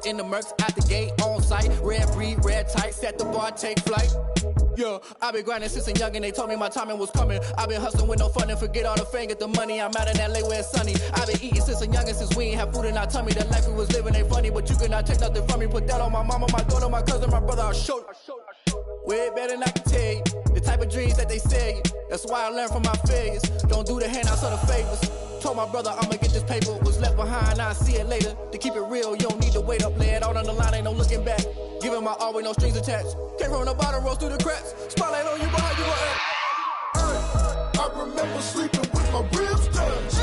In the mercs at the gate, on site, red breed, red tight, set the bar, take flight. Yeah, I been grinding since a young and they told me my timing was coming. I been hustling with no fun and forget all the fame, get the money. I'm out in LA where it's sunny. I been eating since a young and since we ain't have food in our tummy. The life we was living ain't funny, but you cannot take nothing from me. Put that on my mama, my daughter, my cousin, my brother, I'll show you. Way better than I can tell you. The type of dreams that they sell you. That's why I learned from my failures. Don't do the handouts or the favors. Told my brother I'ma get this paper. Was left behind, I'll see it later. To keep it real, you don't need to wait up. Lay it out on the line, ain't no looking back. Giving my all with no strings attached. Came from the bottom, rose through the cracks. Spotlight on you, but how you gon' act? I remember sleeping with my ribs touched.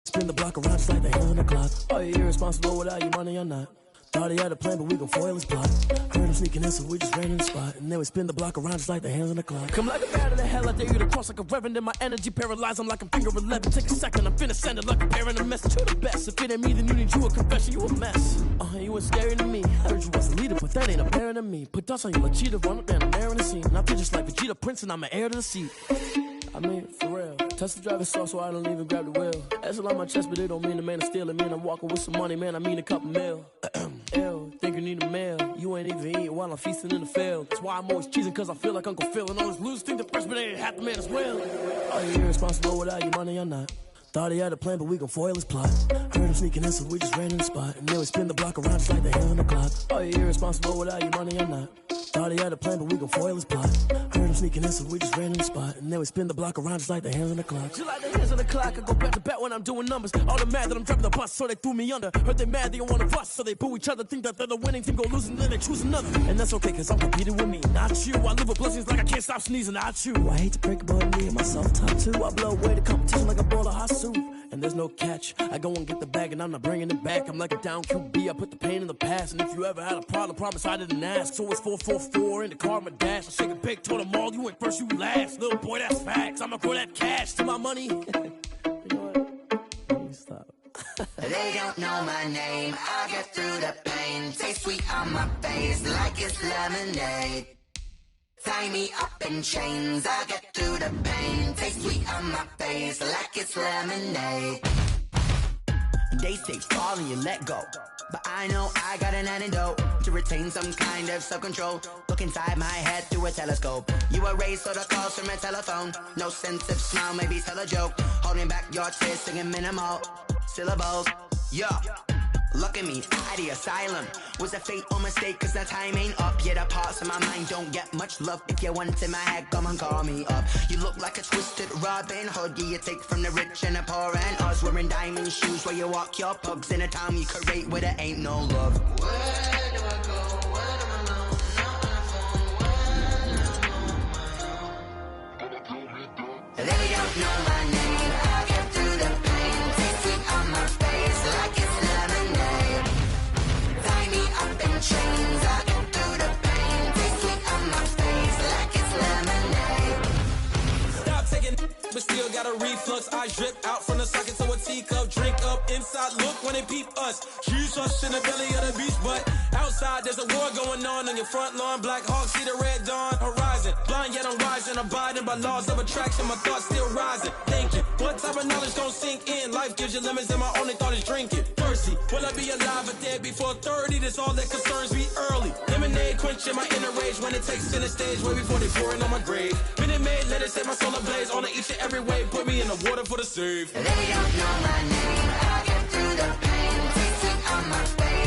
Spin the block around just like the hands on the clock. Are you irresponsible without your money or not? Thought he had a plan, but we gon' foil his plot. Heard him sneaking in, so we just ran in the spot. And then we spin the block around just like the hands on the clock. Come like a bat of the hell, I dare you to cross like a reverend. In my energy paralyzed, I'm like I'm finger 11. Take a second, I'm finna send it like a parent a message to the best. If it ain't me, then you need you a confession, you a mess. You was scary to me. Heard you was a leader, but that ain't apparent to me. Put dust on you like Cheetah, run up down, I'm there in the scene. And I feel just like Vegeta Prince, and I'm an heir to the seat. I mean, for real. Touch the driver's soft, so I don't even grab the wheel. That's a lot on my chest, but it don't mean the man is stealing. Man, I'm walking with some money, man, I mean a couple mil. Ew, think you need a meal. You ain't even eating while I'm feasting in the field. That's why I'm always cheesing, cause I feel like Uncle Phil. And all those losers think the freshman ain't half the man as well. Are you irresponsible without your money or not? Thought he had a plan, but we gon' foil his plot. Heard him sneaking in, so we just ran in the spot. And then we spin the block around just like the hands on the clock. Are you irresponsible without your money or not? Thought he had a plan, but we gon' foil his plot. Heard him sneaking in, so we just ran in the spot. And then we spin the block around just like the hands on the clock. Just like the hands on the clock, I go back to back when I'm doing numbers. All the mad that I'm driving the bus, so they threw me under. Heard they mad, they don't wanna bust, so they boo each other. Think that they're the winning team, go losing, then they choose another. And that's okay, cause I'm competing with me, not you. I live with blessings like I can't stop sneezing, not you. I hate to break it, but me and myself top two. I blow away the competition like a bowl of hot soup. And there's no catch. I go and get the bag and I'm not bringing it back. I'm like a down QB, I put the pain in the past. And if you ever had a problem, promise I didn't ask. So it's 444 in the car, my dash. I shake a big, told them all, you went first, you last. Little boy, that's facts. I'ma grow that cash to my money. You know what? Stop. They don't know my name. I get through the pain. Taste sweet on my face like it's lemonade. Tie me up in chains, I get through the pain. Taste sweet on my face like it's lemonade. They say fall and you let go, but I know I got an antidote to retain some kind of self-control. Look inside my head through a telescope. You erase all the calls from a telephone. No sense of smile, maybe tell a joke. Holding back your tears, singing minimal syllables. Yeah. Look at me, at the asylum. Was a fate or mistake, cause the time ain't up. Yet the parts of my mind don't get much love. If you want in my head, come and call me up. You look like a twisted Robin Hood. Yeah, you take from the rich and the poor and us. Wearing diamond shoes where you walk your pugs. In a town you create where there ain't no love. Where do I go? When I'm alone? Not on my own. They don't know my name. I get through the pain. Taste sweet on my face like it's lemonade. Tie me up in chains. I get through the pain. Taste sweet on my face like it's lemonade. Stop taking, but still got a reflux. I drip out from the socket to a teacup. Drink up inside. Look when they peep us. Choose us in the belly of the beach, but outside there's a war going on your front lawn. Black Hawk see the red dawn horizon. Blind yet I'm rising, abiding by laws of attraction. My thoughts still rising. Thinking, what type of knowledge don't sink in? Life gives you lemons and my only thought is drinking. Thirsty, will I be alive or dead before 30? That's all that concerns me early. Lemonade quenching my inner rage when it takes center stage way before they pour it on my grave. Minute Maid, let it set my soul ablaze. On each and every way, put me in the water for the save. They don't know my name. I get through the pain. Taste sweet on my face.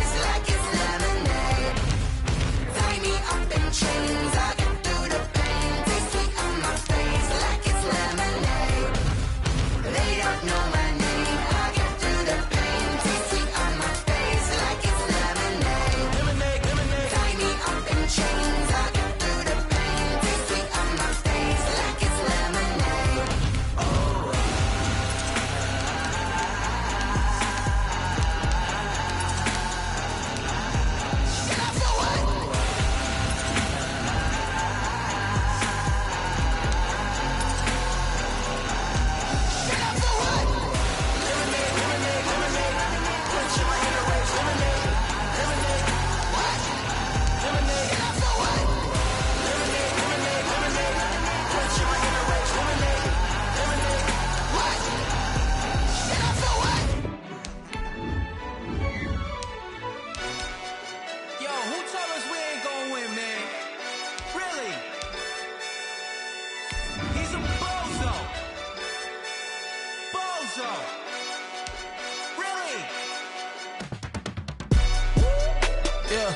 yeah.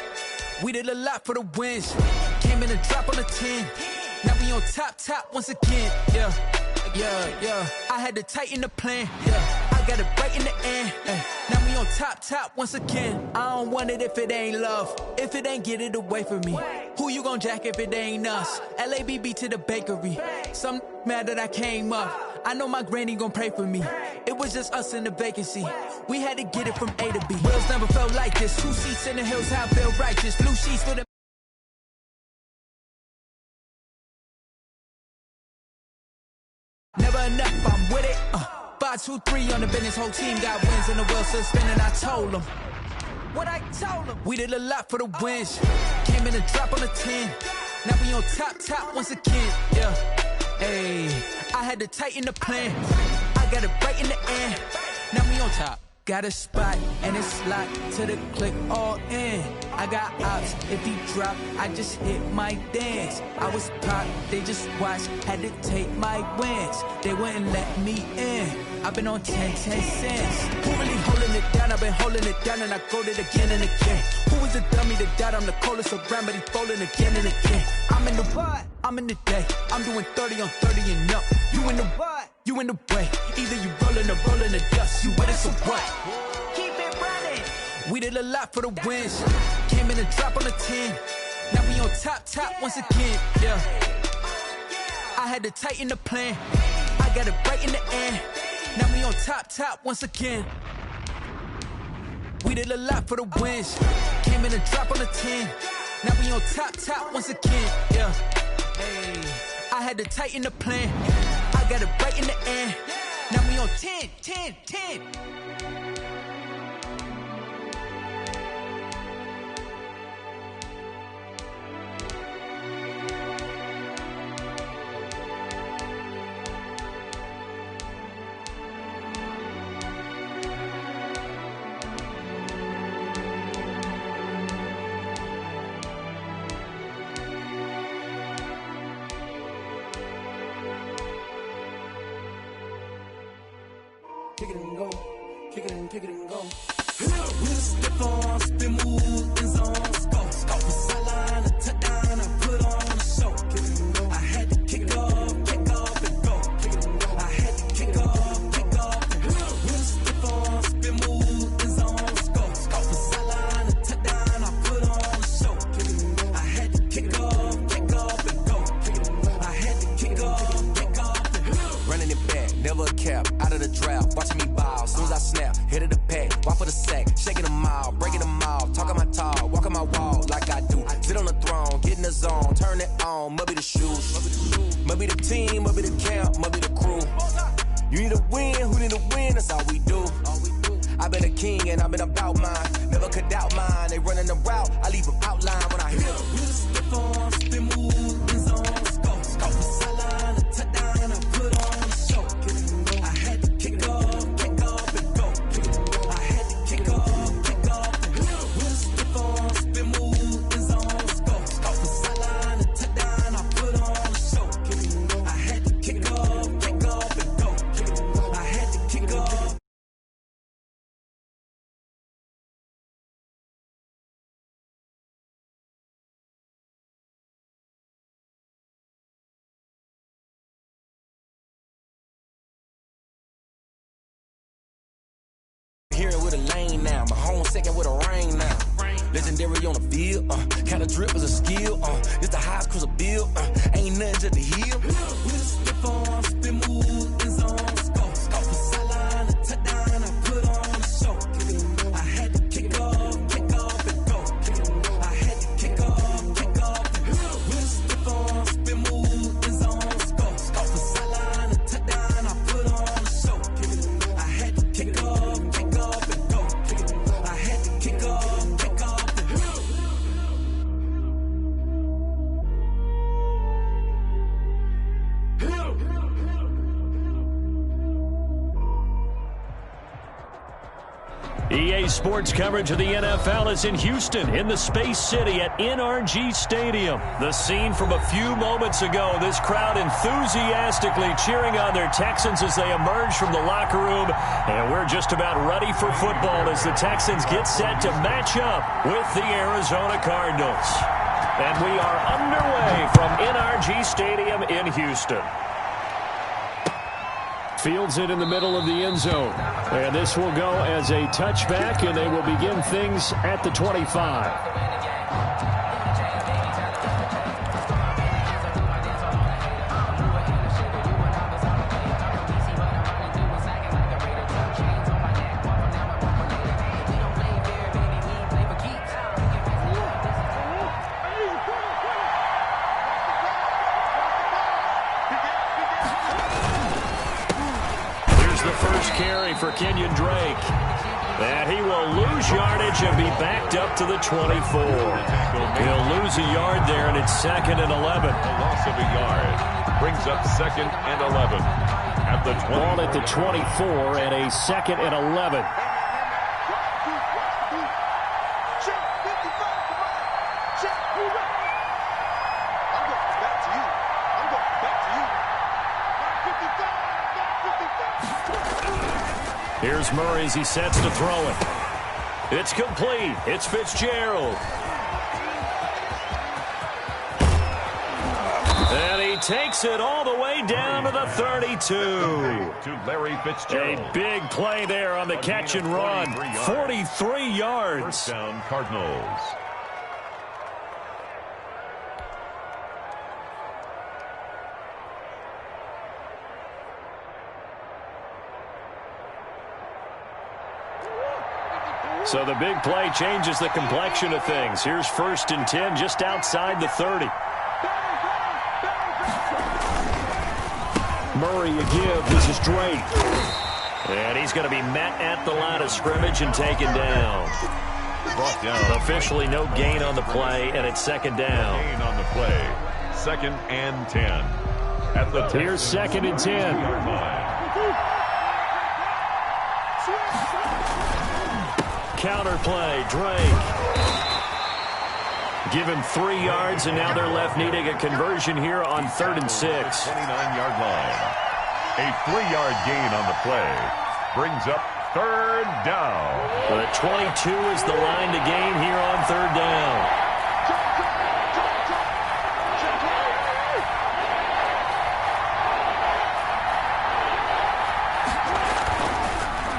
We did a lot for the wins. Came in a drop on the 10. Now we on top once again, yeah. I had to tighten the plan, yeah. I got it right in the end, now we on top once again. I don't want it if it ain't love. If it ain't, get it away from me. Who you gon' jack if it ain't us? LABB to the bakery. Some mad that I came up. I know my granny gon' pray for me. It was just us in the vacancy. We had to get it from A to B. Wheels never felt like this. 2 seats in the hills, how I feel righteous. Blue sheets for the never enough, I'm with it. 5, 2, 3 on the business. Whole team got wins and the wheels still spinning. I told them what I told them. We did a lot for the wins. Came in a drop on the 10. Now we on top once again, yeah. Hey, I had to tighten the plan. I got it right in the end. Now we on top. Got a spot and it's locked to the click all in. I got ops, if he drop, I just hit my dance. I was pop, they just watched, had to take my wins. They wouldn't let me in. I've been on 10 cents. Who really holding it down? I've been holding it down and I go it again and again. Who was the dummy that died? I'm the coldest around, but he folding again and again. I'm in the what? I'm in the day. I'm doing 30 on 30 and up. You in the what? You in the way. Either you rolling or rolling the dust. You with it, so what? Keep it running. We did a lot for the wins. Came in a drop on the 10. Now we on top once again, yeah. I had to tighten the plan. I got it right in the end. Now we on top once again. We did a lot for the wins. Came in a drop on the 10. Now we on top once again, yeah. Hey, I had to tighten the plan. I got it right in the end. Now we on 10. Kick it and go, kick it and go. We'll step on, spin, move, in zones, go. Off the sideline, a touchdown, I put on a show. I had to kick off and go. I had to kick off and go. We'll step on, spin, move, in zones, go. Off the sideline, a touchdown, I put on a show. I had to kick off and go. I had to kick off and go. Running it back, never a cap, out of the drought, watching me ball. Soon as I snap, hit of the pack, walk for the sack, shaking them all, breaking them off, talking my talk, walking my wall like I do. Sit on the throne, get in the zone, turn it on, must be the shoes, must be the team, must be the camp, must be the crew. You need a win, who need a win, that's all we do. I've been a king and I've been about mine, never could doubt mine. They running the route, I leave them outline when I hit them. We'll step on, spin, move, in zones, go. Off the sideline, a touchdown, I put on a show. I had to kick off and go. I had to kick off and go. We'll step on, spin, move, in zones, go. Off the sideline, a touchdown, I put on a show. I had to kick off and go. I had to kick off. Hearing with a lane now, my home second with a rain now. Legendary on the field, kind of drip is a skill, it's the highest cruiser bill, ain't nothing just to heal. We'll step on, spin, move, in zones, go. Off the sideline, a touchdown, I put on a show. I had to kick off and go. I had to kick off and go. We'll step on, spin, move, in zones, go. Off the sideline, a touchdown, I put on a show. I had to kick off and go. I had to kick off and go. Today's sports coverage of the NFL is in Houston, in the Space City at NRG Stadium. The scene from a few moments ago, this crowd enthusiastically cheering on their Texans as they emerge from the locker room. And we're just about ready for football as the Texans get set to match up with the Arizona Cardinals. And we are underway from NRG Stadium in Houston. Fields it in the middle of the end zone. And this will go as a touchback, and they will begin things at the 25. For Kenyon Drake. And he will lose yardage and be backed up to the 24. He'll lose a yard there, and it's 2nd and 11. A loss of a yard brings up 2nd and 11. At the 20. Ball at the 24 and a 2nd and 11. Here's Murray as he sets to throw it. It's complete. It's Fitzgerald. And he takes it all the way down to the 32. To Larry Fitzgerald. A big play there on the catch and run. 43 yards. First down, Cardinals. So the big play changes the complexion of things. Here's 1st and 10 just outside the 30. Murray a give. This is Drake. And he's going to be met at the line of scrimmage and taken down. Brought down. Officially no gain on the play, and it's 2nd down. Gain on the play. 2nd and 10. At the 10. Here's 2nd and 10. Counter play, Drake. Give him 3 yards, and now they're left needing a conversion here on 3rd and 6. 29-yard line. A 3-yard gain on the play brings up 3rd down. The 22 is the line to gain here on 3rd down.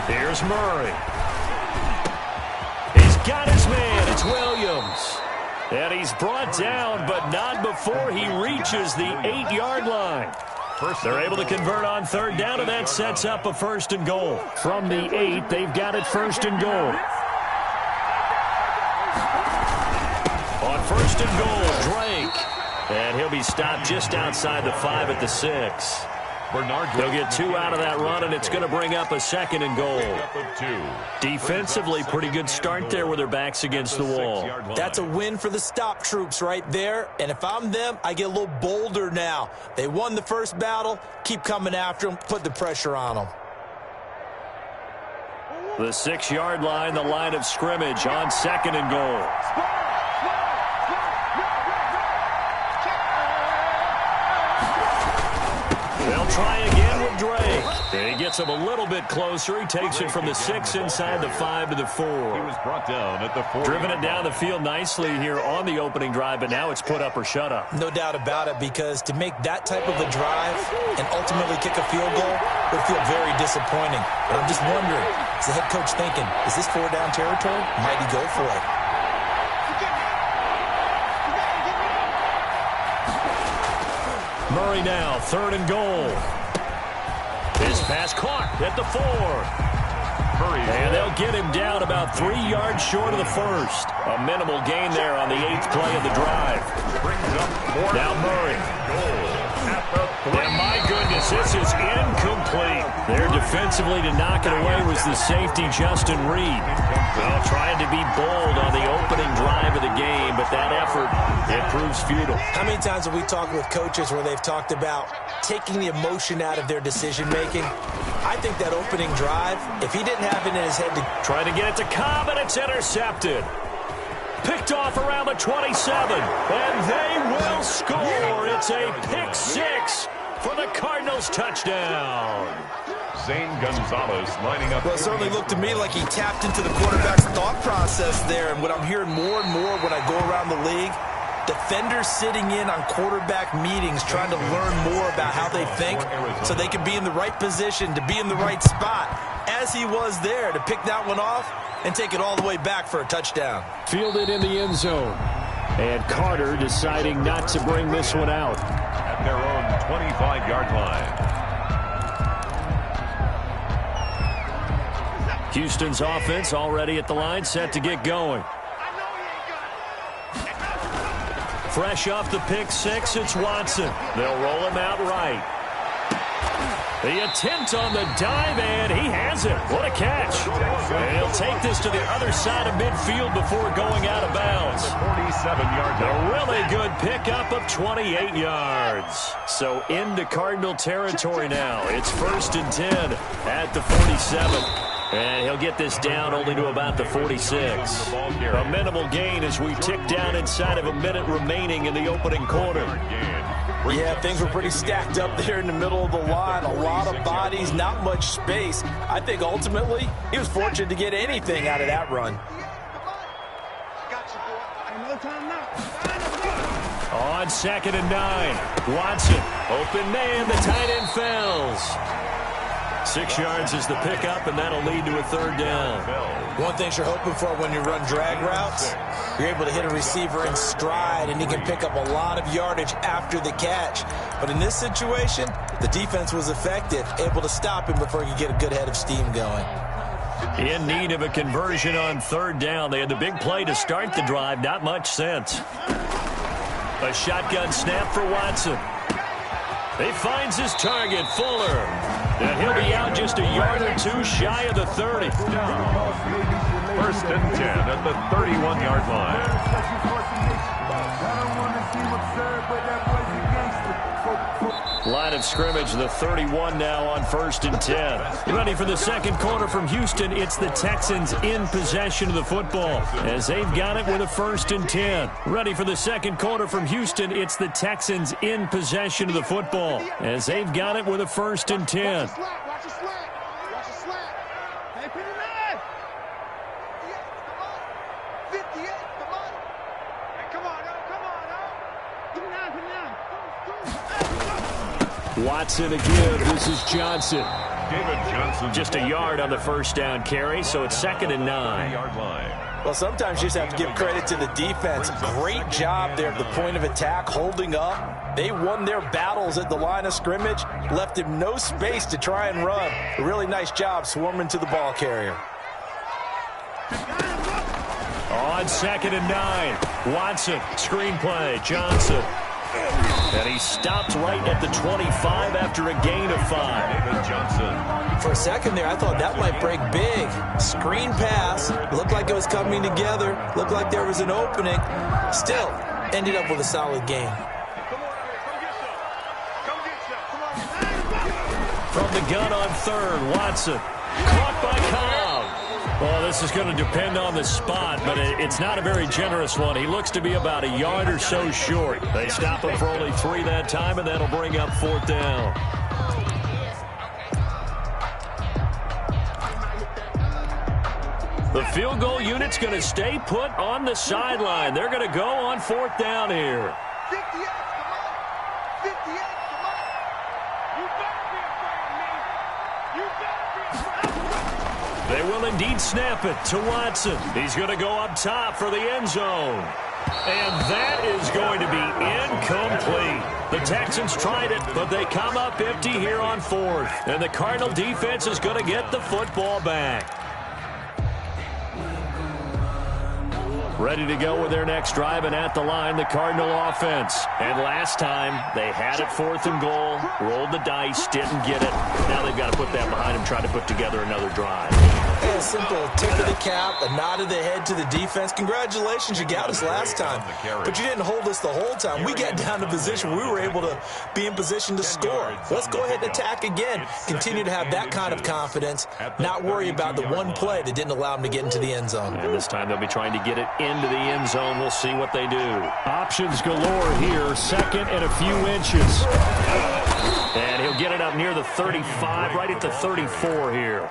Here's Murray. Got his man. It's Williams. And he's brought down, but not before he reaches the 8-yard line. They're able to convert on 3rd down, and that sets up a 1st and goal. From the 8, they've got it 1st and goal. On 1st and goal, Drake. And he'll be stopped just outside the 5 at the 6. They'll get 2 out of that run, and it's going to bring up a 2nd and goal. Defensively, pretty good start there with their backs against the wall. That's a win for the stop troops right there, and if I'm them, I get a little bolder now. They won the first battle. Keep coming after them. Put the pressure on them. The 6-yard line, the line of scrimmage on 2nd and goal. They'll try again with Drake. He gets him a little bit closer. He takes it from the 6 inside the 5 to the 4. He was brought down at the 4. Driven it down the field nicely here on the opening drive, but now it's put up or shut up. No doubt about it, because to make that type of a drive and ultimately kick a field goal would feel very disappointing. But I'm just wondering, is the head coach thinking, is this 4-down territory? Might he go for it? Murray now, 3rd and goal. His pass caught at the 4. And they'll get him down about 3 yards short of the 1st. A minimal gain there on the 8th play of the drive. Now Murray. And my goodness, this is incomplete. There defensively to knock it away was the safety, Justin Reed. Well, trying to be bold on the opening drive of the game, but that effort, it proves futile. How many times have we talked with coaches where they've talked about taking the emotion out of their decision-making? I think that opening drive, if he didn't have it in his head to... Trying to get it to Cobb, and it's intercepted. Picked off around the 27, and they will score. It's a pick six for the Cardinals touchdown. Zane Gonzalez lining up. Well, it certainly looked to me like he tapped into the quarterback's thought process there. And what I'm hearing more and more when I go around the league, defenders sitting in on quarterback meetings trying to learn more about how they think so they can be in the right position, to be in the right spot, as he was there, to pick that one off and take it all the way back for a touchdown. Fielded in the end zone. And Carter deciding not to bring this one out. At their own 25-yard line. Houston's offense already at the line, set to get going. Fresh off the pick six, it's Watson. They'll roll him out right. The attempt on the dive, and he has it. What a catch. And he'll take this to the other side of midfield before going out of bounds. 47-yard line. A really good pickup of 28 yards. So into Cardinal territory now. It's 1st and 10 at the 47. And he'll get this down only to about the 46. A minimal gain as we tick down inside of a minute remaining in the opening quarter. Yeah, things were pretty stacked up there in the middle of the line. A lot of bodies, not much space. I think ultimately he was fortunate to get anything out of that run. On 2nd and 9, Watson, open man, the tight end fells. 6 yards is the pickup, and that'll lead to a 3rd down. One thing you're hoping for when you run drag routes, you're able to hit a receiver in stride, and he can pick up a lot of yardage after the catch. But in this situation, the defense was effective, able to stop him before he could get a good head of steam going. In need of a conversion on 3rd down. They had the big play to start the drive, not much sense. A shotgun snap for Watson. He finds his target, Fuller. And he'll be out just a yard or two shy of the 30. 1st and 10 at the 31-yard line. Line of scrimmage, the 31 now on 1st and 10. Ready for the second quarter from Houston. It's the Texans in possession of the football as they've got it with a 1st and 10. Ready for the second quarter from Houston. It's the Texans in possession of the football as they've got it with a 1st and 10. Watson again. This is Johnson. David Johnson. Just a yard on the 1st down carry, so it's 2nd and 9. Well, sometimes you just have to give credit to the defense. Great job there at the point of attack, holding up. They won their battles at the line of scrimmage, left him no space to try and run. A really nice job swarming to the ball carrier. On 2nd and 9, Watson, screen play, Johnson. And he stopped right at the 25 after a gain of 5. David Johnson. For a second there, I thought that might break big. Screen pass. Looked like it was coming together. Looked like there was an opening. Still, ended up with a solid gain. From the gun on 3rd, Watson. Caught by Cobb. Well, this is going to depend on the spot, but it's not a very generous one. He looks to be about a yard or so short. They stop him for only 3 that time, and that'll bring up 4th down. The field goal unit's going to stay put on the sideline. They're going to go on 4th down here. They will indeed snap it to Watson. He's going to go up top for the end zone. And that is going to be incomplete. The Texans tried it, but they come up empty here on 4th. And the Cardinal defense is going to get the football back. Ready to go with their next drive, and at the line, the Cardinal offense. And last time, they had it 4th and goal, rolled the dice, didn't get it. Now they've got to put that behind them, try to put together another drive. A simple tip of the cap, a nod of the head to the defense. Congratulations, you got us last time. But you didn't hold us the whole time. We got down to position. We were able to be in position to score. Let's go ahead and attack again. Continue to have that kind of confidence, not worry about the one play that didn't allow them to get into the end zone. And this time they'll be trying to get it into the end zone. We'll see what they do. Options galore here. Second and a few inches. And he'll get it up near the 35, right at the 34 here.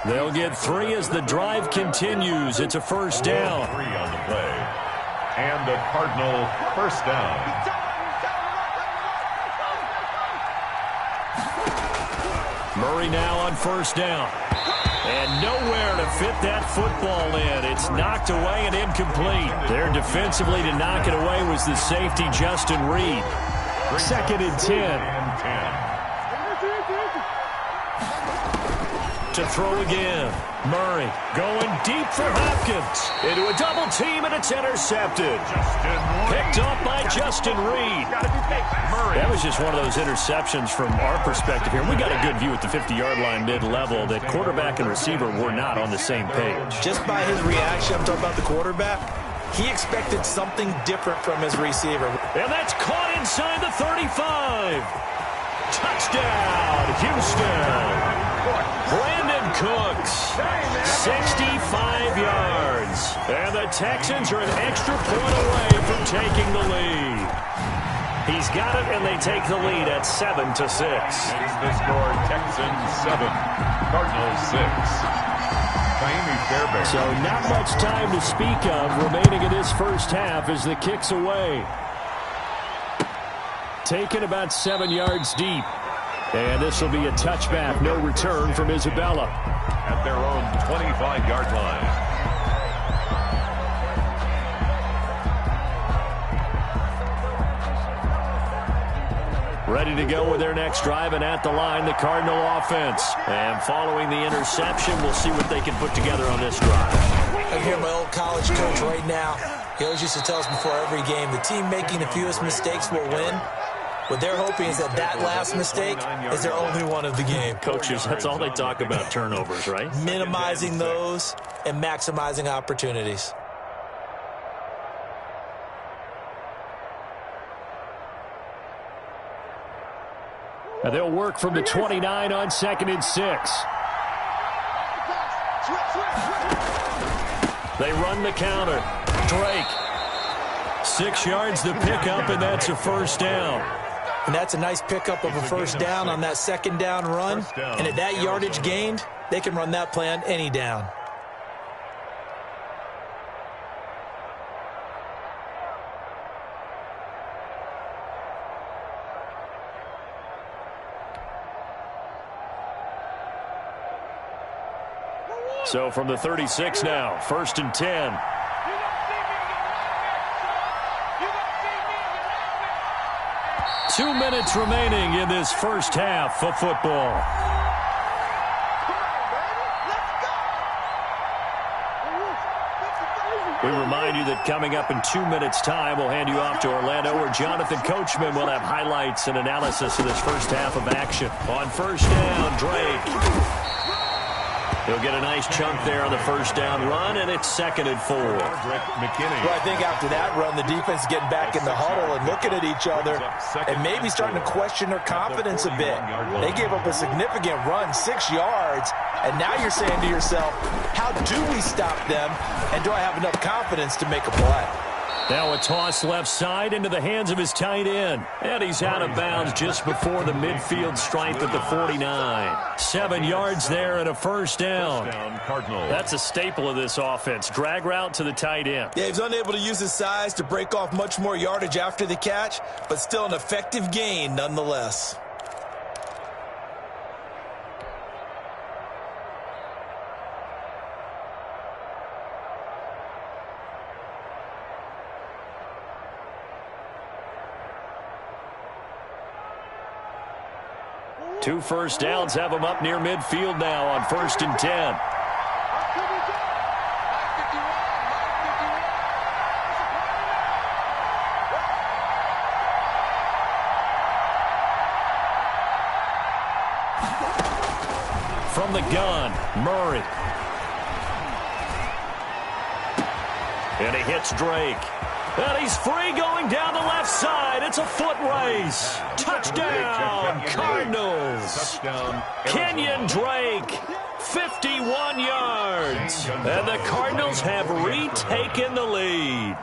They'll get 3 as the drive continues. It's a first down. 3 on the play. And the Cardinal first down. Murray now on first down. And nowhere to fit that football in. It's knocked away and incomplete. There defensively to knock it away was the safety, Justin Reed. Second and 10. To throw again. Murray going deep for Hopkins. Into a double team, and it's intercepted. Picked up by Justin Reed. That was just one of those interceptions from our perspective here. We got a good view at the 50-yard line mid-level that quarterback and receiver were not on the same page. Just by his reaction, I'm talking about the quarterback, he expected something different from his receiver. And that's caught inside the 35. Touchdown, Houston. Brandon Cooks, 65 yards. And the Texans are an extra point away from taking the lead. He's got it, and they take the lead at 7-6. Makes the score Texans 7, Cardinals 6. So not much time to speak of remaining in this first half as the kick's away. Taken about 7 yards deep. And this will be a touchback. No return from Isabella. At their own 25-yard line. Ready to go with their next drive, and at the line, the Cardinal offense. And following the interception, we'll see what they can put together on this drive. I hear my old college coach right now. He always used to tell us before every game, the team making the fewest mistakes will win. What they're hoping is that last mistake is their only one of the game. Coaches, that's all they talk about, turnovers, right? Minimizing those and maximizing opportunities. And they'll work from the 29 on 2nd and 6. They run the counter. Drake. 6 yards the pickup, and that's a first down. And that's a nice pickup of a first down on that second down run. And at that yardage gained, they can run that play on any down. So from the 36 now, 1st and 10. Two minutes remaining in this first half of football. We remind you that coming up in 2 minutes' time, we'll hand you off to Orlando, where Jonathan Coachman will have highlights and analysis of this first half of action. On first down, Drake. He'll get a nice chunk there on the first down run, and it's 2nd and 4. Well, I think after that run, the defense is getting back in the huddle and looking at each other and maybe starting to question their confidence a bit. They gave up a significant run, 6 yards, and now you're saying to yourself, how do we stop them, and do I have enough confidence to make a play? Now a toss left side into the hands of his tight end. And he's out of bounds just before the midfield stripe at the 49. 7 yards there and a first down. That's a staple of this offense. Drag route to the tight end. Yeah, he's unable to use his size to break off much more yardage after the catch, but still an effective gain nonetheless. Two first downs have him up near midfield now on 1st and 10. From the gun, Murray. And he hits Drake. And he's free going down the left side. It's a foot race. Touchdown, Cardinals. Kenyon Drake, 51 yards. And the Cardinals have retaken the lead.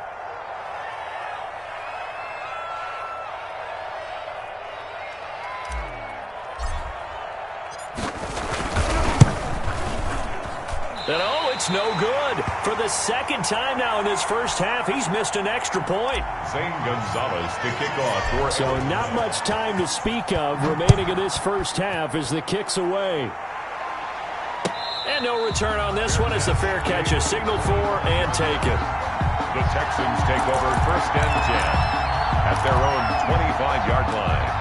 And oh, it's no good. For the second time now in this first half, he's missed an extra point. Zane Gonzalez to kick off. So not much time to speak of remaining in this first half as the kick's away. And no return on this one as the fair catch is signaled for and taken. The Texans take over 1st and 10 at their own 25-yard line.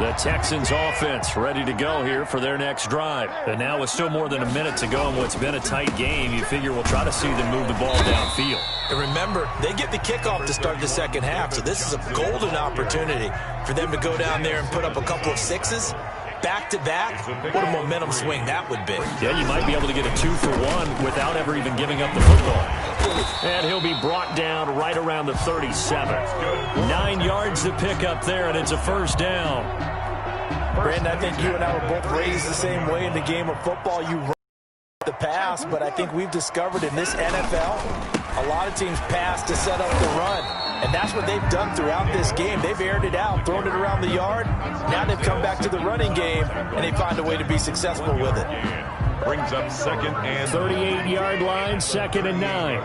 The Texans offense ready to go here for their next drive. And now with still more than a minute to go in what's been a tight game, you figure we'll try to see them move the ball downfield. And remember, they get the kickoff to start the second half, so this is a golden opportunity for them to go down there and put up a couple of sixes. Back-to-back, what a momentum swing that would be. Yeah, you might be able to get a 2-for-1 without ever even giving up the football. And he'll be brought down right around the 37. 9 yards to pick up there, and it's a first down. Brandon, I think you and I were both raised the same way in the game of football. You run the pass, but I think we've discovered in this NFL, a lot of teams pass to set up the run. And that's what they've done throughout this game. They've aired it out, thrown it around the yard. Now they've come back to the running game, and they find a way to be successful with it. Brings up 2nd and 38-yard line, 2nd and 9.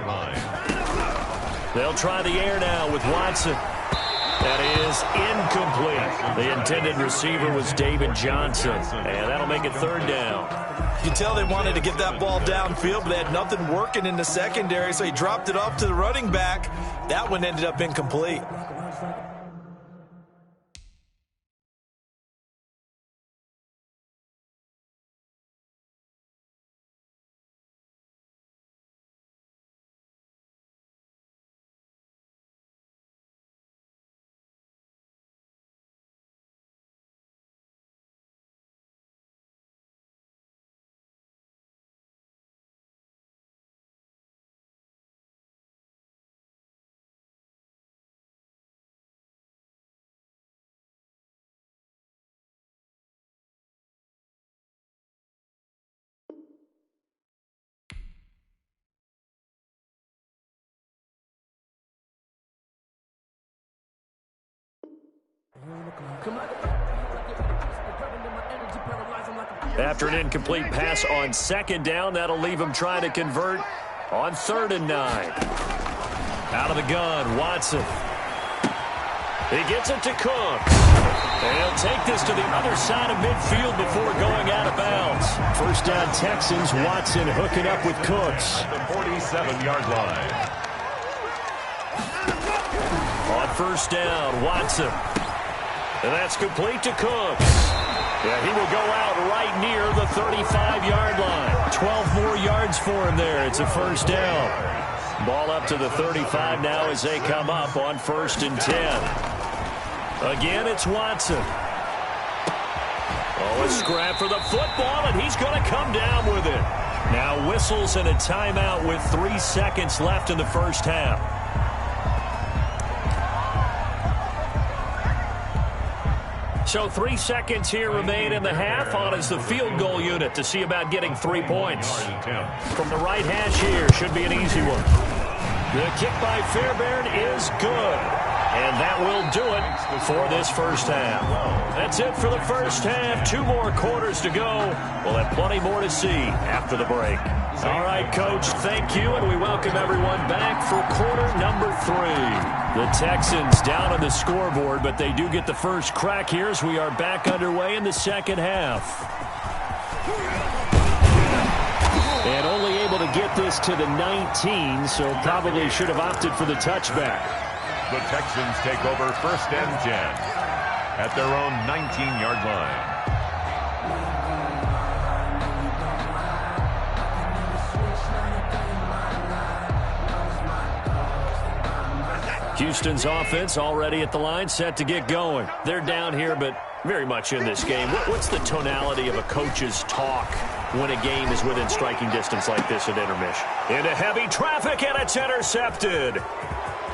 They'll try the air now with Watson. That is incomplete. The intended receiver was David Johnson, and that'll make it 3rd down. You can tell they wanted to get that ball downfield, but they had nothing working in the secondary, so he dropped it off to the running back. That one ended up incomplete. After an incomplete pass on 2nd down, that'll leave him trying to convert on 3rd and 9. Out of the gun, Watson. He gets it to Cooks. And he'll take this to the other side of midfield before going out of bounds. First down Texans, Watson hooking up with Cooks. at the 47-yard line. On 1st down, Watson. And that's complete to Cooks. Yeah, he will go out right near the 35-yard line. 12 more yards for him there. It's a 1st down. Ball up to the 35 now as they come up on 1st and 10. Again, it's Watson. Oh, a scrap for the football, and he's going to come down with it. Now whistles and a timeout with 3 seconds left in the first half. So 3 seconds here remain in the half. On is the field goal unit to see about getting 3 points. From the right hash here, should be an easy one. The kick by Fairbairn is good. And that will do it for this first half. That's it for the first half. 2 more quarters to go. We'll have plenty more to see after the break. All right, Coach, thank you, and we welcome everyone back for quarter number 3. The Texans down on the scoreboard, but they do get the first crack here as we are back underway in the second half. And only able to get this to the 19, so probably should have opted for the touchback. The Texans take over 1st and 10 at their own 19-yard line. Houston's offense already at the line, set to get going. They're down here, but very much in this game. What's the tonality of a coach's talk when a game is within striking distance like this at intermission. Into heavy traffic, and it's intercepted.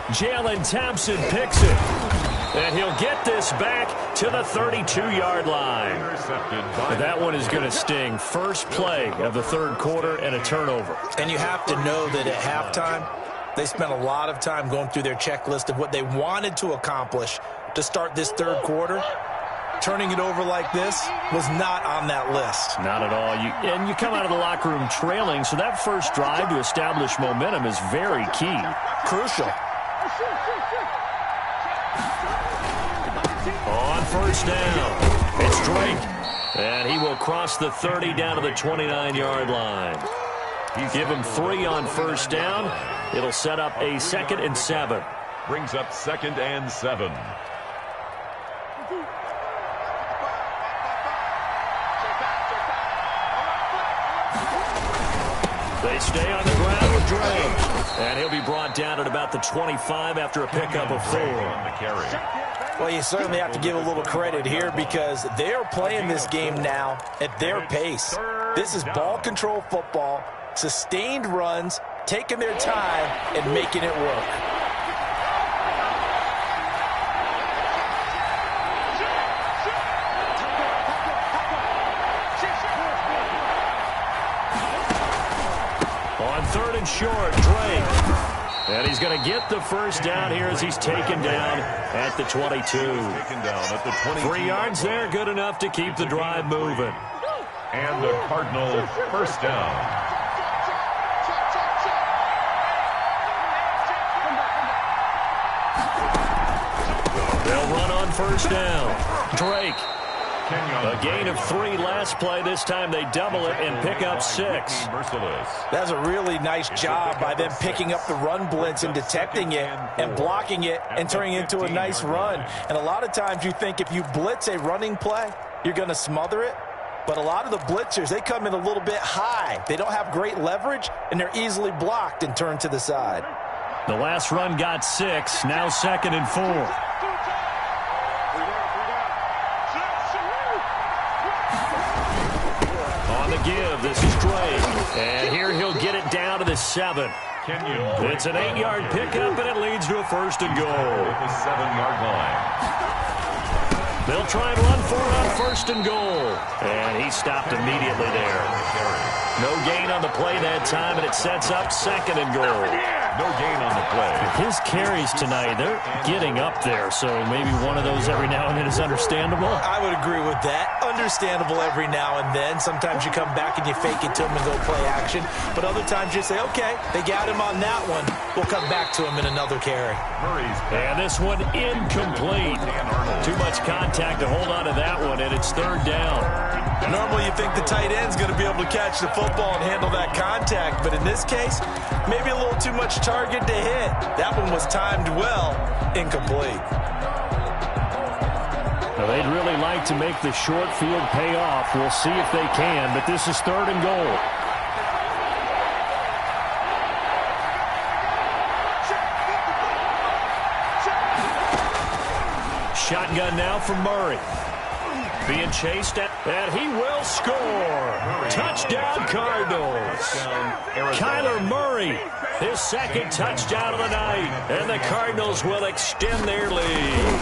Jalen Thompson picks it. And he'll get this back to the 32-yard line. That one is going to sting. First play of the third quarter and a turnover. And you have to know that at halftime, they spent a lot of time going through their checklist of what they wanted to accomplish to start this third quarter. Turning it over like this was not on that list. Not at all. And you come out of the locker room trailing, so that first drive to establish momentum is very key. Crucial. On first down, it's Drake. And he will cross the 30 down to the 29-yard line. Give him 3 on first down. It'll set up a 2nd and 7. Brings up 2nd and 7. They stay on the ground with Drake. And he'll be brought down at about the 25 after a pickup of 4. Well, you certainly have to give a little credit here because they're playing this game now at their pace. This is ball control football, sustained runs, taking their time and making it work. On 3rd and short, Drake. And he's going to get the first down here as he's taken down at the 22. 3 yards there, good enough to keep the drive moving. And the Cardinals first down. They'll run on first down. Drake. A gain of 3 last play. This time they double it and pick up 6. That's a really nice job by them picking up the run blitz and detecting it and blocking it and turning it into a nice run. And a lot of times you think if you blitz a running play, you're going to smother it. But a lot of the blitzers, they come in a little bit high. They don't have great leverage, and they're easily blocked and turned to the side. The last run got 6. Now 2nd and 4. Give. This is Drake. And here he'll get it down to the 7. It's an 8-yard pickup, and it leads to a 1st and goal. At the 7-yard line. They'll try and run for it on 1st and goal. And he stopped immediately there. No gain on the play that time, and it sets up 2nd and goal. No gain on the play. His carries tonight, they're getting up there, so maybe one of those every now and then is understandable. I would agree with that. Understandable every now and then. Sometimes you come back and you fake it to him and go play action. But other times you say, okay, they got him on that one. We'll come back to him in another carry. And this one incomplete. Too much contact to hold on to that one, and it's 3rd down. Normally you think the tight end's going to be able to catch the football and handle that contact, but in this case, maybe a little too much target to hit. That one was timed well, incomplete. Now, they'd really like to make the short field pay off. We'll see if they can, but this is 3rd and goal. Shotgun now from Murray. Being chased at, and he will score. Touchdown, Cardinals. Kyler Murray, his 2nd touchdown of the night, and the Cardinals will extend their lead.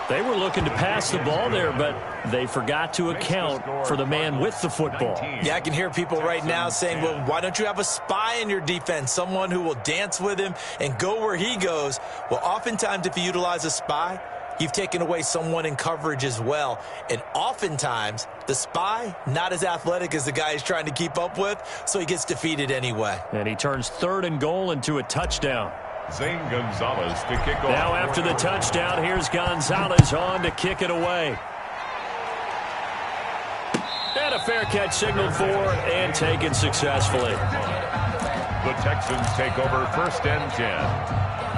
They were looking to pass the ball there, but they forgot to account for the man with the football. Yeah, I can hear people right now saying, well, why don't you have a spy in your defense, someone who will dance with him and go where he goes? Well, oftentimes if you utilize a spy, you've taken away someone in coverage as well. And oftentimes, the spy, not as athletic as the guy he's trying to keep up with, so he gets defeated anyway. And he turns 3rd and goal into a touchdown. Zane Gonzalez to kick off. Now after the touchdown, here's Gonzalez on to kick it away. And a fair catch signaled for and taken successfully. The Texans take over 1st and 10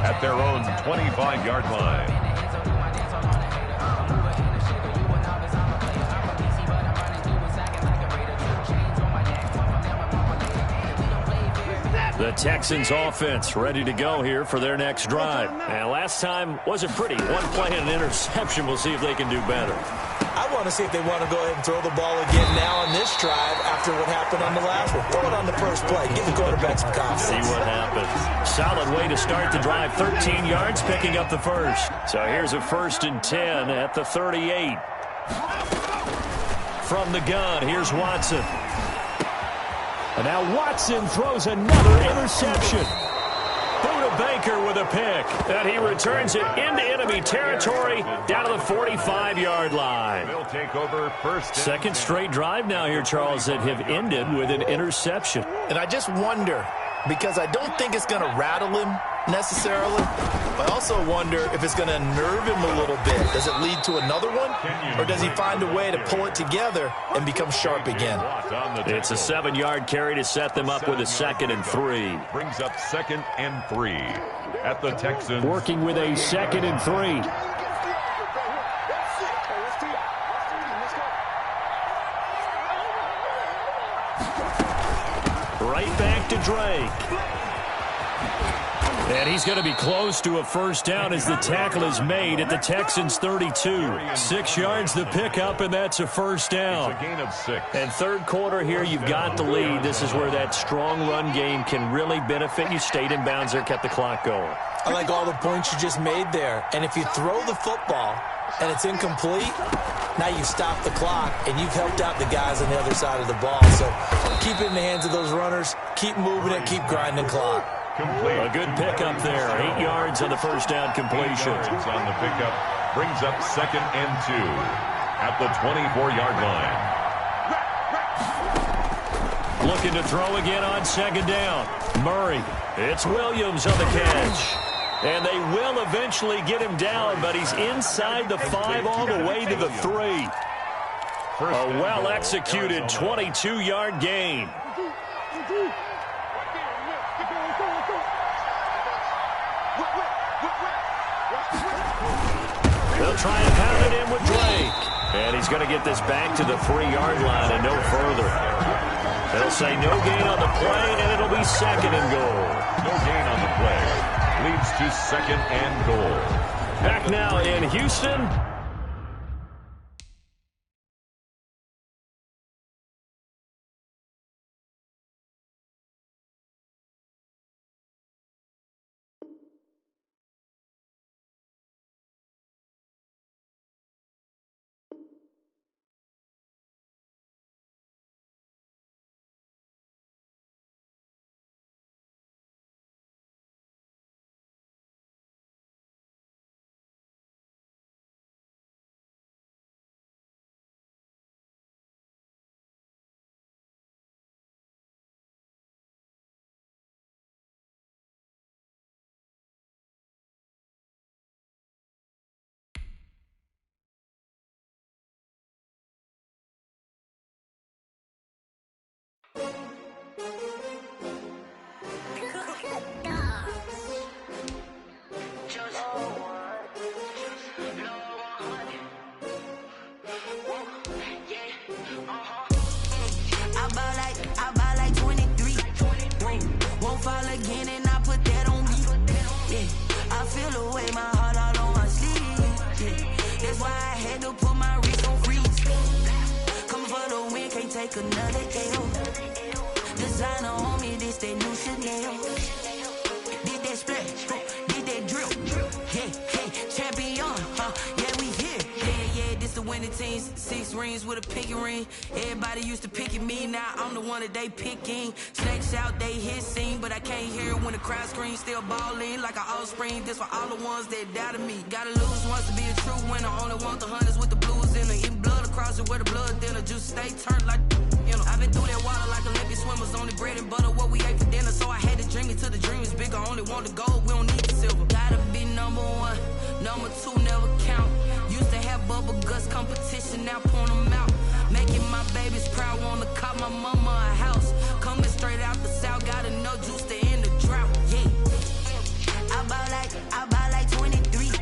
at their own 25-yard line. The Texans offense ready to go here for their next drive. And last time wasn't pretty. One play and an interception. We'll see if they can do better. I want to see if they want to go ahead and throw the ball again now on this drive after what happened on the last one. Throw it on the first play. Give the quarterback some confidence. See what happens. Solid way to start the drive. 13 yards, picking up the first. So here's a 1st and 10 at the 38. From the gun, here's Watson. And now Watson throws another interception. Buda Baker with a pick. And he returns it into enemy territory down to the 45-yard line. They'll take over first. Second straight drive now here, Charles, that have ended with an interception. And I just wonder, because I don't think it's going to rattle him necessarily, but I also wonder if it's going to nerve him a little bit. Does it lead to another one, or does he find a way to pull it together and become sharp again? It's a 7-yard carry to set them up with a 2nd and 3. Brings up 2nd and 3 at the Texans. Working with a 2nd and 3. Right back to Drake. And he's going to be close to a first down as the tackle is made at the Texans' 32. 6 yards the pickup, and that's a first down. It's a gain of 6. And third quarter here, you've got the lead. This is where that strong run game can really benefit you. Stayed in bounds there, kept the clock going. I like all the points you just made there. And if you throw the football and it's incomplete, now you stop the clock, and you've helped out the guys on the other side of the ball. So keep it in the hands of those runners. Keep moving it. Keep grinding clock. Complete. A good pickup there. 8 yards on the first down completion. 8 yards on the pickup. Brings up 2nd and 2 at the 24-yard line. Looking to throw again on 2nd down. Murray. It's Williams on the catch. And they will eventually get him down, but he's inside the 5 all the way to the 3. A well-executed 22-yard gain. They'll try and pound it in with Drake. And he's going to get this back to the 3-yard line and no further. They'll say no gain on the play, and it'll be 2nd and goal. No gain on the play. Leads to 2nd and goal. Back now in Houston. Take another L. Designer on me, this that new Chanel. Did that splash, did that drill. Hey, champion, yeah, we here. Yeah, this the winning teams. 6 rings with a pinky ring. Everybody used to picking me, now I'm the one that they picking. Snakes out, they hit scene, but I can't hear when the crowd screams. Still balling like an offspring. This for all the ones that doubted me. Gotta lose once to be a true winner. Only want the hunters with the blues in the eating blood across it where the blood thinner. Juice stay turned like. I've been through that water like Olympic swimmers. Only bread and butter, what we ate for dinner. So I had to dream it till the dream is bigger. Only want the gold, we don't need the silver. Gotta be number 1, number 2 never count. Used to have bubble guts competition, now point them out. Making my babies proud, wanna cop my mama a house. Coming straight out the south, gotta know juice to end the drought. Yeah, I buy like 23.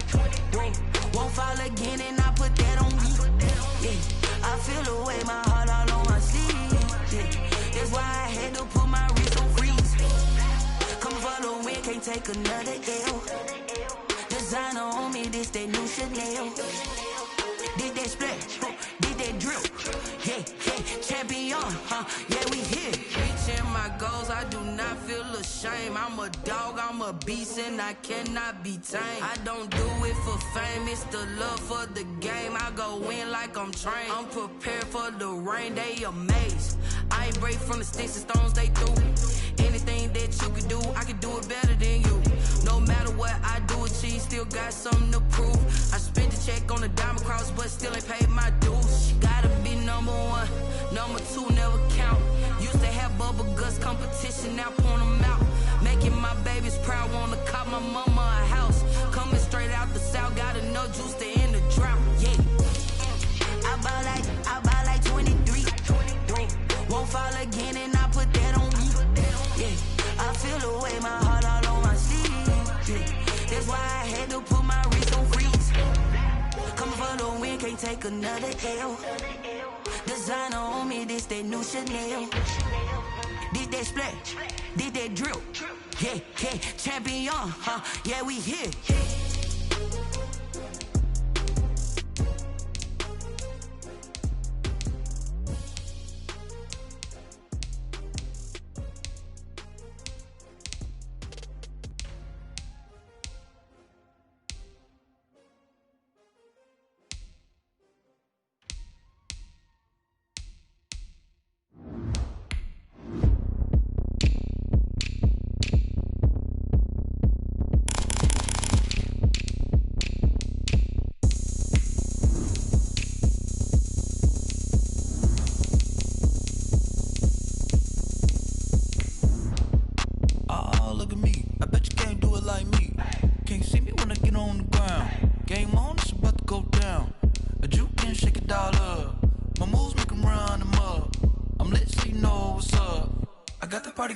Won't fall again, and I put that on me. Yeah, I feel the way my heart all on my sleeve. That's why I had to put my wrist on freeze. Come for the win, can't take another L. Designer on me, this that new Chanel. Did that splash, did champion, yeah, we here. Reaching my goals, I do not feel ashamed. I'm a dog, I'm a beast, and I cannot be tamed. I don't do it for fame, it's the love for the game. I go in like I'm trained. I'm prepared for the rain, they amazed. I ain't break from the sticks and stones they threw. Anything that you can do, I can do it better than you. No matter what I do, achieve, still got something to prove. I spent the check on the diamond cross, but still ain't paid my dues. Gotta be number one, number two never count. Used to have bubble guts competition, now point them out. Making my babies proud, wanna cop my mama a house. Coming straight out the south, got enough juice to end the drought. Yeah, I bought like 23. Won't fall again, and I put that on me. Yeah, I feel the way, my heart all on my sleeve. Yeah, that's why I had to put my wrist on freeze. Coming for the win, can't take another L. Designer on me, this that new Chanel. Did that splash, did that drill. Yeah, champion, yeah, we here.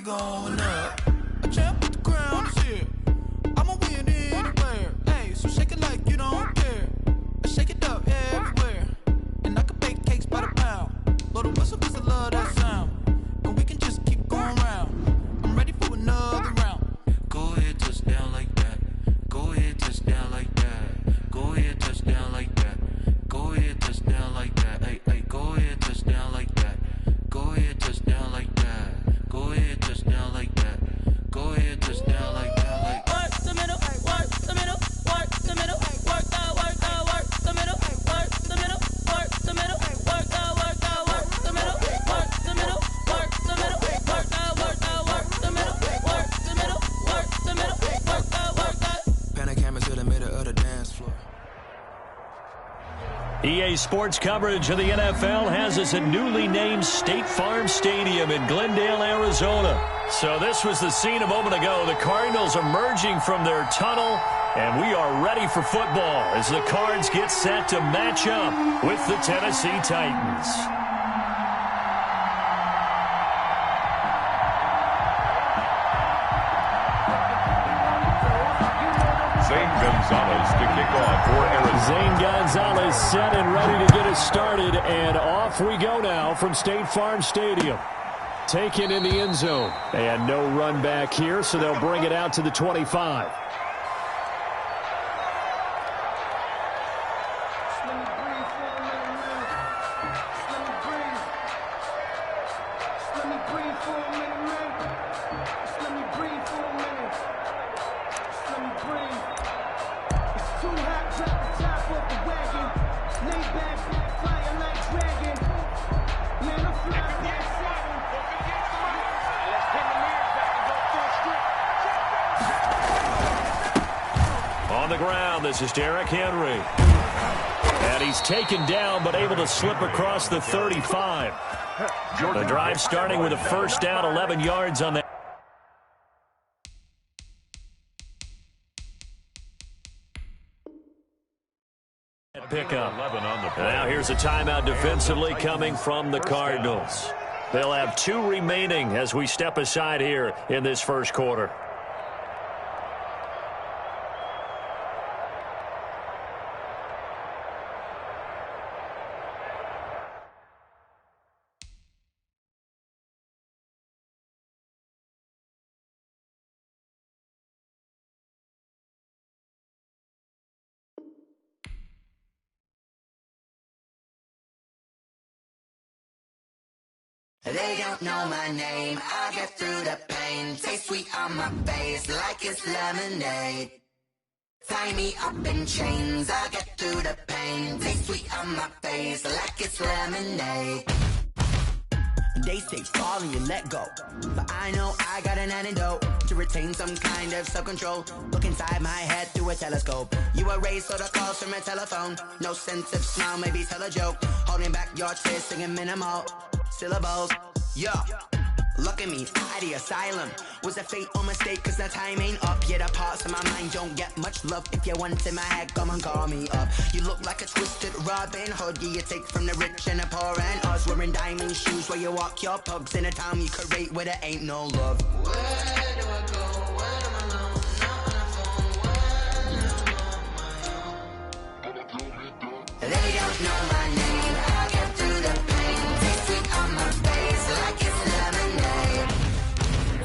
Going up, a champ with the crown is here. I'ma win anywhere. Hey, so shake it like you don't care. I shake it up everywhere, and I can bake cakes by the pound. Blow the whistle 'cause I love that sound, and we can just keep going round. I'm ready for another round. Go ahead, touch down like that. Go ahead, touch down like that. Go ahead, touch down like that. Go ahead, touch down like that. Hey, go ahead, touch down like that. Go ahead, touch down like that. Go ahead, touch down like that. Go ahead, touch down like that. Like work the middle, work the middle, work the middle, work the middle, work the middle, work the middle, work the middle, work the middle, work the middle, work the middle, work the middle, work the middle, work the. Pan camera to the middle of the dance floor. EA Sports coverage of the NFL has us at newly named State Farm Stadium in Glendale, Arizona. So this was the scene a moment ago. The Cardinals emerging from their tunnel, and we are ready for football as the Cards get set to match up with the Tennessee Titans. Zane Gonzalez to kick off for Arizona. Zane Gonzalez set and ready to get us started, and off we go now from State Farm Stadium. Taken in the end zone, and no run back here, so they'll bring it out to the 25. On the ground, this is Derrick Henry. And he's taken down, but able to slip across the 35. The drive starting with a first down, 11 yards on that. Pickup. Now here's a timeout defensively coming from the Cardinals. They'll have 2 remaining as we step aside here in this first quarter. They don't know my name, I get through the pain. Taste sweet on my face like it's lemonade. Tie me up in chains, I get through the pain. Taste sweet on my face like it's lemonade. They say fall and you let go, but I know I got an antidote to retain some kind of self-control. Look inside my head through a telescope. You erase all the calls from a telephone. No sense of smile, maybe tell a joke. Holding back your tears, singing minimal syllables. Yeah, look at me, at the asylum. Was a fate or mistake, cause the time ain't up. Yeah, the parts of my mind don't get much love. If you want in my head, come and call me up. You look like a twisted Robin Hood. Yeah, you take from the rich and the poor and us. Wearing diamond shoes where you walk your pugs. In a town you create where there ain't no love. Where do I go? When I'm alone? Not on my own. They don't know my name. I get through the pain. Taste sweet on my face like it's lemonade.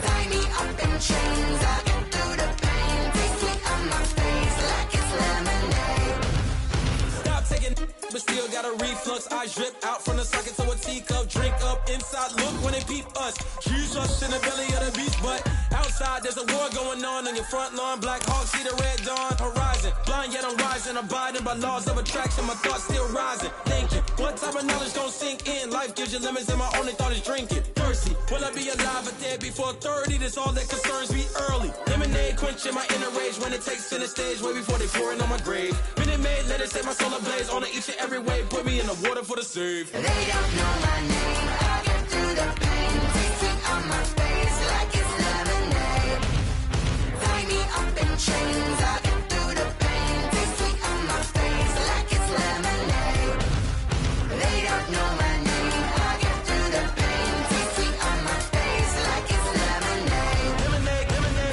Tie me up in chains. I get through the pain. Taste sweet on my face like it's lemonade. Stop taking, but still got a reflux. I drip out from the socket to a teacup. Drink up inside. Look when they peep us. Choose us in the belly of the beast, but outside there's a war going on your front lawn. Black Hawk see the red dawn horizon. Blind yet I'm rising, abiding by laws of attraction. My thoughts still rising. Thinking, what type of knowledge gon' sink in? Life gives you lemons, and my only thought is drinking. Thirsty, will I be alive or dead before 30? That's all that concerns me early. Lemonade quenching my inner rage when it takes center stage, way before they pour it on my grave. Minute Maid, let it set my soul ablaze. On each and every way, put me in the water for the save. They don't know my name, I get through the pain. Taste sweet on my face like it's lemonade. Tie me up in chains, I get through the pain. Taste sweet on my face like it's lemonade. They don't know my name, I get through the pain. Taste sweet on my face like it's lemonade.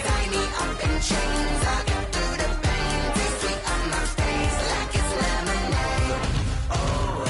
Tie me up in chains, I get through the pain. Taste sweet on my face like it's lemonade. Oh.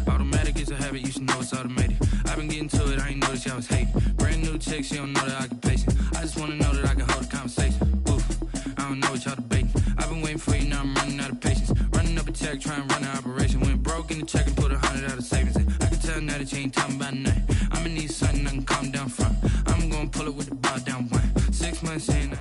Automatic is a habit, you should know it's automated. I've been getting to it, I ain't noticed y'all was hating. Brand new chick, she don't know the occupation. I just wanna know that I can hold a conversation. Oof, I don't know what y'all debating. I've been waiting for you, now I'm running out of patience. Running up a check, trying to run an operation. Went broke in the check and put 100 out of savings in. I can tell now that you ain't talking about nothing. I'ma need something I can calm down from. I'm gonna pull it with the bow down one. 6 months in.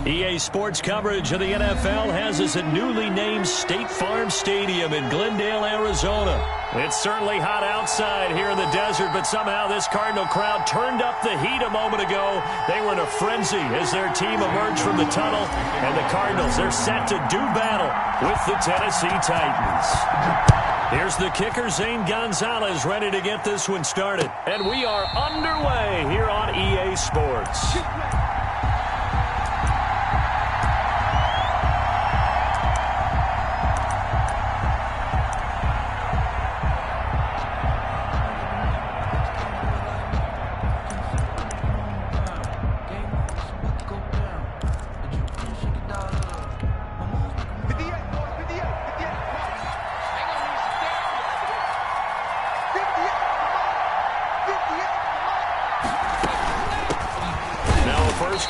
EA Sports coverage of the NFL has us at newly named State Farm Stadium in Glendale, Arizona. It's certainly hot outside here in the desert, but somehow this Cardinal crowd turned up the heat a moment ago. They were in a frenzy as their team emerged from the tunnel, and the Cardinals, they're set to do battle with the Tennessee Titans. Here's the kicker, Zane Gonzalez, ready to get this one started. And we are underway here on EA Sports.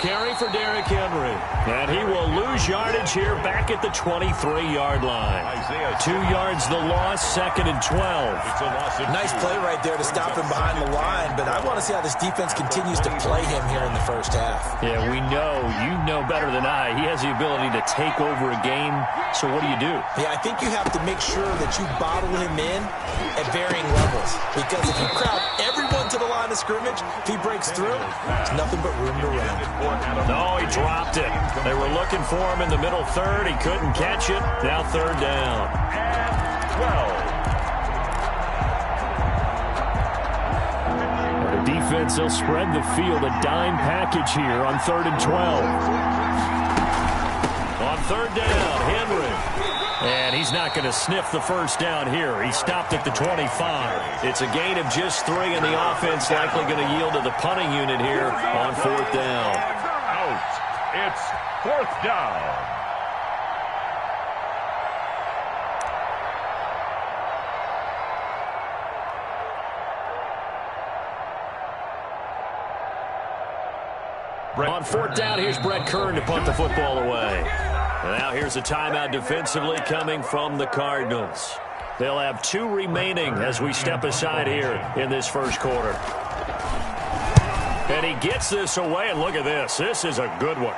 Carry for Derrick Henry. And he will lose yardage here back at the 23-yard line. 2 yards the loss, 2nd and 12. Nice play right there to stop him behind the line, but I want to see how this defense continues to play him here in the first half. Yeah, we know, you know better than I, he has the ability to take over a game. So what do you do? Yeah, I think you have to make sure that you bottle him in at varying levels, because if you crowd everyone to the line of scrimmage, if he breaks through, there's nothing but room to run. No, he dropped it. They were looking for him in the middle third. He couldn't catch it. Now third down. And 12. The defense, they'll spread the field, a dime package here on 3rd and 12. On third down, Henry. And he's not going to sniff the first down here. He stopped at the 25. It's a gain of just 3, and the offense likely going to yield to the punting unit here on 4th down. Out. It's 4th down. On 4th down, here's Brett Kern to punt the football away. And now here's a timeout defensively coming from the Cardinals. They'll have 2 remaining as we step aside here in this first quarter. And he gets this away, and look at this. This is a good one.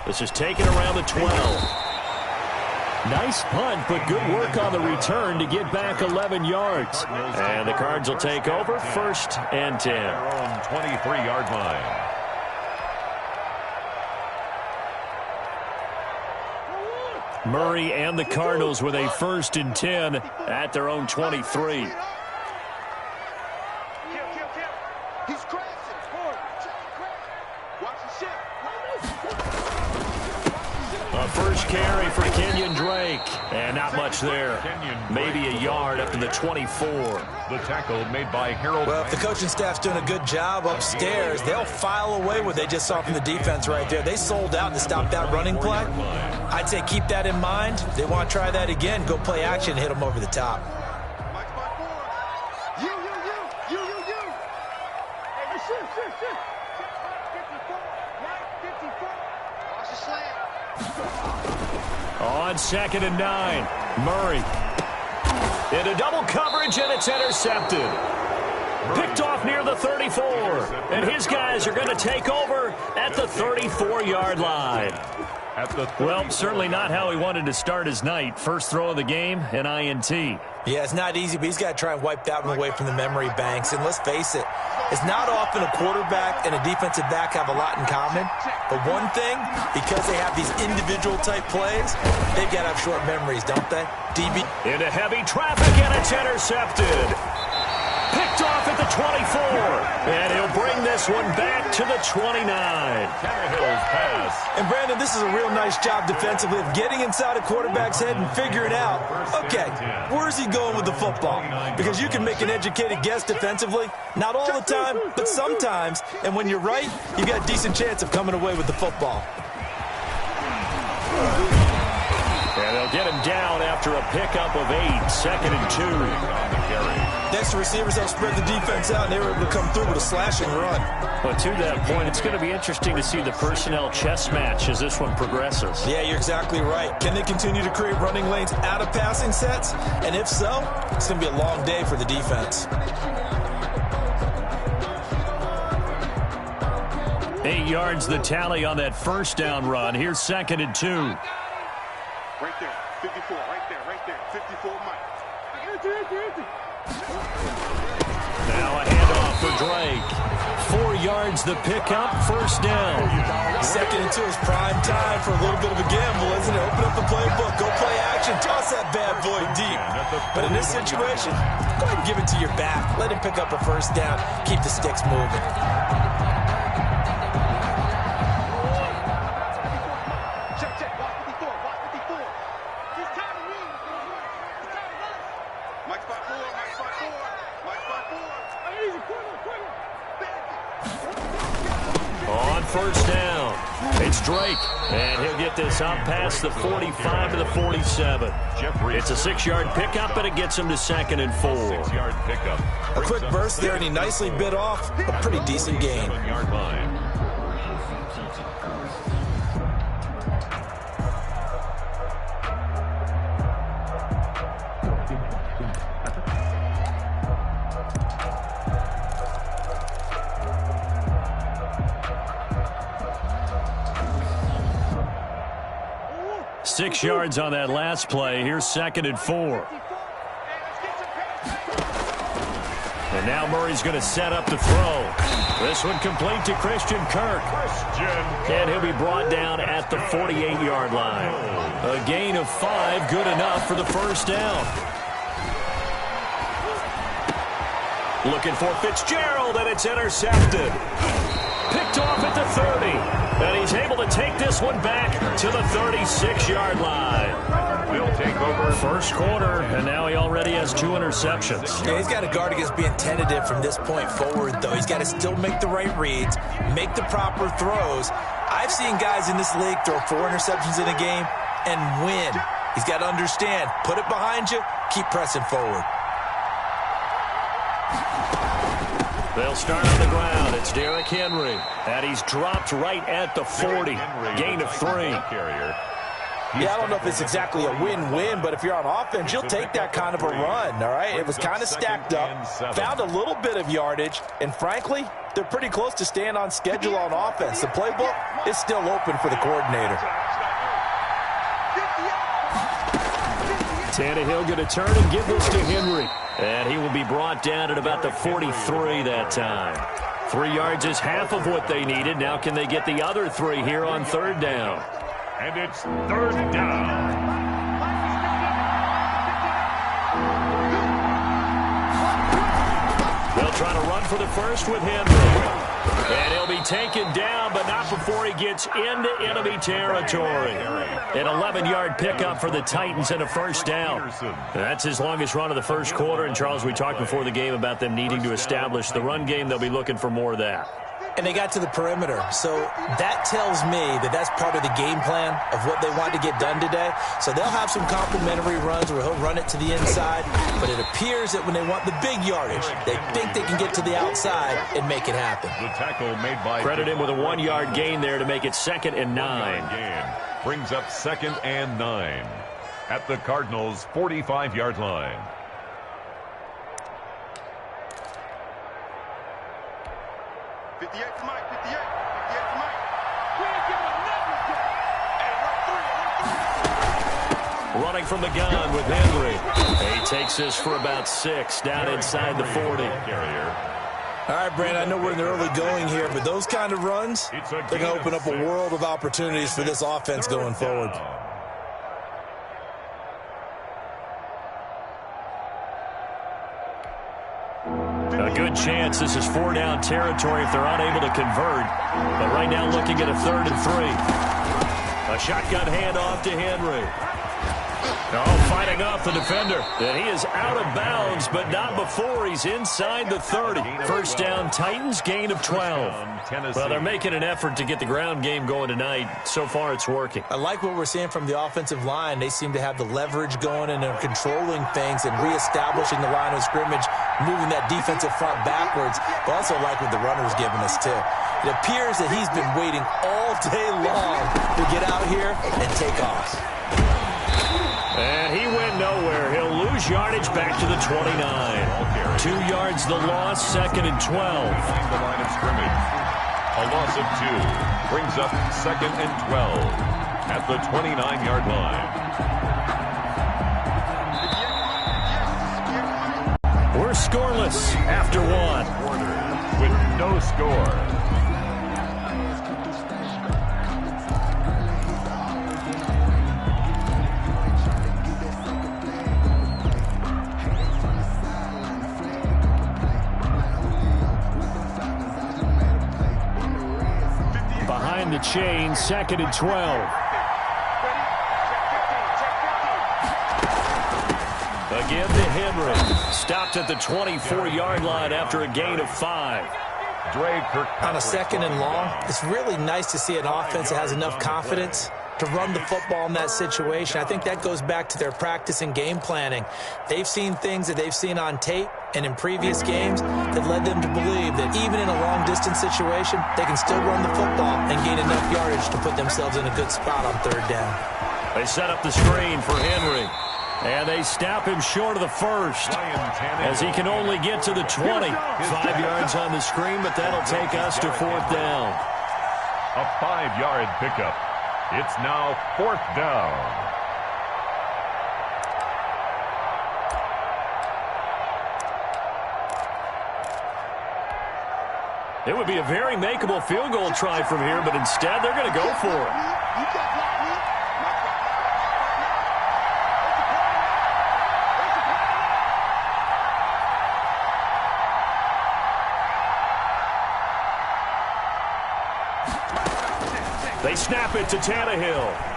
This is taken around the 12. Nice punt, but good work on the return to get back 11 yards. And the Cards will take over 1st and 10. Their own 23-yard line. Murray and the Cardinals with a 1st and 10 at their own 23. A first carry for Kenyon Drake, and not much there. Maybe a yard up to the 24. The tackle made by Harold. Well, if the coaching staff's doing a good job upstairs, they'll file away what they just saw from the defense right there. They sold out to stop that running play. I'd say keep that in mind. They want to try that again. Go play action, hit them over the top. On 2nd and 9, Murray into double coverage, and it's intercepted. Picked off near the 34, and his guys are going to take over at the 34-yard line. Well, certainly not how he wanted to start his night. First throw of the game, an INT. Yeah, it's not easy, but he's got to try and wipe that one away from the memory banks. And let's face it, it's not often a quarterback and a defensive back have a lot in common. But one thing, because they have these individual type plays, they've got to have short memories, don't they? DB. Into heavy traffic, and it's intercepted. Picked off at the 24, and he'll bring this one back to the 29. Tannehill's pass. And Brandon, this is a real nice job defensively of getting inside a quarterback's head and figuring out, okay, where's he going with the football? Because you can make an educated guess defensively, not all the time, but sometimes. And when you're right, you got a decent chance of coming away with the football. And they'll get him down after a pickup of 8, 2nd and 2. Next, the receivers help spread the defense out, and they were able to come through with a slashing run. But to that point, it's going to be interesting to see the personnel chess match as this one progresses. Yeah, you're exactly right. Can they continue to create running lanes out of passing sets? And if so, it's going to be a long day for the defense. 8 yards the tally on that first down run. Here's 2nd and 2. Right there, 54, right there, 54, Mike. Now a handoff for Drake. 4 yards the pickup, first down. 2nd and 2 is prime time for a little bit of a gamble, isn't it? Open up the playbook, go play action, toss that bad boy deep. But in this situation, go ahead and give it to your back. Let him pick up a first down, keep the sticks moving. On first down, it's Drake, and he'll get this up past the 45 to the 47. It's a 6-yard pickup, and it gets him to 2nd and 4. 6-yard pickup. A quick burst there, and he nicely bit off a pretty decent gain. 7-yard line. Six yards on that last play. Here's 2nd and 4. And now Murray's going to set up the throw. This one complete to Christian Kirk. And he'll be brought down at the 48-yard line. A gain of 5, good enough for the first down. Looking for Fitzgerald, and it's intercepted. Picked off at the 30. And he's able to take this one back to the 36-yard line. We'll take over first quarter, and now he already has 2 interceptions. Yeah, he's got to guard against being tentative from this point forward, though. He's got to still make the right reads, make the proper throws. I've seen guys in this league throw 4 interceptions in a game and win. He's got to understand, put it behind you, keep pressing forward. They'll start on the ground. It's Derrick Henry. And he's dropped right at the 40. Gain of 3. Yeah, I don't know if it's exactly a win-win, but if you're on offense, you'll take that kind of a run, all right? It was kind of stacked up, found a little bit of yardage, and frankly, they're pretty close to staying on schedule on offense. The playbook is still open for the coordinator. Tannehill going to turn and give this to Henry. And he will be brought down at about the 43 that time. 3 yards is half of what they needed. Now can they get the other 3 here on 3rd down? And it's 3rd down. They'll try to run for the first with Henry. And he'll be taken down, but not before he gets into enemy territory. An 11-yard pickup for the Titans and a first down. That's his longest run of the first quarter. And, Charles, we talked before the game about them needing to establish the run game. They'll be looking for more of that. And they got to the perimeter. So that tells me that that's part of the game plan of what they want to get done today. So they'll have some complimentary runs where he'll run it to the inside. But it appears that when they want the big yardage, they think they can get to the outside and make it happen. The tackle made by... Credit him with a 1-yard gain there to make it 2nd and 9. Brings up 2nd and 9 at the Cardinals' 45-yard line. Running from the gun with Henry. He takes this for about 6 down inside the 40. All right, Brand, I know we're in the early going here, but those kind of runs, they're going to open up a world of opportunities for this offense going forward. A good chance this is 4-down territory if they're unable to convert. But right now looking at a 3rd and 3. A shotgun handoff to Henry. Oh, fighting off the defender. And he is out of bounds, but not before he's inside the 30. First down, Titans, gain of 12. Well, they're making an effort to get the ground game going tonight. So far, it's working. I like what we're seeing from the offensive line. They seem to have the leverage going, and they're controlling things and reestablishing the line of scrimmage, moving that defensive front backwards. But also like what the runner's giving us, too. It appears that he's been waiting all day long to get out here and take off. And he went nowhere. He'll lose yardage back to the 29. 2 yards the loss, 2nd and 12. The line of scrimmage. A loss of 2 brings up 2nd and 12 at the 29-yard line. We're scoreless after 1. With no score. The chain, 2nd and 12. Again to Henry. Stopped at the 24-yard line after a gain of 5. On a 2nd and long, it's really nice to see an offense that has enough confidence to run the football in that situation. I think that goes back to their practice and game planning. They've seen things that they've seen on tape and in previous games that led them to believe that even in a long-distance situation, they can still run the football and gain enough yardage to put themselves in a good spot on 3rd down. They set up the screen for Henry. And they stop him short of the first as he can only get to the 20. 5 yards on the screen, but that'll take us to 4th down. A 5-yard pickup. It's now 4th down. It would be a very makeable field goal try from here, but instead they're going to go for it. They snap it to Tannehill.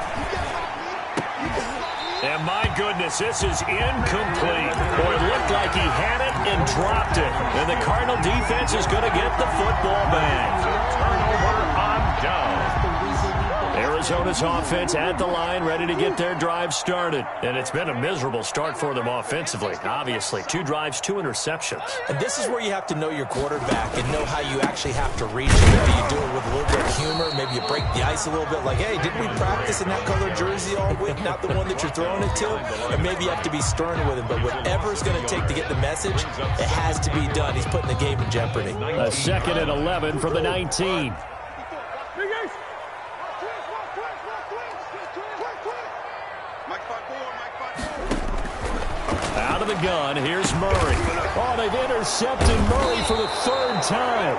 And my goodness, this is incomplete. Boy, it looked like he had it and dropped it. And the Cardinal defense is going to get the football back. Turnover on down. Arizona's offense at the line, ready to get their drive started. And it's been a miserable start for them offensively, obviously. 2 drives, 2 interceptions. And this is where you have to know your quarterback and know how you actually have to reach him. Maybe you do it with a little bit of humor. Maybe you break the ice a little bit. Like, hey, didn't we practice in that color jersey all week? Not the one that you're throwing it to. And maybe you have to be stern with him. But whatever it's going to take to get the message, it has to be done. He's putting the game in jeopardy. A 2nd and 11 from the 19. Out of the gun, here's Murray. Oh, they've intercepted Murray for the 3rd time.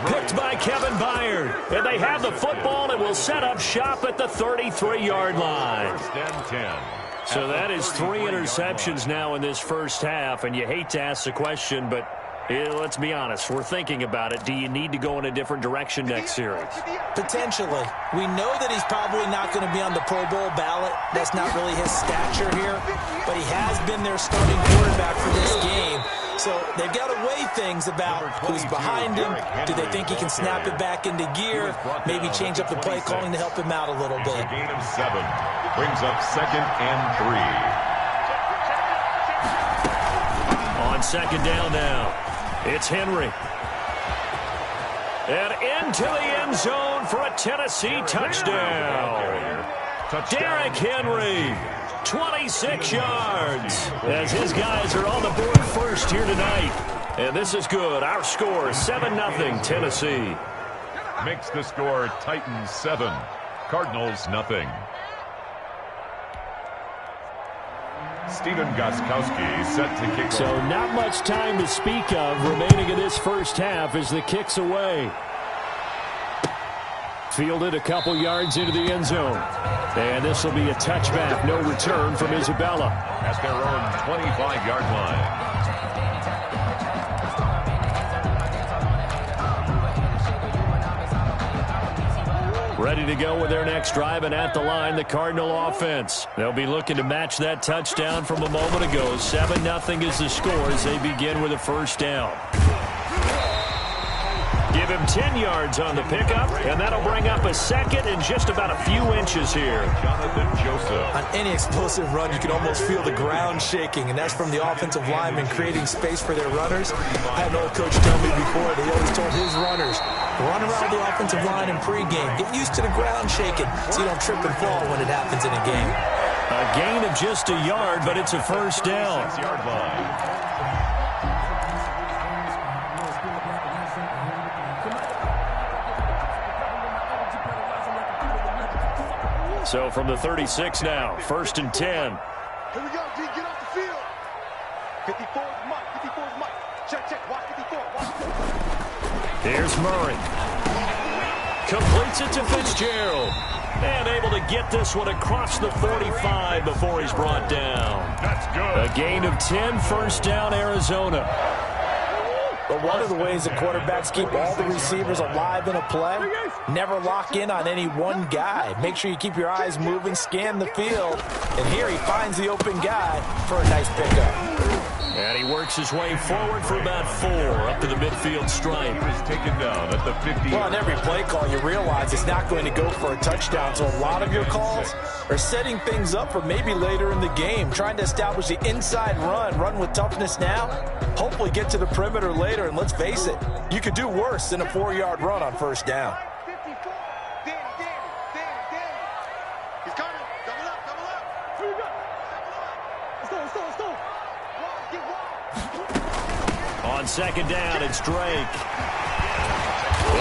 Picked by Kevin Byard. And they have the football and will set up shop at the 33-yard line. 10. So that is 3 interceptions now in this first half. And you hate to ask the question, but let's be honest. We're thinking about it. Do you need to go in a different direction next series? Potentially. We know that he's probably not going to be on the Pro Bowl ballot. That's not really his stature here. But he has been their starting quarterback for this game. So they've got to weigh things about who's behind him. Do they think he can snap it back into gear? Maybe change up the play calling to help him out a little bit. Gain of 7. Brings up 2nd and 3. On 2nd down now. It's Henry. And into the end zone for a Tennessee touchdown. Derrick Henry, 26 yards. As his guys are on the board first here tonight. And this is good. Our score is 7-0 Tennessee. Makes the score Titans 7, Cardinals nothing. Steven Gostkowski set to kick off. So not much time to speak of remaining in this first half as the kick's away. Fielded a couple yards into the end zone. And this will be a touchback. No return from Isabella. At their own 25-yard line. Ready to go with their next drive, and at the line, the Cardinal offense. They'll be looking to match that touchdown from a moment ago. 7-0 is the score as they begin with a 1st down. Give him 10 yards on the pickup, and that'll bring up a 2nd and just about a few inches here. Jonathan Joseph. On any explosive run, you can almost feel the ground shaking, and that's from the offensive linemen creating space for their runners. I had an old coach tell me before, he always told his runners, run around the offensive line in pregame. Get used to the ground shaking so you don't trip and fall when it happens in a game. A gain of just a yard, but it's a 1st down. 6-yard line. So from the 36 now, 1st and 10. Here we go, D, get off the field. 54 is Mike, 54 is Mike. Check, watch 54, watch. Here's Murray. Completes it to Fitzgerald. And able to get this one across the 45 before he's brought down. That's good. A gain of 10, 1st down, Arizona. But one of the ways that quarterbacks keep all the receivers alive in a play, never lock in on any one guy. Make sure you keep your eyes moving, scan the field. And here he finds the open guy for a nice pickup. And he works his way forward for about 4 up to the midfield stripe. He was taken down at the 50. Well, on every play call, you realize it's not going to go for a touchdown. So a lot of your calls are setting things up for maybe later in the game, trying to establish the inside run with toughness now, hopefully get to the perimeter later. And let's face it, you could do worse than a 4-yard run on 1st down. He's coming. Double up. Here we go. Let's go. On 2nd down, it's Drake.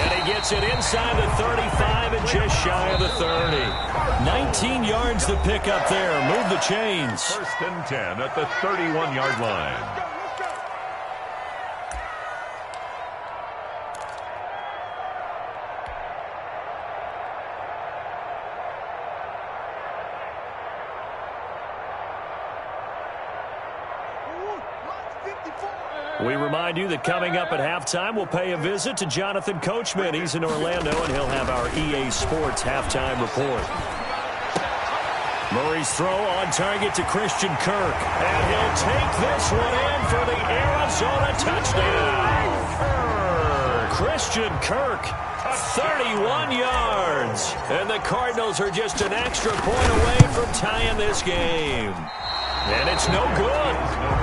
And he gets it inside the 35 and just shy of the 30. 19 yards to pick up there. Move the chains. 1st and 10 at the 31-yard line. We remind you that coming up at halftime, we'll pay a visit to Jonathan Coachman. He's in Orlando, and he'll have our EA Sports halftime report. Murray's throw on target to Christian Kirk. And he'll take this one in for the Arizona touchdown. Christian Kirk, 31 yards. And the Cardinals are just an extra point away from tying this game. And it's no good.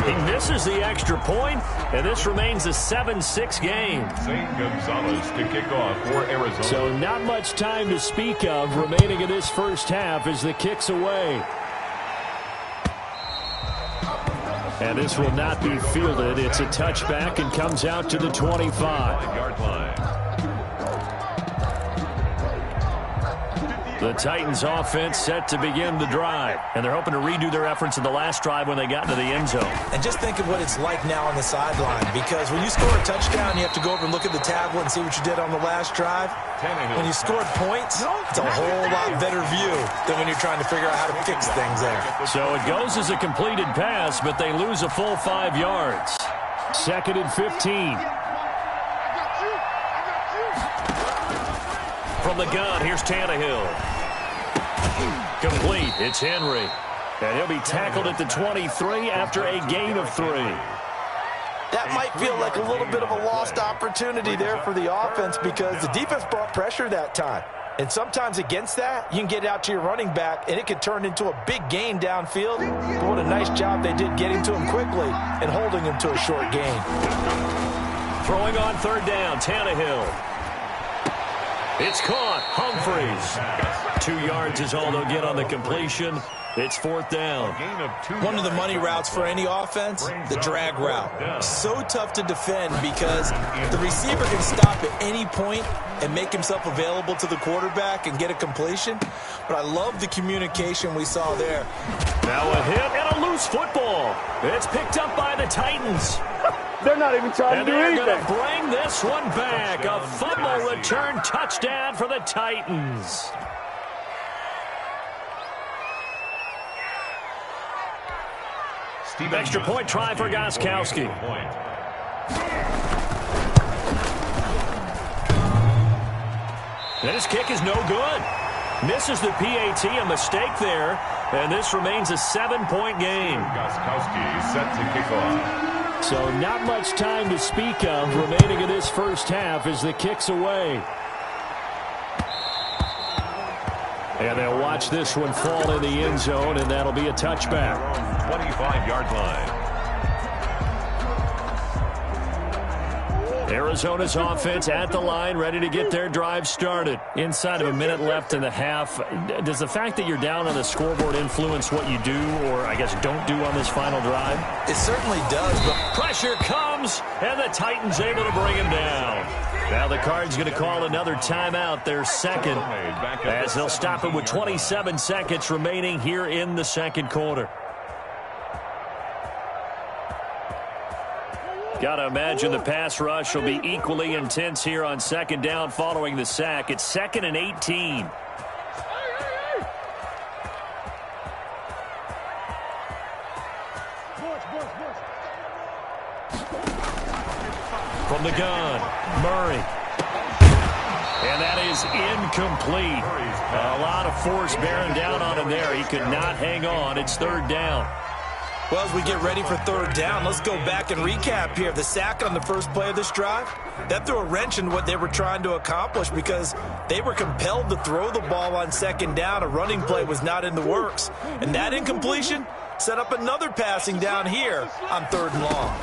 He misses the extra point, and this remains a 7-6 game. St. Gonzalez to kick off for Arizona. So not much time to speak of remaining in this first half as the kick's away. And this will not be fielded. It's a touchback and comes out to the 25-yard line. The Titans offense set to begin the drive, and they're hoping to redo their efforts in the last drive when they got into the end zone. And just think of what it's like now on the sideline, because when you score a touchdown, you have to go over and look at the tablet and see what you did on the last drive. When you scored points, it's a whole lot better view than when you're trying to figure out how to fix things there. So it goes as a completed pass, but they lose a full 5 yards. 2nd and 15. From the gun, here's Tannehill. Complete. It's Henry. And he'll be tackled at the 23 after a gain of 3. That might feel like a little bit of a lost opportunity there for the offense because the defense brought pressure that time. And sometimes against that, you can get out to your running back, and it could turn into a big gain downfield. But what a nice job they did getting to him quickly and holding him to a short gain. Throwing on 3rd down, Tannehill. It's caught. Humphreys. 2 yards is all they'll get on the completion. It's 4th down. One of the money routes for any offense, the drag route. So tough to defend because the receiver can stop at any point and make himself available to the quarterback and get a completion. But I love the communication we saw there. Now a hit and a loose football. It's picked up by the Titans. They're not even trying to do anything. And they're going to bring this one back. A fumble return touchdown for the Titans. Extra point try for Gostkowski. And his kick is no good. Misses the PAT, a mistake there. And this remains a 7-point game. Gostkowski set to kick off. So not much time to speak of remaining in this first half as the kick's away. And they'll watch this one fall in the end zone, and that'll be a touchback. 25-yard line. Arizona's offense at the line, ready to get their drive started. Inside of a minute left in the half. Does the fact that you're down on the scoreboard influence what you do, or I guess don't do on this final drive? It certainly does. But pressure comes, and the Titans able to bring him down. Now the Cards going to call another timeout, their second, as they'll stop it with 27 seconds remaining here in the second quarter. Got to imagine the pass rush will be equally intense here on 2nd down following the sack. It's 2nd and 18. From the gun, Murray. And that is incomplete. A lot of force bearing down on him there. He could not hang on. It's 3rd down. Well, as we get ready for 3rd down, let's go back and recap here. The sack on the first play of this drive, that threw a wrench in what they were trying to accomplish because they were compelled to throw the ball on 2nd down. A running play was not in the works. And that incompletion set up another passing down here on 3rd and long.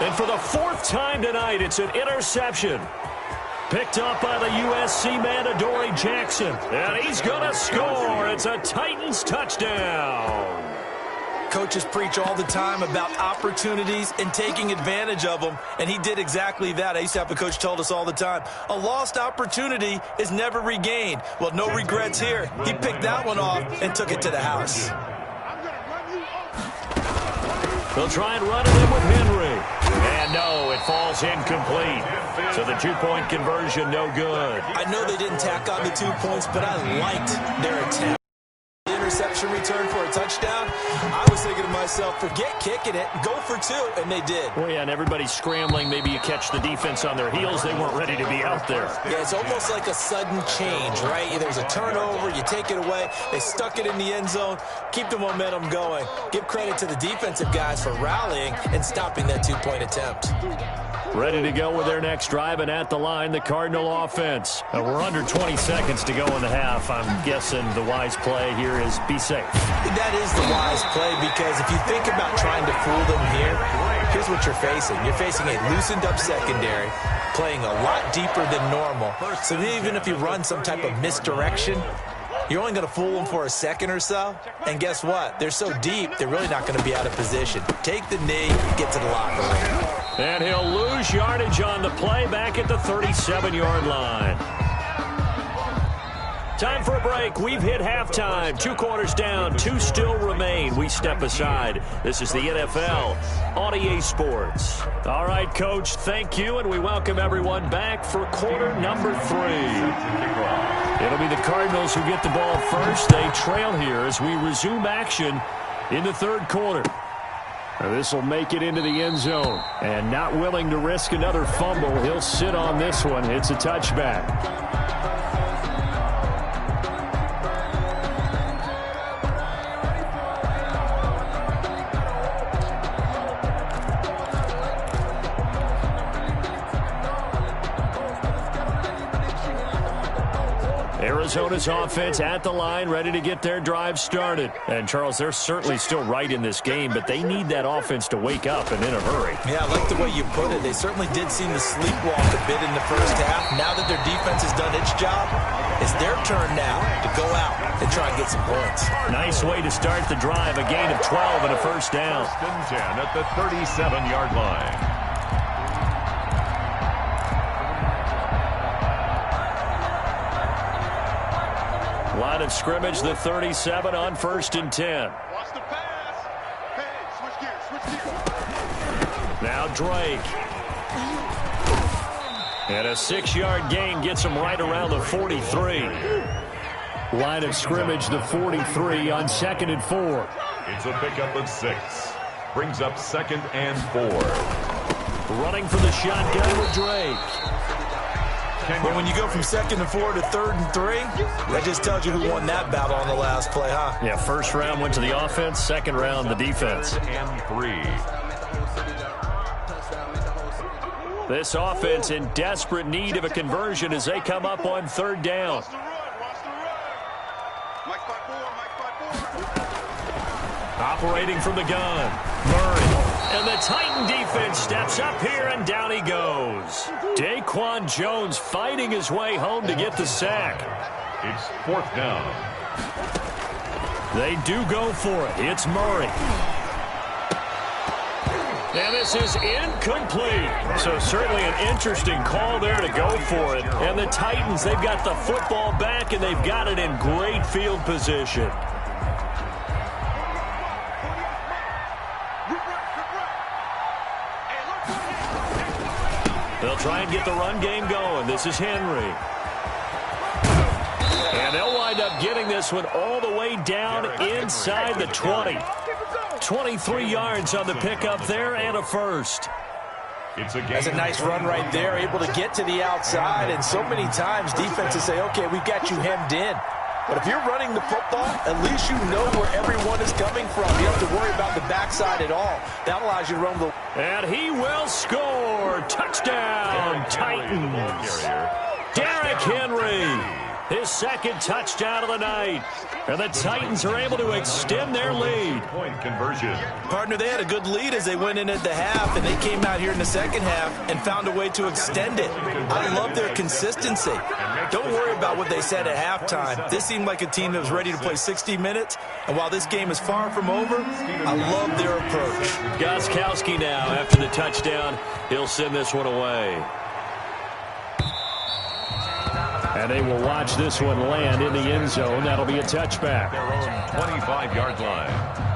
And for the 4th time tonight, it's an interception. Picked up by the USC man, Adoree Jackson. And he's going to score. It's a Titans touchdown. Coaches preach all the time about opportunities and taking advantage of them, and he did exactly that. I used to have a coach told us all the time, a lost opportunity is never regained. Well, no regrets here. He picked that one off and took it to the house. They'll try and run it in with Henry. And no, it falls incomplete. So the 2-point conversion, no good. I know they didn't tack on the 2 points, but I liked their attempt. The interception return for a touchdown, I was thinking to myself, forget kicking it, go for 2, and they did. Well, yeah, and everybody's scrambling. Maybe you catch the defense on their heels. They weren't ready to be out there. Yeah, it's almost like a sudden change, right? There's a turnover, you take it away, they stuck it in the end zone, keep the momentum going. Give credit to the defensive guys for rallying and stopping that 2-point attempt. Ready to go with their next drive, and at the line, the Cardinal offense. We're under 20 seconds to go in the half. I'm guessing the wise play here is be safe. That is the wise play, because if you think about trying to fool them here, here's what you're facing. You're facing a loosened-up secondary, playing a lot deeper than normal. So even if you run some type of misdirection, you're only going to fool them for a second or so. And guess what? They're so deep, they're really not going to be out of position. Take the knee, get to the locker room. And he'll lose yardage on the play back at the 37-yard line. Time for a break. We've hit halftime. 2 quarters down, 2 still remain. We step aside. This is the NFL on EA Sports. All right, Coach, thank you, and we welcome everyone back for quarter number 3. It'll be the Cardinals who get the ball first. They trail here as we resume action in the 3rd quarter. This will make it into the end zone. And not willing to risk another fumble, he'll sit on this one. It's a touchback. Arizona's offense at the line, ready to get their drive started. And, Charles, they're certainly still right in this game, but they need that offense to wake up and in a hurry. Yeah, I like the way you put it. They certainly did seem to sleepwalk a bit in the first half. Now that their defense has done its job, it's their turn now to go out and try and get some points. Nice way to start the drive, a gain of 12 and a first down. 10 at the 37-yard line. Line of scrimmage, the 37 on 1st and 10. Watch the pass. Hey, switch gears. Now Drake. And a 6-yard gain gets him right around the 43. Line of scrimmage, the 43 on 2nd and 4. It's a pickup of 6. Brings up 2nd and 4. Running for the shotgun with Drake. But when you go from 2nd and 4 to 3rd and 3, that just tells you who won that battle on the last play, huh? Yeah, first round went to the offense, second round the defense. 3rd and 3. This offense in desperate need of a conversion as they come up on 3rd down. Operating from the gun, Murray. And the Titan defense steps up here, and down he goes. Daquan Jones fighting his way home to get the sack. It's 4th down. They do go for it. It's Murray. And this is incomplete. So certainly an interesting call there to go for it. And the Titans, they've got the football back, and they've got it in great field position. They'll try and get the run game going. This is Henry. And they'll wind up getting this one all the way down inside the 20. 23 yards on the pickup there and a first. That's a nice run right there, able to get to the outside. And so many times defenses say, okay, we got you hemmed in. But if you're running the football, at least you know where everyone is coming from. You don't have to worry about the backside at all. That allows you to run the... And he will score. Touchdown, Titans. Derrick Henry. His 2nd touchdown of the night. And the Titans are able to extend their lead. Point conversion. Partner, they had a good lead as they went in at the half, and they came out here in the 2nd half and found a way to extend it. I love their consistency. Don't worry about what they said at halftime. This seemed like a team that was ready to play 60 minutes, and while this game is far from over, I love their approach. Gostkowski now, after the touchdown, he'll send this one away. And they will watch this one land in the end zone. That'll be a touchback. Their own 25-yard line.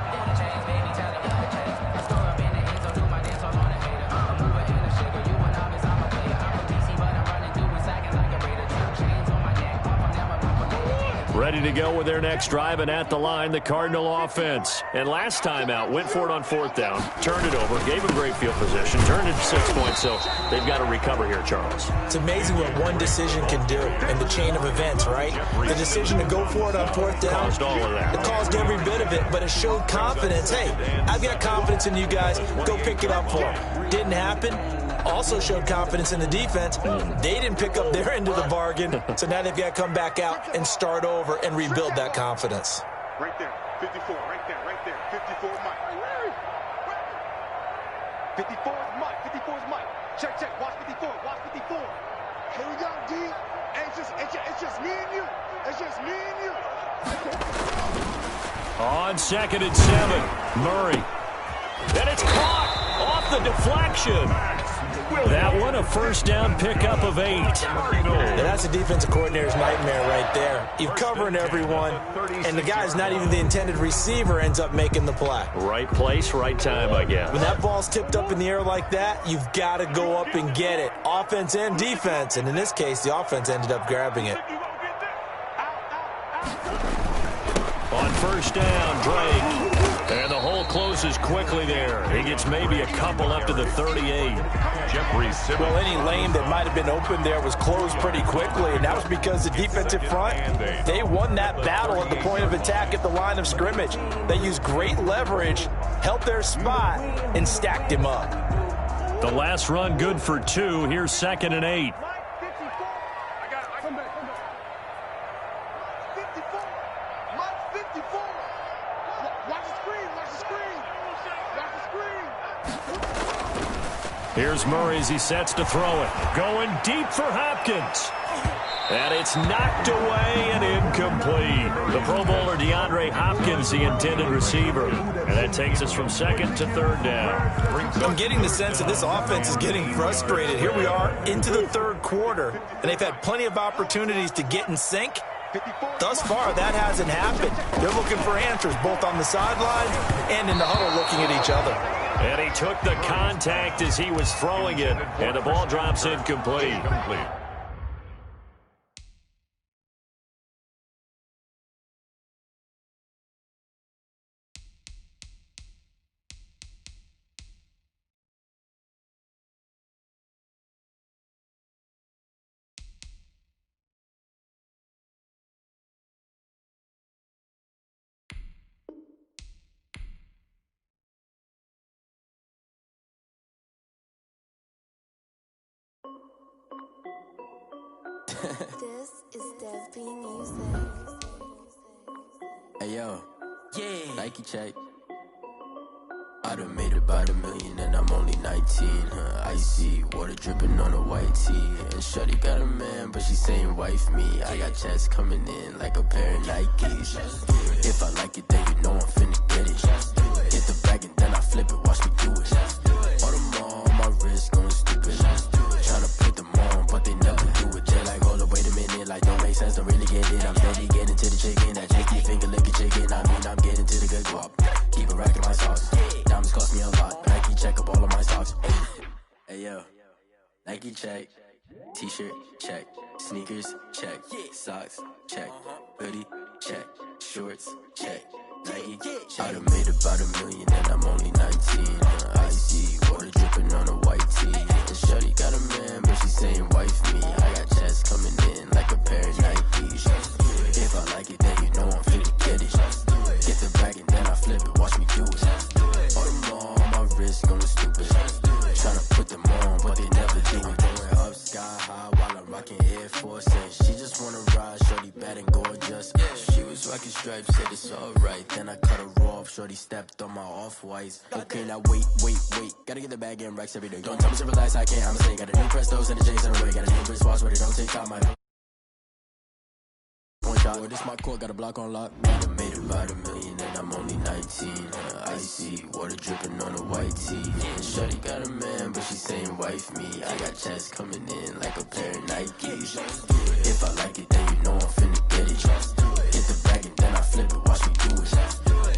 Ready to go with their next drive, and at the line, the Cardinal offense. And last time out, went for it on 4th down, turned it over, gave them great field position, turned it to 6 points, so they've got to recover here, Charles. It's amazing what one decision can do in the chain of events, right? The decision to go for it on 4th down. Caused all of that. It caused every bit of it, but it showed confidence. Hey, I've got confidence in you guys. Go pick it up for them. Didn't happen. Also showed confidence in the defense. They didn't pick up their end of the bargain, so now they've got to come back out and start over and rebuild that confidence. Right there, 54, right there, 54 is Mike. 54 is Mike, 54 is Mike. Check, watch 54, watch 54. Here we go, D. It's just me and you. It's just me and you. On 2nd and 7, Murray. And it's caught off the deflection. That one, a first down pickup of 8. Now that's a defensive coordinator's nightmare right there. You're covering everyone, and the guy's not even the intended receiver ends up making the play. Right place, right time, I guess. When that ball's tipped up in the air like that, you've got to go up and get it. Offense and defense, and in this case, the offense ended up grabbing it. On 1st down, Drake. And the hole closes quickly there. He gets maybe a couple up to the 38. Well, any lane that might have been open there was closed pretty quickly, and that was because the defensive front, they won that battle at the point of attack at the line of scrimmage. They used great leverage, held their spot, and stacked him up. The last run good for 2. Here's 2nd and 8. Here's Murray as he sets to throw it. Going deep for Hopkins. And it's knocked away and incomplete. The Pro Bowler DeAndre Hopkins, the intended receiver. And that takes us from 2nd to 3rd down. I'm getting the sense that this offense is getting frustrated. Here we are into the 3rd quarter, and they've had plenty of opportunities to get in sync. Thus far, that hasn't happened. They're looking for answers both on the sideline and in the huddle looking at each other. And he took the contact as he was throwing it, and the ball drops incomplete. This is Dev Music. Hey yo, yeah, Nike check. I done made about $1 million and I'm only 19. Icy water dripping on a white tee. And shorty got a man, but she saying wife me. I got checks coming in like a pair of Nikes. If I like it, then you know I'm finna get it. Get the bag and then I flip it, watch me do it. All them on my wrist going stupid. Tryna put them on, but they never do it. They're like, hold up, wait a minute, like don't make sense, don't really get it. I'm steady getting to the chicken, that chicky finger licking chicken. I mean, I'm getting to the good guap. Keep it racking my sauce. Diamonds cost me a lot. Nike check up all of my socks. Hey yo, Nike check. T-shirt check. Sneakers check. Socks check. Hoodie check. Shorts check. Nike I done made about $1 million and I'm only 19. Icy water dripping on a white tee. And shorty got a man, but she saying wife me. I got checks coming in like a pair of Nikes. If I like it, then you know I'm finna get it. Get the bag and then I flip it, watch me do it. All them on my wrist going stupid. Tryna put them on, but they never do it. Going up sky high while I'm rocking Air Force. And she just wanna ride, shorty bad and gorgeous. She was rocking stripes, said it's alright. Then I cut her off, shorty stepped on my off-whites. Okay, now wait. Gotta get the bag and racks every day. Don't tell me to relax, I can't, I'ma say. Got a new Prestos and the J's in the way. Got a new wristwatch, but it don't take time. Boy, this my court, got a block on lock. I made about $1 million and I'm only 19. Icy water dripping on a white tee. And shorty got a man, but she saying wife me. I got checks coming in like a pair of Nikes. If I like it, then you know I'm finna get it. Get the bag and then I flip it, watch me do it.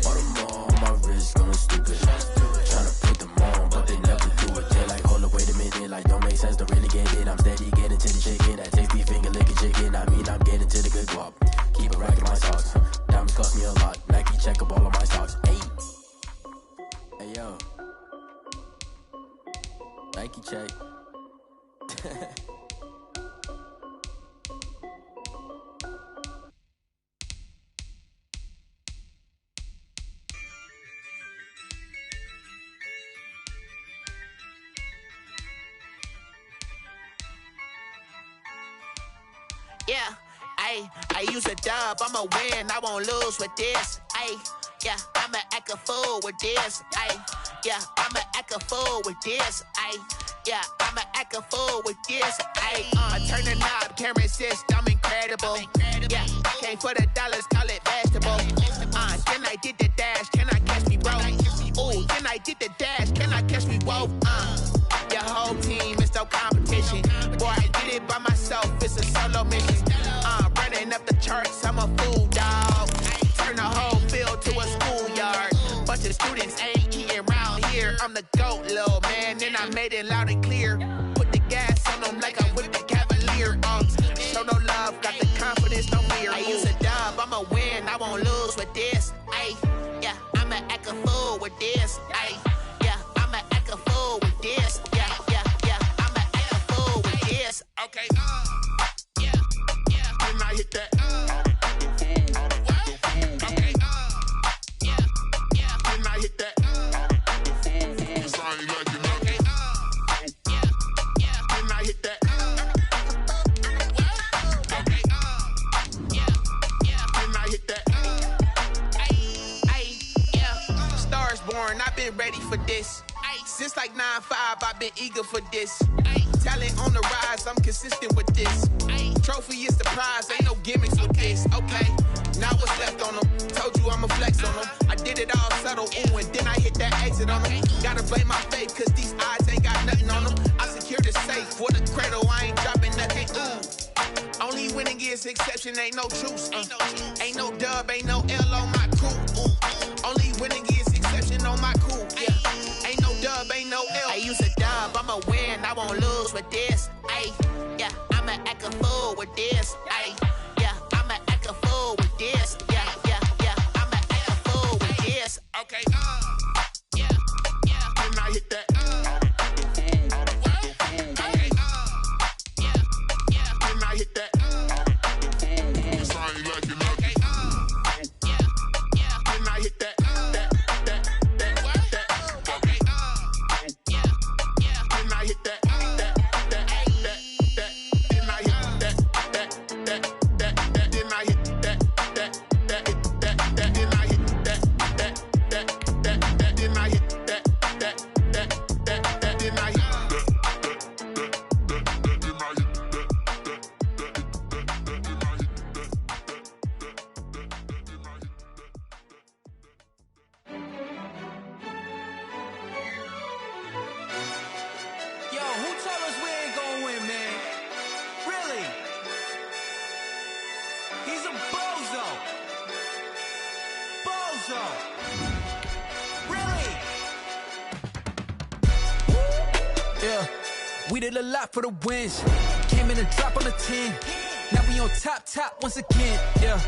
All them on my wrist going stupid. Tryna put them on, but they never do it. They're like, hold up, wait a minute, like don't make sense, don't really get it. I'm steady getting to the chicken, that tasty finger licking chicken. I mean, I'm getting to the good guap. Keep it rocking my Nike check. Yeah, I use a dub, I'ma win, I won't lose with this. Yeah, I'ma act a fool with this. Yeah, I'ma act a fool with this. Yeah, I'ma act a fool with this. Turn the knob, can't resist, I'm incredible. Yeah, came for the dollars, call it vegetable. Then I did the dash, can I catch me, bro? Ooh, then I did the dash, can I catch me, whoa? Your whole team is no competition. Boy, I did it by myself, it's a solo mission. Running up the charts, I'm a fool, dog. Turn the whole field to a schoolyard. Bunch of students ain't eating round here. I'm the GOAT, little man, and I made it loud and clear. Put the gas on them like I'm with the Cavalier. Show no love, got the confidence, no fear. I use a dub, I'ma win, I won't lose with this. Yeah, I'ma act a fool with this. Yeah, I'ma act a fool with this. Yeah, I'ma act a fool with this. Okay, yeah, then I hit that. Okay, yeah, then I hit that. Sorry, like you know. Okay, yeah, then I hit that. Okay, yeah, then I hit that. Yeah, stars born, I've been ready for this. Since like 9-5, I've been eager for this. Talent on the rise, I'm consistent with this. Trophy is the prize, ain't no gimmicks with this. Okay, now what's left on them? Told you I'ma flex on them. I did it all subtle, ooh, and then I hit that exit on them. Gotta blame my faith, cause these odds ain't got nothing on them. I secured the safe for the cradle, I ain't dropping nothing, ooh. Only winning is exception, ain't no truce. Ain't no dub, ain't no L on my crew, ooh. Only winning is exception on my crew, yeah. Ain't no dub, ain't no L. I use a dub, I'ma win, I won't lose with this. Yeah, I'ma act a fool with this. Yeah, I'ma act a fool with this. Yeah, I'ma act a fool with this. Okay, yeah, then I hit that. Okay, yeah, then I hit that. Sorry, like you know. Okay, yeah, then I hit that. Okay, yeah, then I hit that. We did a lot for the wins. Came in and drop on the 10. Now we on top once again. Yeah.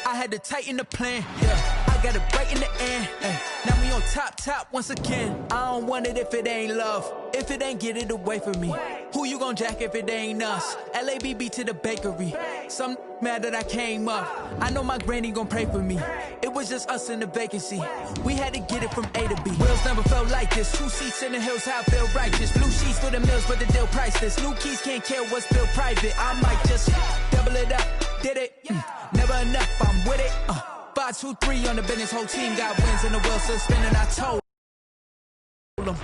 I had to tighten the plan. Yeah. I got it right in the end. Now we on top once again. I don't want it if it ain't love. If it ain't, get it away from me. Who you gon' jack if it ain't us? LABB to the bakery. Some mad that I came up. I know my granny gon' pray for me. It was just us in the vacancy. We had to get it from A to B. Wheels never felt like this. 2 seats in the hills, how I feel righteous. Blue sheets for the mills, but the deal priceless. New keys can't care what's built private. I might just double it up. Did it? Never enough, I'm with it. 5, 2, 3 on the business. Whole team got wins and the wheels still spinning. I told them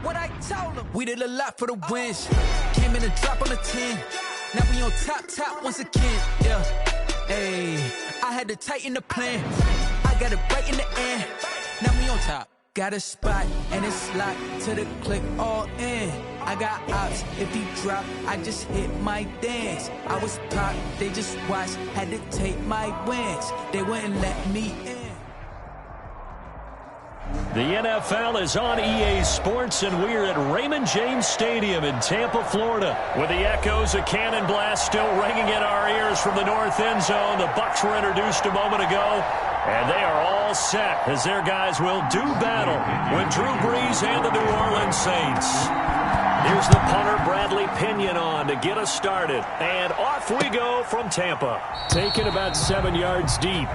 what I told them. We did a lot for the wins. Came in and drop on the 10. Now we on top once again. Yeah. Hey, I had to tighten the plan. I got it right in the end. Now we on top. Got a spot and it's locked to the click all in. I got ops, if he drop, I just hit my dance. I was pop, they just watched, had to take my wins. They wouldn't let me in. The NFL is on EA Sports, and we're at Raymond James Stadium in Tampa, Florida, with the echoes of cannon blast still ringing in our ears from the north end zone. The Bucs were introduced a moment ago. And they are all set as their guys will do battle with Drew Brees and the New Orleans Saints. Here's the punter, Bradley Pinion, on to get us started. And off we go from Tampa. Taken about 7 yards deep.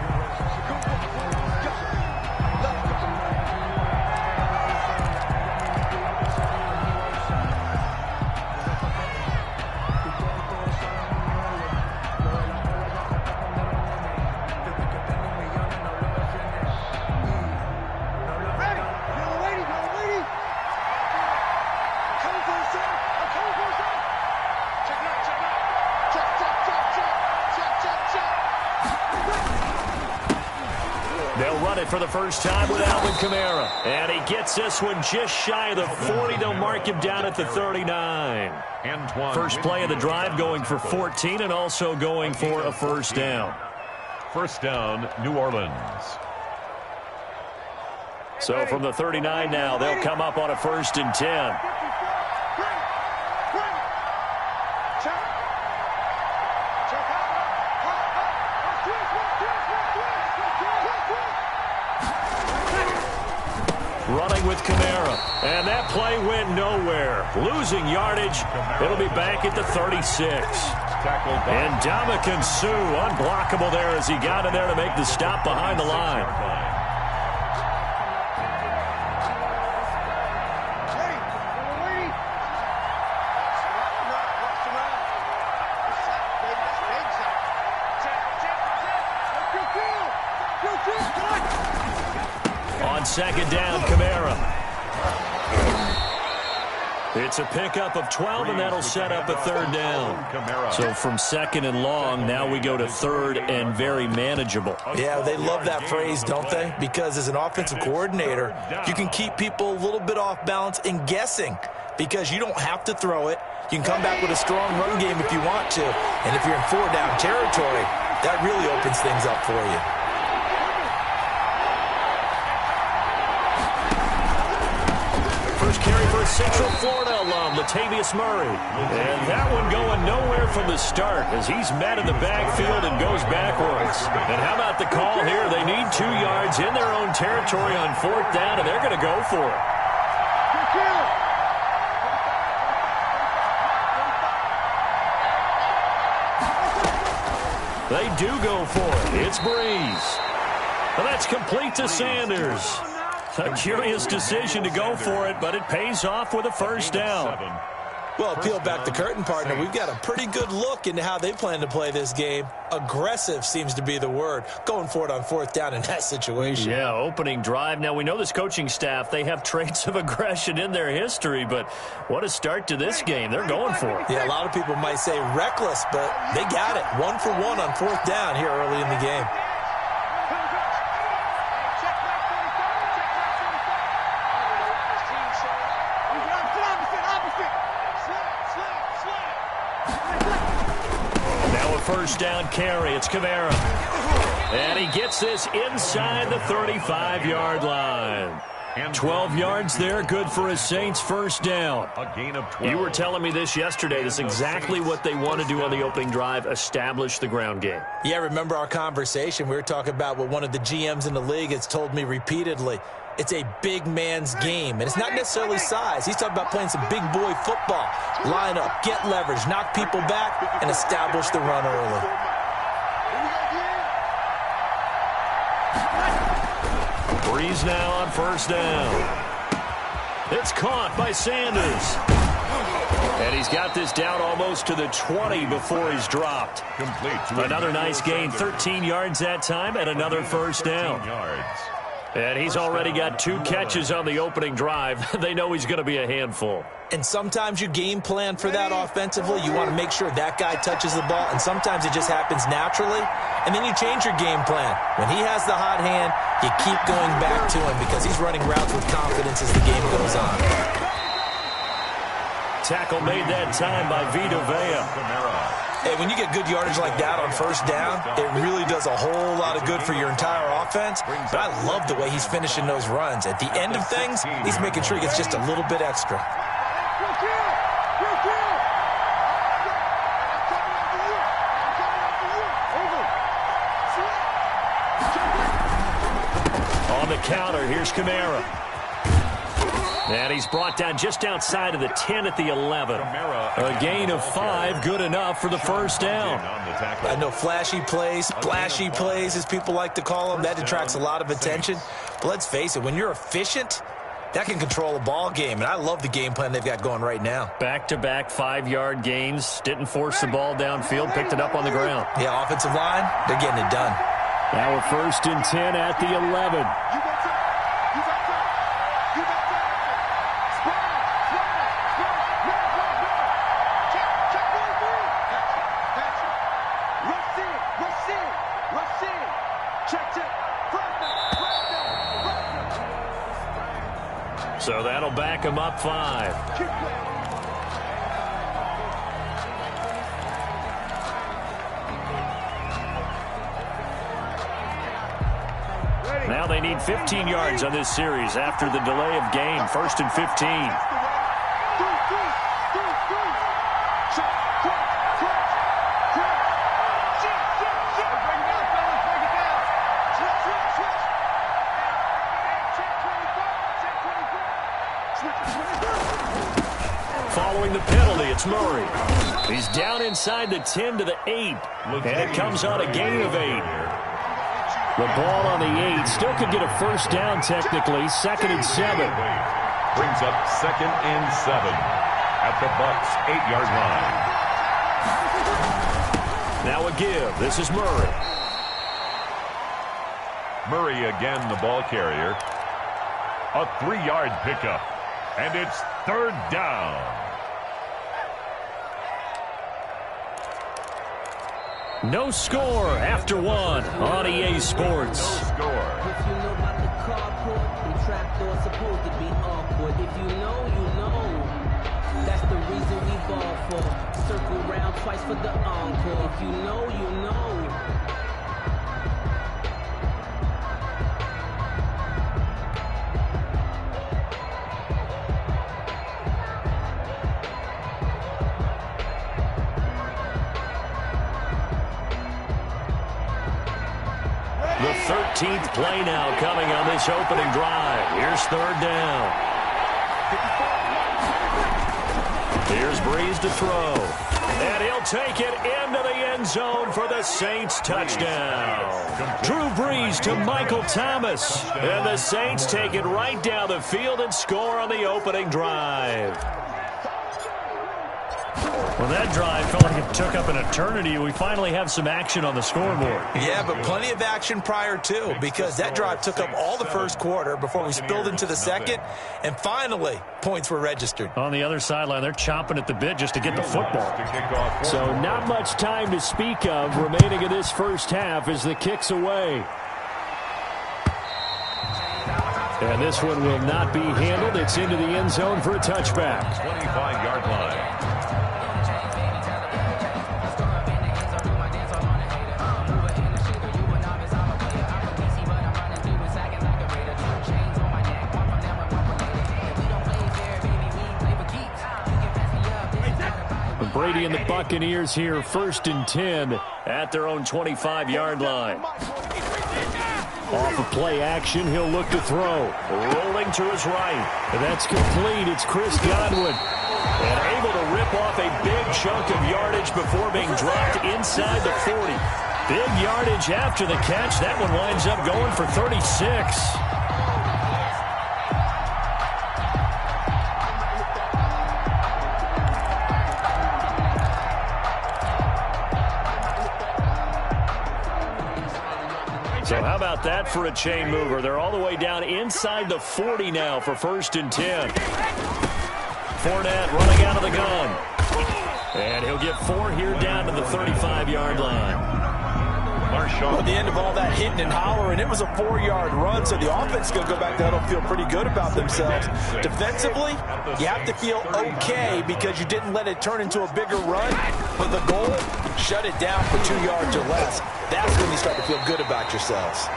For the first time with Alvin Kamara. And he gets this one just shy of the 40. They'll mark him down at the 39. First play of the drive, going for 14 and also going for a first down. First down, New Orleans. So from the 39 now, they'll come up on a 1st and 10. Running with Kamara, and that play went nowhere. Losing yardage, it'll be back at the 36. And Ndamukong Suh, unblockable there as he got in there to make the stop behind the line. On second down, Kamara. It's a pickup of 12, and that'll set up a 3rd down. So from 2nd and long, now we go to 3rd and very manageable. Yeah, they love that phrase, don't they? Because as an offensive coordinator, you can keep people a little bit off balance and guessing because you don't have to throw it. You can come back with a strong run game if you want to. And if you're in 4-down territory, that really opens things up for you. First carry for a Central Florida alum, Latavius Murray. And that one going nowhere from the start as he's met in the backfield and goes backwards. And how about the call here? They need 2 yards in their own territory on 4th down, and they're going to go for it. They do go for it. It's Brees. And that's complete to Sanders. A curious decision to go for it, but it pays off with a first down. Well, peel back the curtain, partner. We've got a pretty good look into how they plan to play this game. Aggressive seems to be the word. Going for it on 4th down in that situation. Yeah, opening drive. Now, we know this coaching staff, they have traits of aggression in their history, but what a start to this game. They're going for it. Yeah, a lot of people might say reckless, but they got it. 1 for 1 on 4th down here early in the game. First down carry. It's Kamara. And he gets this inside the 35-yard line. 12 yards there, good for a Saints first down. A gain of 12. You were telling me this yesterday. This is exactly what they want to do on the opening drive, establish the ground game. Yeah, remember our conversation? We were talking about what one of the GMs in the league has told me repeatedly. It's a big man's game, and it's not necessarily size. He's talking about playing some big boy football. Line up, get leverage, knock people back, and establish the run early. Brees now on first down. It's caught by Sanders. And he's got this down almost to the 20 before he's dropped. Another nice gain, 13 yards that time, and another first down. And he's already got 2 catches on the opening drive. They know he's going to be a handful. And sometimes you game plan for that offensively. You want to make sure that guy touches the ball, and sometimes it just happens naturally. And then you change your game plan. When he has the hot hand, you keep going back to him because he's running routes with confidence as the game goes on. Tackle made that time by Vita Vea. Hey, when you get good yardage like that on first down, it really does a whole lot of good for your entire offense. But I love the way he's finishing those runs. At the end of things, he's making sure he gets just a little bit extra. On the counter, here's Kamara. And he's brought down just outside of the 10 at the 11. A gain of 5, good enough for the first down. I know flashy plays, splashy plays, as people like to call them, that attracts a lot of attention. But let's face it, when you're efficient, that can control a ball game. And I love the game plan they've got going right now. Back-to-back 5-yard gains. Didn't force the ball downfield, picked it up on the ground. Yeah, offensive line, they're getting it done. Now we're 1st and 10 at the 11. So that'll back him up 5. Now they need 15 yards on this series after the delay of game. 1st and 15. Following the penalty, it's Murray. He's down inside the 10 to the 8. And it comes on a gain of 8. The ball on the 8 still could get a first down technically. 2nd and 7. Brings up 2nd and 7 at the Bucs 8-yard line. Now a give. This is Murray. Murray again the ball carrier. A 3-yard pickup. And it's 3rd down. No score after 1 on EA Sports. No score. If you know about the carport, the trapdoor supposed to be awkward. If you know, you know. That's the reason we ball for. Circle round twice for the encore. If you know, you know. The 13th play now coming on this opening drive. Here's 3rd down. Here's Breeze to throw. And he'll take it into the end zone for the Saints touchdown. Drew Brees to Michael Thomas. And the Saints take it right down the field and score on the opening drive. Well, that drive felt like it took up an eternity. We finally have some action on the scoreboard. Yeah, but plenty of action prior to, because that drive took up all the first quarter before we spilled into the second, and finally, points were registered. On the other sideline, they're chomping at the bit just to get the football. So not much time to speak of remaining in this first half as the kick's away. And this one will not be handled. It's into the end zone for a touchback. 25-yard line. Brady and the Buccaneers here, 1st and 10 at their own 25-yard line. Off of play action, he'll look to throw. Rolling to his right. And that's complete. It's Chris Godwin. And able to rip off a big chunk of yardage before being dropped inside the 40. Big yardage after the catch. That one winds up going for 36. So how about that for a chain mover? They're all the way down inside the 40 now for 1st and 10. Fournette running out of the gun. And he'll get 4 here down to the 35-yard line. Well, at the end of all that hitting and hollering, it was a 4-yard run, so the offense is going to go back to huddle, feel pretty good about themselves. Defensively, you have to feel okay because you didn't let it turn into a bigger run, but the goal, shut it down for 2 yards or less. That's when you start to feel good about yourselves.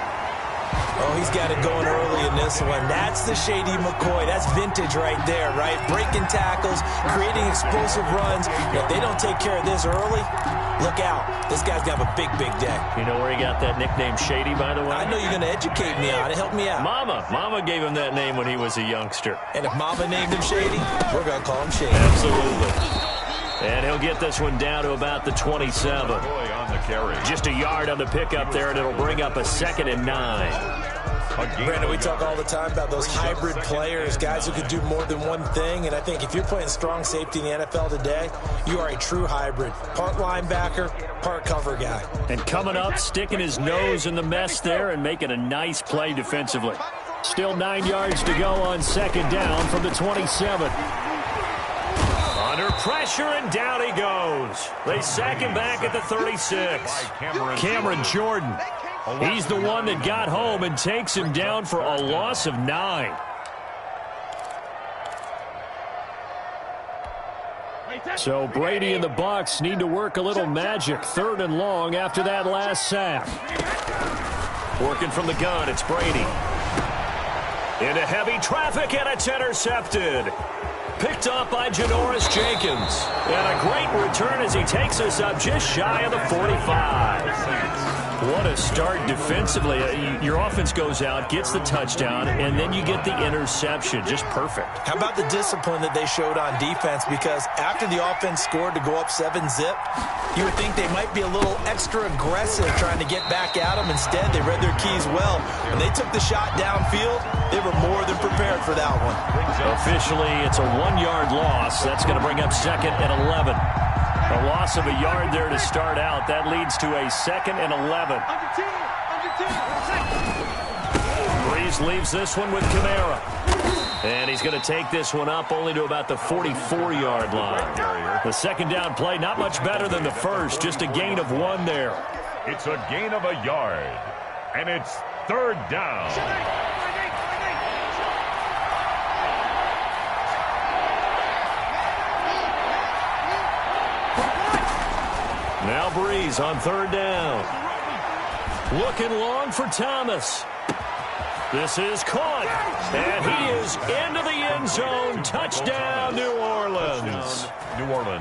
Oh, he's got it going early in this one. That's the Shady McCoy. That's vintage right there, right? Breaking tackles, creating explosive runs. If they don't take care of this early, look out. This guy's got a big, big day. You know where he got that nickname Shady, by the way? I know you're going to educate me on it. Help me out. Mama gave him that name when he was a youngster. And if Mama named him Shady, we're going to call him Shady. Absolutely. And he'll get this one down to about the 27. On the carry. Just a yard on the pickup there, and it'll bring up a 2nd and 9. Brandon, we talk all the time about those hybrid players, guys who could do more than one thing, and I think if you're playing strong safety in the NFL today, you are a true hybrid. Part linebacker, part cover guy. And coming up, sticking his nose in the mess there and making a nice play defensively. Still 9 yards to go on 2nd down from the 27. Under pressure, and down he goes. They sack him back at the 36. Cameron Jordan. He's the one that got home and takes him down for a loss of 9. So Brady and the Bucs need to work a little magic. 3rd and long after that last sack. Working from the gun, it's Brady. Into heavy traffic, and it's intercepted. Picked up by Janoris Jenkins. And a great return as he takes us up just shy of the 45. What a start defensively. Your offense goes out, gets the touchdown, and then you get the interception. Just perfect. How about the discipline that they showed on defense? Because after the offense scored to go up 7-zip, you would think they might be a little extra aggressive trying to get back at them. Instead, they read their keys well. When they took the shot downfield, they were more than prepared for that one. Officially, it's a 1-yard loss. That's going to bring up 2nd and 11. A loss of a yard there to start out. That leads to a 2nd and 11. Breeze leaves this one with Kamara. And he's going to take this one up only to about the 44-yard line. The 2nd down play, not much better than the first. Just a gain of 1 there. It's a gain of a yard. And it's 3rd down. Now Breeze on 3rd down. Looking long for Thomas. This is caught. And he is into the end zone. Touchdown, New Orleans.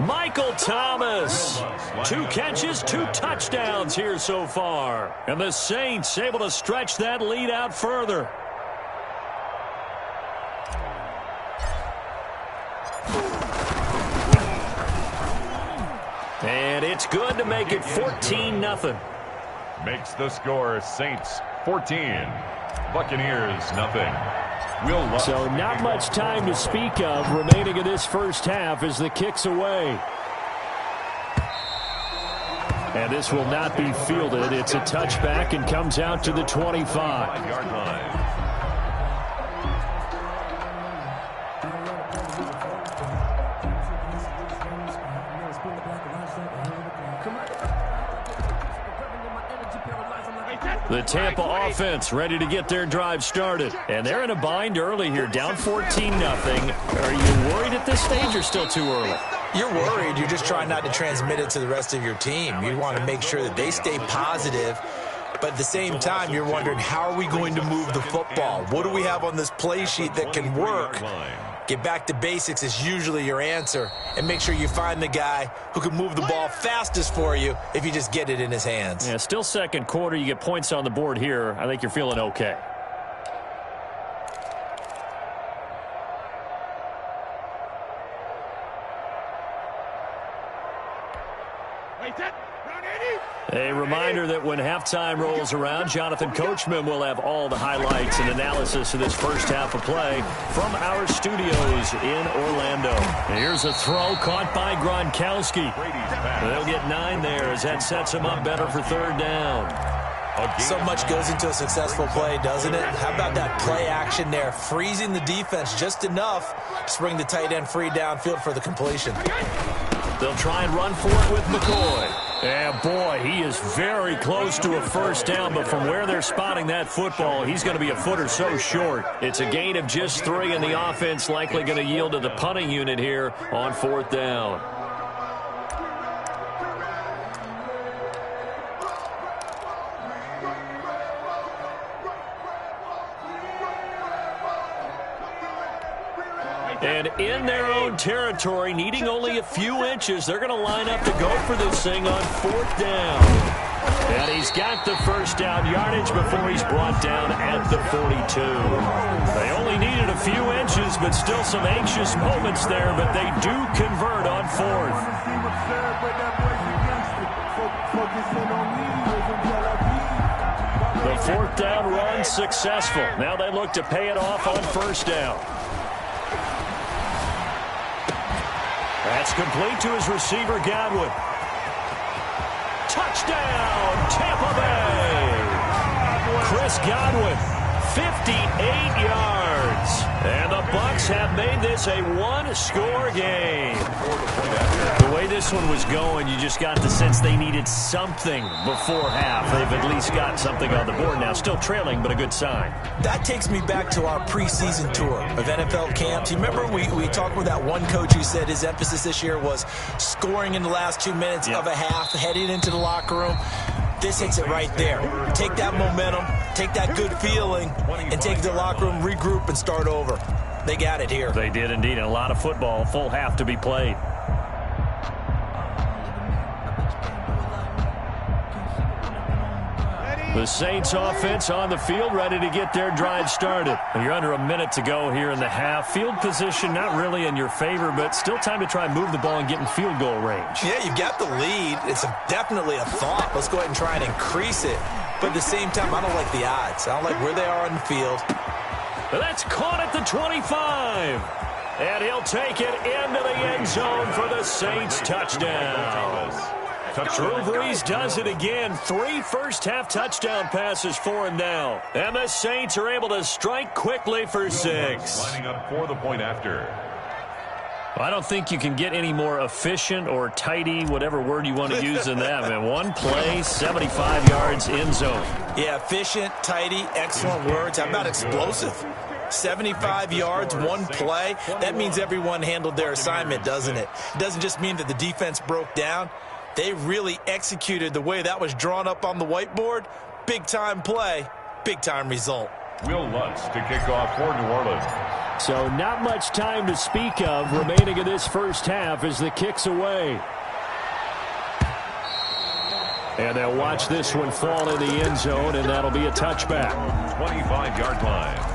Michael Thomas. 2 catches, 2 touchdowns here so far. And the Saints able to stretch that lead out further. And it's good to make it 14-0. Makes the score Saints 14, Buccaneers nothing. So not much time to speak of remaining in this first half as the kick's away. And this will not be fielded. It's a touchback and comes out to the 25-yard line. The Tampa offense ready to get their drive started. And they're in a bind early here, down 14-0. Are you worried at this stage or still too early? You're worried. You're just trying not to transmit it to the rest of your team. You want to make sure that they stay positive. But at the same time, you're wondering, how are we going to move the football? What do we have on this play sheet that can work? Get back to basics is usually your answer. And make sure you find the guy who can move the ball fastest for you if you just get it in his hands. Yeah, still 2nd quarter. You get points on the board here. I think you're feeling okay. A reminder that when halftime rolls around, Jonathan Coachman will have all the highlights and analysis of this first half of play from our studios in Orlando. And here's a throw caught by Gronkowski. They'll get 9 there as that sets him up better for 3rd down. So much goes into a successful play, doesn't it? How about that play action there, freezing the defense just enough to bring the tight end free downfield for the completion. They'll try and run for it with McCoy. And boy, he is very close to a first down, but from where they're spotting that football, he's going to be a foot or so short. It's a gain of just 3, and the offense likely going to yield to the punting unit here on 4th down. And in their own territory, needing only a few inches, they're going to line up to go for this thing on 4th down. And he's got the first down yardage before he's brought down at the 42. They only needed a few inches, but still some anxious moments there, but they do convert on 4th. The 4th down run successful. Now they look to pay it off on 1st down. That's complete to his receiver, Godwin. Touchdown, Tampa Bay! Chris Godwin, 58 yards. And the Bucs have made this a one-score game. The way this one was going, you just got the sense they needed something before half. They've at least got something on the board now. Still trailing, but a good sign. That takes me back to our preseason tour of NFL camps. You remember we talked with that one coach who said his emphasis this year was scoring in the last 2 minutes of a half, heading into the locker room. This hits it right there. Take that momentum, take that good feeling, and take it to the locker room, regroup, and start over. They got it here. They did indeed. And a lot of football, full half to be played. The Saints offense on the field, ready to get their drive started. And you're under a minute to go here in the half. Field position not really in your favor, but still time to try and move the ball and get in field goal range. Yeah, you've got the lead. It's definitely a thought. Let's go ahead and try and increase it. But at the same time, I don't like the odds. I don't like where they are on the field. But that's caught at the 25. And he'll take it into the end zone for the Saints touchdown. Drew Brees does it again. 3 first-half touchdown passes for him now. And the Saints are able to strike quickly for 6. Lining up for the point after. I don't think you can get any more efficient or tidy, whatever word you want to use than that, man. One play, 75 yards, end zone. Yeah, efficient, tidy, excellent words. How about explosive? 75 yards, one play. That means everyone handled their assignment, doesn't it? It doesn't just mean that the defense broke down. They really executed the way that was drawn up on the whiteboard. Big-time play, big-time result. Will Lutz to kick off for New Orleans. So not much time to speak of remaining in this first half as the kick's away. And they'll watch this one fall in the end zone, and that'll be a touchback. 25-yard line.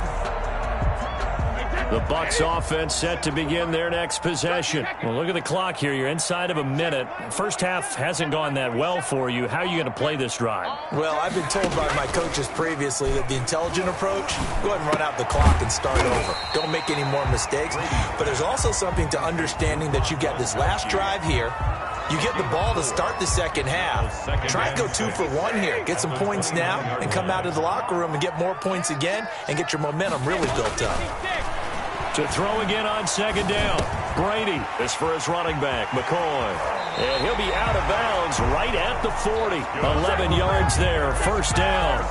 The Bucs offense set to begin their next possession. Well, look at the clock here. You're inside of a minute. First half hasn't gone that well for you. How are you going to play this drive? Well, I've been told by my coaches previously that the intelligent approach, go ahead and run out the clock and start over. Don't make any more mistakes. But there's also something to understanding that you get this last drive here. You get the ball to start the second half. Try and go 2 for 1 here. Get some points now and come out of the locker room and get more points again and get your momentum really built up. To throw again on second down. Brady is for his running back, McCoy. And he'll be out of bounds right at the 40. 11 yards there, first down.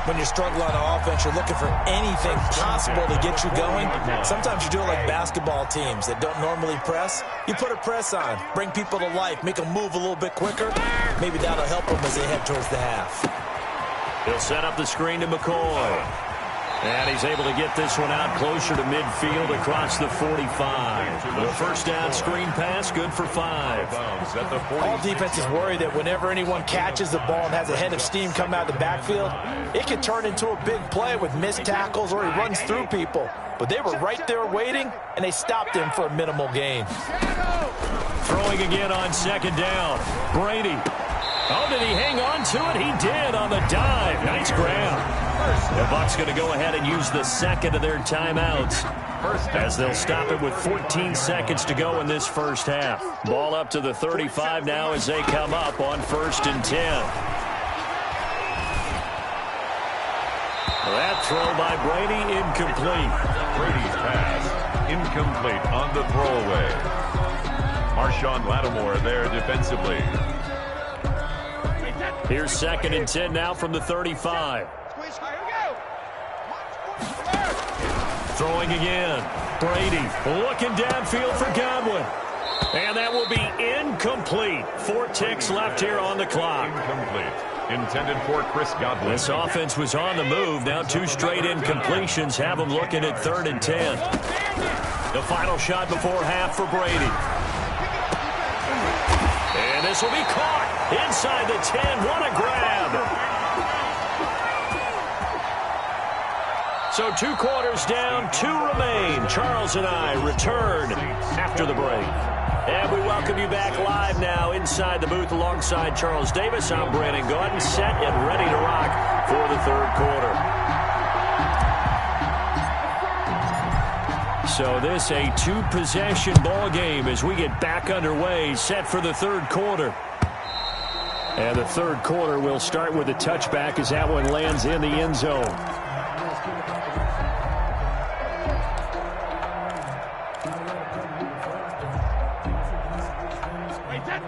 When you're struggling on offense, you're looking for anything possible to get you going. Sometimes you do it like basketball teams that don't normally press. You put a press on, bring people to life, make them move a little bit quicker. Maybe that'll help them as they head towards the half. He'll set up the screen to McCoy. And he's able to get this one out closer to midfield across the 45. The first down screen pass, good for 5. All defenses worry that whenever anyone catches the ball and has a head of steam come out of the backfield, it can turn into a big play with missed tackles or he runs through people. But they were right there waiting, and they stopped him for a minimal gain. Throwing again on second down. Brady. Oh, did he hang on to it? He did on the dive. Nice grab. The Bucs going to go ahead and use the second of their timeouts as they'll stop it with 14 seconds to go in this first half. Ball up to the 35 now as they come up on 1st and 10. That throw by Brady incomplete. Brady's pass incomplete on the throwaway. Marshawn Lattimore there defensively. Here's 2nd and 10 now from the 35. Throwing again. Brady looking downfield for Godwin. And that will be incomplete. 4 ticks left here on the clock. Incomplete. Intended for Chris Godwin. This offense was on the move. Now 2 straight incompletions have them looking at 3rd and 10. The final shot before half for Brady. And this will be caught inside the 10. What a grab. So 2 quarters down, 2 remain. Charles and I return after the break. And we welcome you back live now inside the booth alongside Charles Davis. I'm Brandon Gordon, set and ready to rock for the 3rd quarter. So this a 2-possession ball game as we get back underway, set for the 3rd quarter. And the 3rd quarter will start with a touchback as that one lands in the end zone.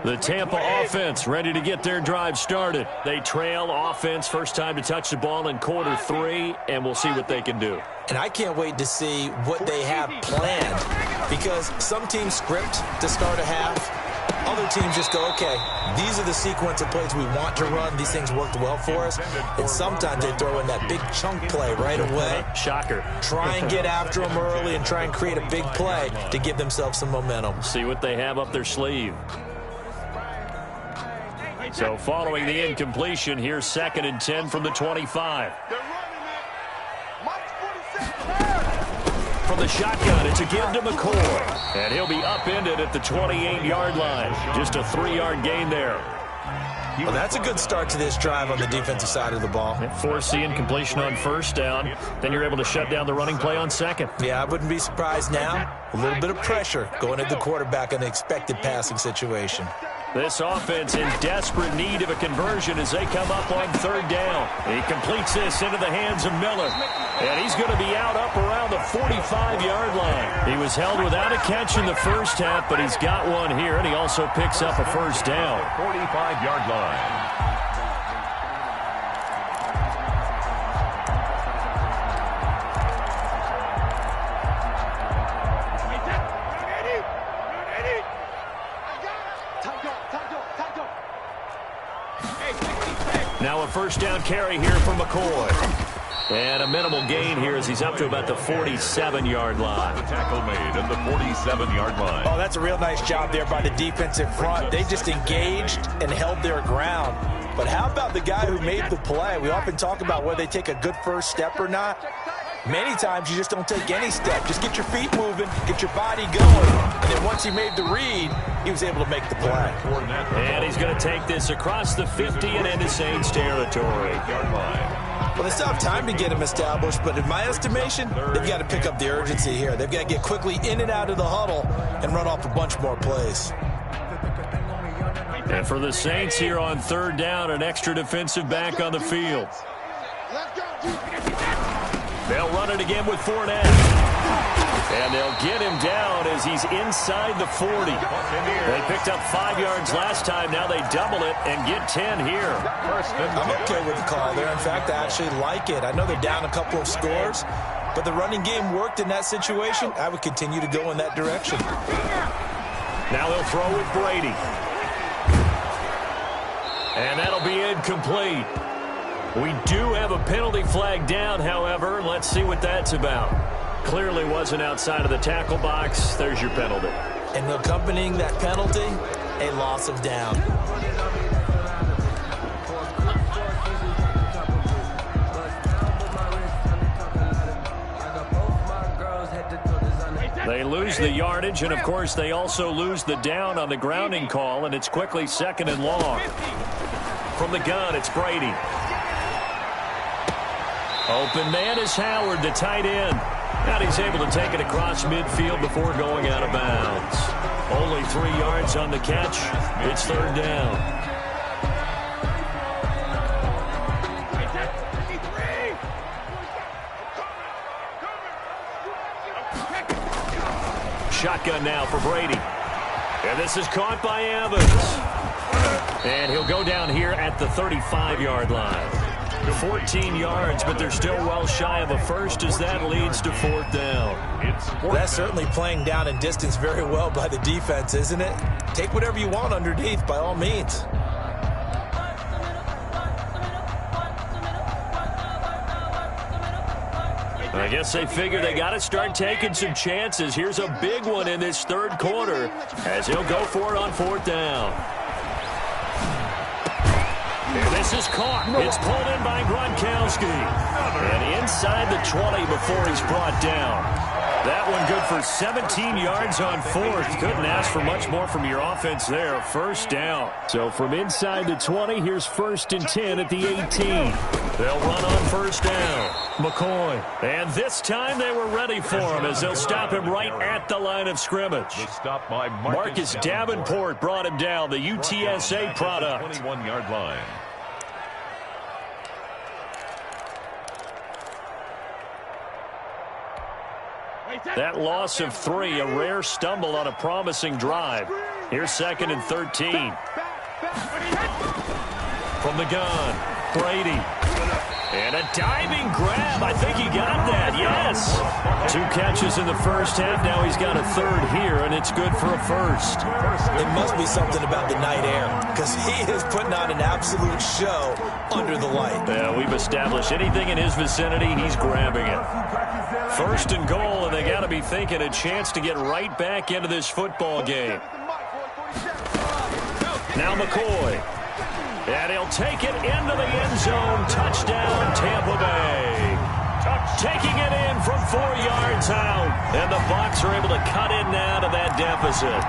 The Tampa offense ready to get their drive started. They trail offense, first time to touch the ball in quarter 3, and we'll see what they can do. And I can't wait to see what they have planned, because some teams script to start a half. Other teams just go, okay, these are the sequence of plays we want to run. These things worked well for us. And sometimes they throw in that big chunk play right away. Shocker. Try and get after them early and try and create a big play to give themselves some momentum. See what they have up their sleeve. So following the incompletion, here's 2nd and 10 from the 25. From the shotgun, it's a give to McCoy. And he'll be upended at the 28-yard line. Just a 3-yard gain there. Well, that's a good start to this drive on the defensive side of the ball. Force the incompletion on 1st down. Then you're able to shut down the running play on 2nd. Yeah, I wouldn't be surprised now. A little bit of pressure going at the quarterback in an expected passing situation. This offense in desperate need of a conversion as they come up on 3rd down. He completes this into the hands of Miller. And he's going to be out up around the 45-yard line. He was held without a catch in the first half, but he's got one here, and he also picks up a 1st down. 45-yard line. Now a 1st down carry here from McCoy. And a minimal gain here as he's up to about the 47-yard line. The tackle made at the 47-yard line. Oh, that's a real nice job there by the defensive front. They just engaged and held their ground. But how about the guy who made the play? We often talk about whether they take a good first step or not. Many times you just don't take any step. Just get your feet moving, get your body going. And then once he made the read, he was able to make the play. And he's going to take this across the 50 and into Saints territory. Well, they still have time to get him established, but in my estimation, they've got to pick up the urgency here. They've got to get quickly in and out of the huddle and run off a bunch more plays. And for the Saints here on 3rd down, an extra defensive back on the field. They'll run it again with Fournette. And they'll get him down as he's inside the 40. They picked up 5 yards last time. Now they double it and get 10 here. I'm okay with the call there. In fact, I actually like it. I know they're down a couple of scores, but the running game worked in that situation. I would continue to go in that direction. Now they'll throw with Brady. And that'll be incomplete. We do have a penalty flag down, however. Let's see what that's about. Clearly wasn't outside of the tackle box. There's your penalty. And accompanying that penalty, a loss of down. They lose the yardage, and of course they also lose the down on the grounding call, and it's quickly 2nd and long. From the gun, it's Brady. Open man is Howard, the tight end. And he's able to take it across midfield before going out of bounds. Only 3 yards on the catch. It's 3rd down. Shotgun now for Brady. And this is caught by Evans. And he'll go down here at the 35-yard line. 14 yards, but they're still well shy of a first as that leads to 4th down. Well, that's certainly playing down in distance very well by the defense, isn't it? Take whatever you want underneath, by all means. I guess they figure they got to start taking some chances. Here's a big one in this third quarter as he'll go for it on 4th down. And this is caught. It's pulled in by Gronkowski. And inside the 20 before he's brought down. That one good for 17 yards on 4th. Couldn't ask for much more from your offense there. 1st down. So from inside the 20, here's 1st and 10 at the 18. They'll run on 1st down. McCoy. And this time they were ready for him as they'll stop him right at the line of scrimmage. Stop by Marcus Davenport brought him down, the UTSA product. 21-yard line. That loss of 3, a rare stumble on a promising drive. Here's 2nd and 13. From the gun, Brady. And a diving grab. I think he got that, yes. 2 catches in the first half. Now he's got a 3rd here, and it's good for a 1st. It must be something about the night air, because he is putting on an absolute show under the light. Yeah, we've established anything in his vicinity, he's grabbing it. 1st and goal, and they got to be thinking a chance to get right back into this football game. Now McCoy. And he'll take it into the end zone. Touchdown, Tampa Bay. Taking it in from 4 yards out. And the Bucs are able to cut in now to that deficit.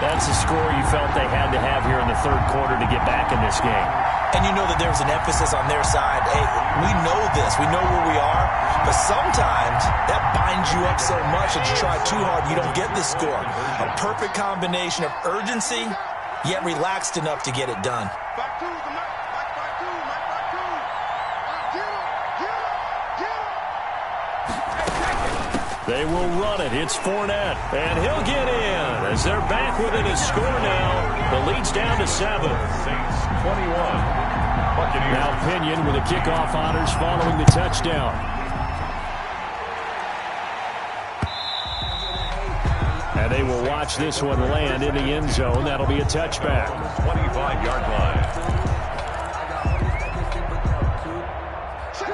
That's the score you felt they had to have here in the third quarter to get back in this game. And you know that there's an emphasis on their side. Hey, we know this. We know where we are. But sometimes that binds you up so much that you try too hard, you don't get this score. A perfect combination of urgency, yet relaxed enough to get it done. They will run it. It's Fournette. And he'll get in as they're back within a score now. The lead's down to 7. Saints 21. Now Pinion with the kickoff honors following the touchdown. And they will watch this one land in the end zone. That'll be a touchback. 25-yard line.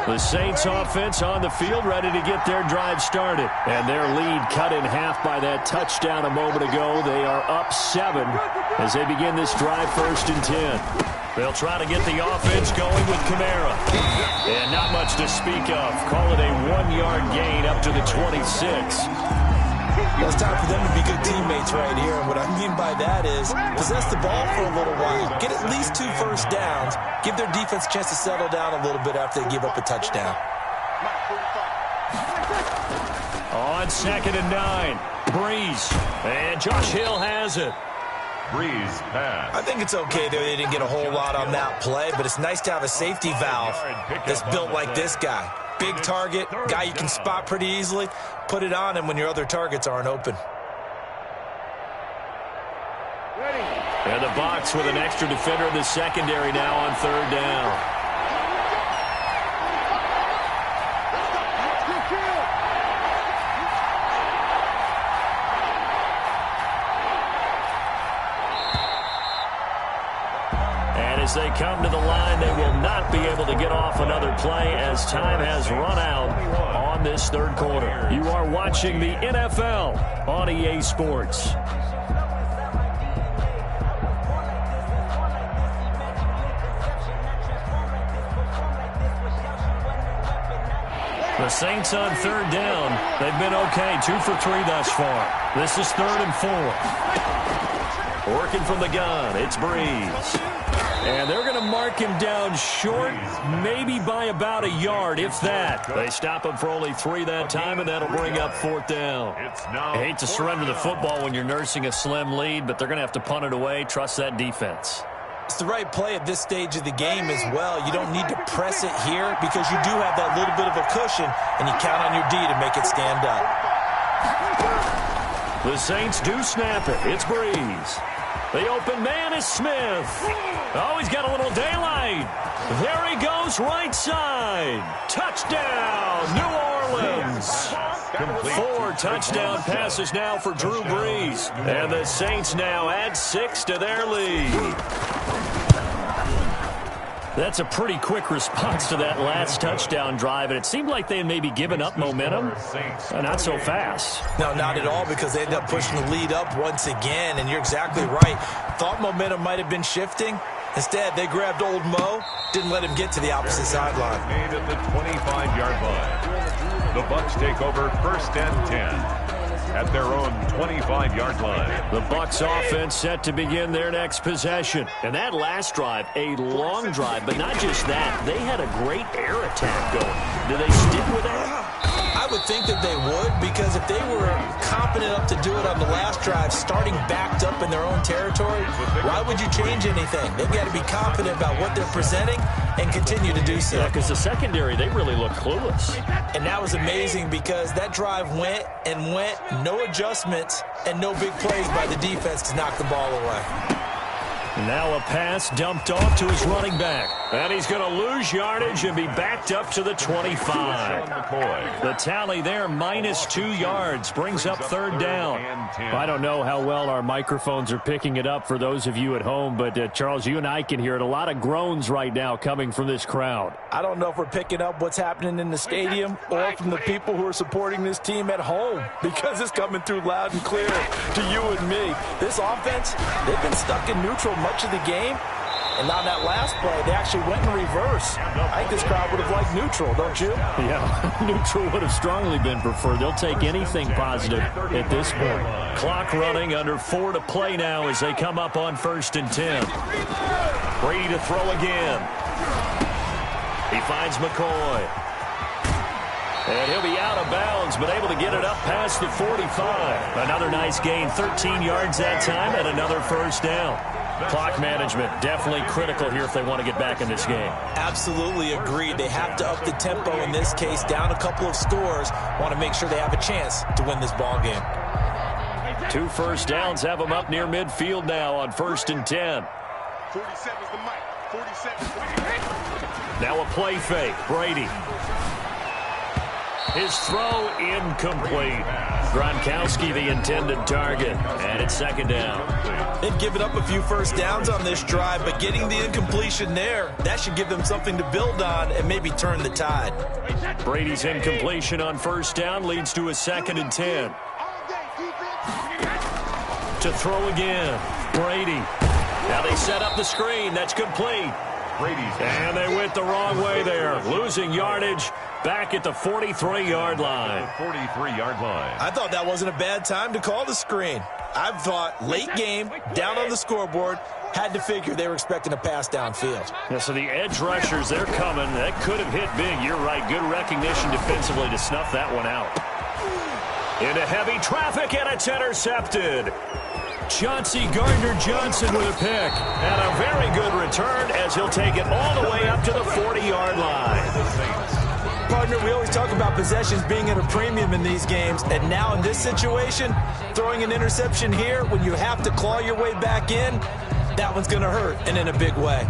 The Saints offense on the field ready to get their drive started. And their lead cut in half by that touchdown a moment ago. They are up 7 as they begin this drive 1st and 10. They'll try to get the offense going with Kamara. And not much to speak of. Call it a 1-yard gain up to the 26. Well, it's time for them to be good teammates right here. And what I mean by that is possess the ball for a little while. Get at least 2 first downs. Give their defense a chance to settle down a little bit after they give up a touchdown. On 2nd and 9, Breeze. And Josh Hill has it. Breeze pass. I think it's okay that they didn't get a whole lot on that play, but it's nice to have a safety valve that's built like this guy. Big target, guy you can spot pretty easily. Put it on him when your other targets aren't open. And the Bucs with an extra defender in the secondary now on 3rd down. As they come to the line, they will not be able to get off another play as time has run out on this third quarter. You are watching the NFL on EA Sports. The Saints on 3rd down. They've been okay, 2 for 3 thus far. This is 3rd and 4. Working from the gun, it's Breeze. And they're going to mark him down short, maybe by about a yard, if that. They stop him for only 3 that time, and that'll bring up 4th down. I hate to surrender the football when you're nursing a slim lead, but they're going to have to punt it away. Trust that defense. It's the right play at this stage of the game as well. You don't need to press it here because you do have that little bit of a cushion, and you count on your D to make it stand up. The Saints do snap it. It's Breeze. The open man is Smith. Oh, he's got a little daylight. There he goes, right side. Touchdown, New Orleans. 4 touchdown passes now for Drew Brees. And the Saints now add 6 to their lead. That's a pretty quick response to that last touchdown drive, and it seemed like they had maybe given up momentum. Not so fast. No, not at all, because they ended up pushing the lead up once again, and you're exactly right. Thought momentum might have been shifting. Instead, they grabbed old Mo, didn't let him get to the opposite sideline. Made at the 25-yard line. The Bucs take over 1st and 10. At their own 25-yard line. The Bucs offense set to begin their next possession. And that last drive, a long drive, but not just that. They had a great air attack going. Do they stick with that? I would think that they would, because if they were confident enough to do it on the last drive, starting backed up in their own territory, why would you change anything? They've got to be confident about what they're presenting and continue to do so. Yeah, because the secondary, they really look clueless. And that was amazing, because that drive went and went, no adjustments, and no big plays by the defense to knock the ball away. Now a pass dumped off to his running back. And he's going to lose yardage and be backed up to the 25. The tally there, -2 yards, brings up 3rd down. I don't know how well our microphones are picking it up for those of you at home, but Charles, you and I can hear it. A lot of groans right now coming from this crowd. I don't know if we're picking up what's happening in the stadium or from the people who are supporting this team at home, because it's coming through loud and clear to you and me. This offense, they've been stuck in neutral much of the game. And on that last play, they actually went in reverse. I think this crowd would have liked neutral, don't you? Yeah, neutral would have strongly been preferred. They'll take anything positive at this point. Clock running, under 4 to play now as they come up on 1st and 10. Brady to throw again. He finds McCoy. And he'll be out of bounds, but able to get it up past the 45. Another nice gain, 13 yards that time, and another 1st down. Clock management, definitely critical here if they want to get back in this game. Absolutely agreed. They have to up the tempo in this case, down a couple of scores. Want to make sure they have a chance to win this ball game. 2 first downs have them up near midfield now on 1st and 10. 47's the mic. 47's the mic. Now a play fake. Brady. His throw incomplete. Gronkowski the intended target. And it's 2nd down. They've given up a few first downs on this drive, but getting the incompletion there, that should give them something to build on and maybe turn the tide. Brady's incompletion on 1st down leads to a 2nd and 10. To throw again. Brady. Now they set up the screen. That's complete. And they went the wrong way there. Losing yardage back at the 43-yard line. 43-yard line. I thought that wasn't a bad time to call the screen. I thought late game, down on the scoreboard, had to figure they were expecting a pass downfield. Yeah, so the edge rushers, they're coming. That could have hit big. You're right. Good recognition defensively to snuff that one out. Into heavy traffic, and it's intercepted. Chauncey Gardner-Johnson with a pick. And a very good return as he'll take it all the way up to the 40-yard line. Partner, we always talk about possessions being at a premium in these games. And now in this situation, throwing an interception here when you have to claw your way back in, that one's going to hurt, and in a big way.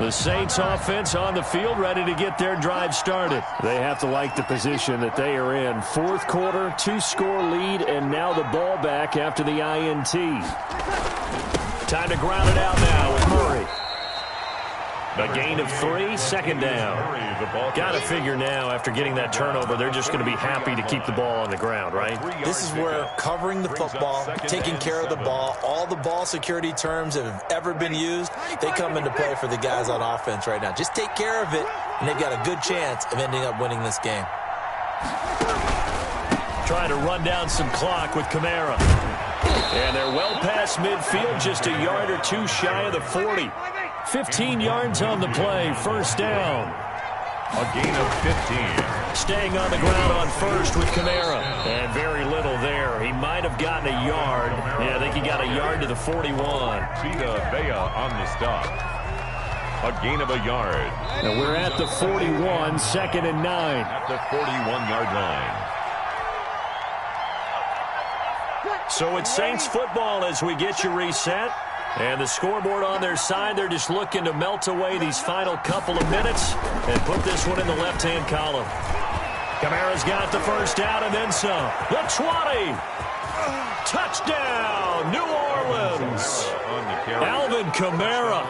The Saints offense on the field, ready to get their drive started. They have to like the position that they are in. 4th quarter, 2-score lead, and now the ball back after the INT. Time to ground it out now with Murray. A gain of 3, 2nd down. Got to figure now, after getting that turnover, they're just going to be happy to keep the ball on the ground, right? This is where covering the football, taking care of the ball, all the ball security terms that have ever been used, they come into play for the guys on offense right now. Just take care of it, and they've got a good chance of ending up winning this game. Trying to run down some clock with Kamara. And they're well past midfield, just a yard or 2 shy of the 40. 15 yards on the play, 1st down. A gain of 15. Staying on the ground on 1st with Kamara. And very little there. He might have gotten a yard. Yeah, I think he got a yard to the 41. Vita Vea on the stop. A gain of a yard. Now we're at the 41, 2nd and 9. At the 41-yard line. So it's Saints football as we get you reset. And the scoreboard on their side, they're just looking to melt away these final couple of minutes and put this one in the left-hand column. Kamara's got the 1st down and then some. The 20. Touchdown, New Orleans. on the carry. Alvin Kamara,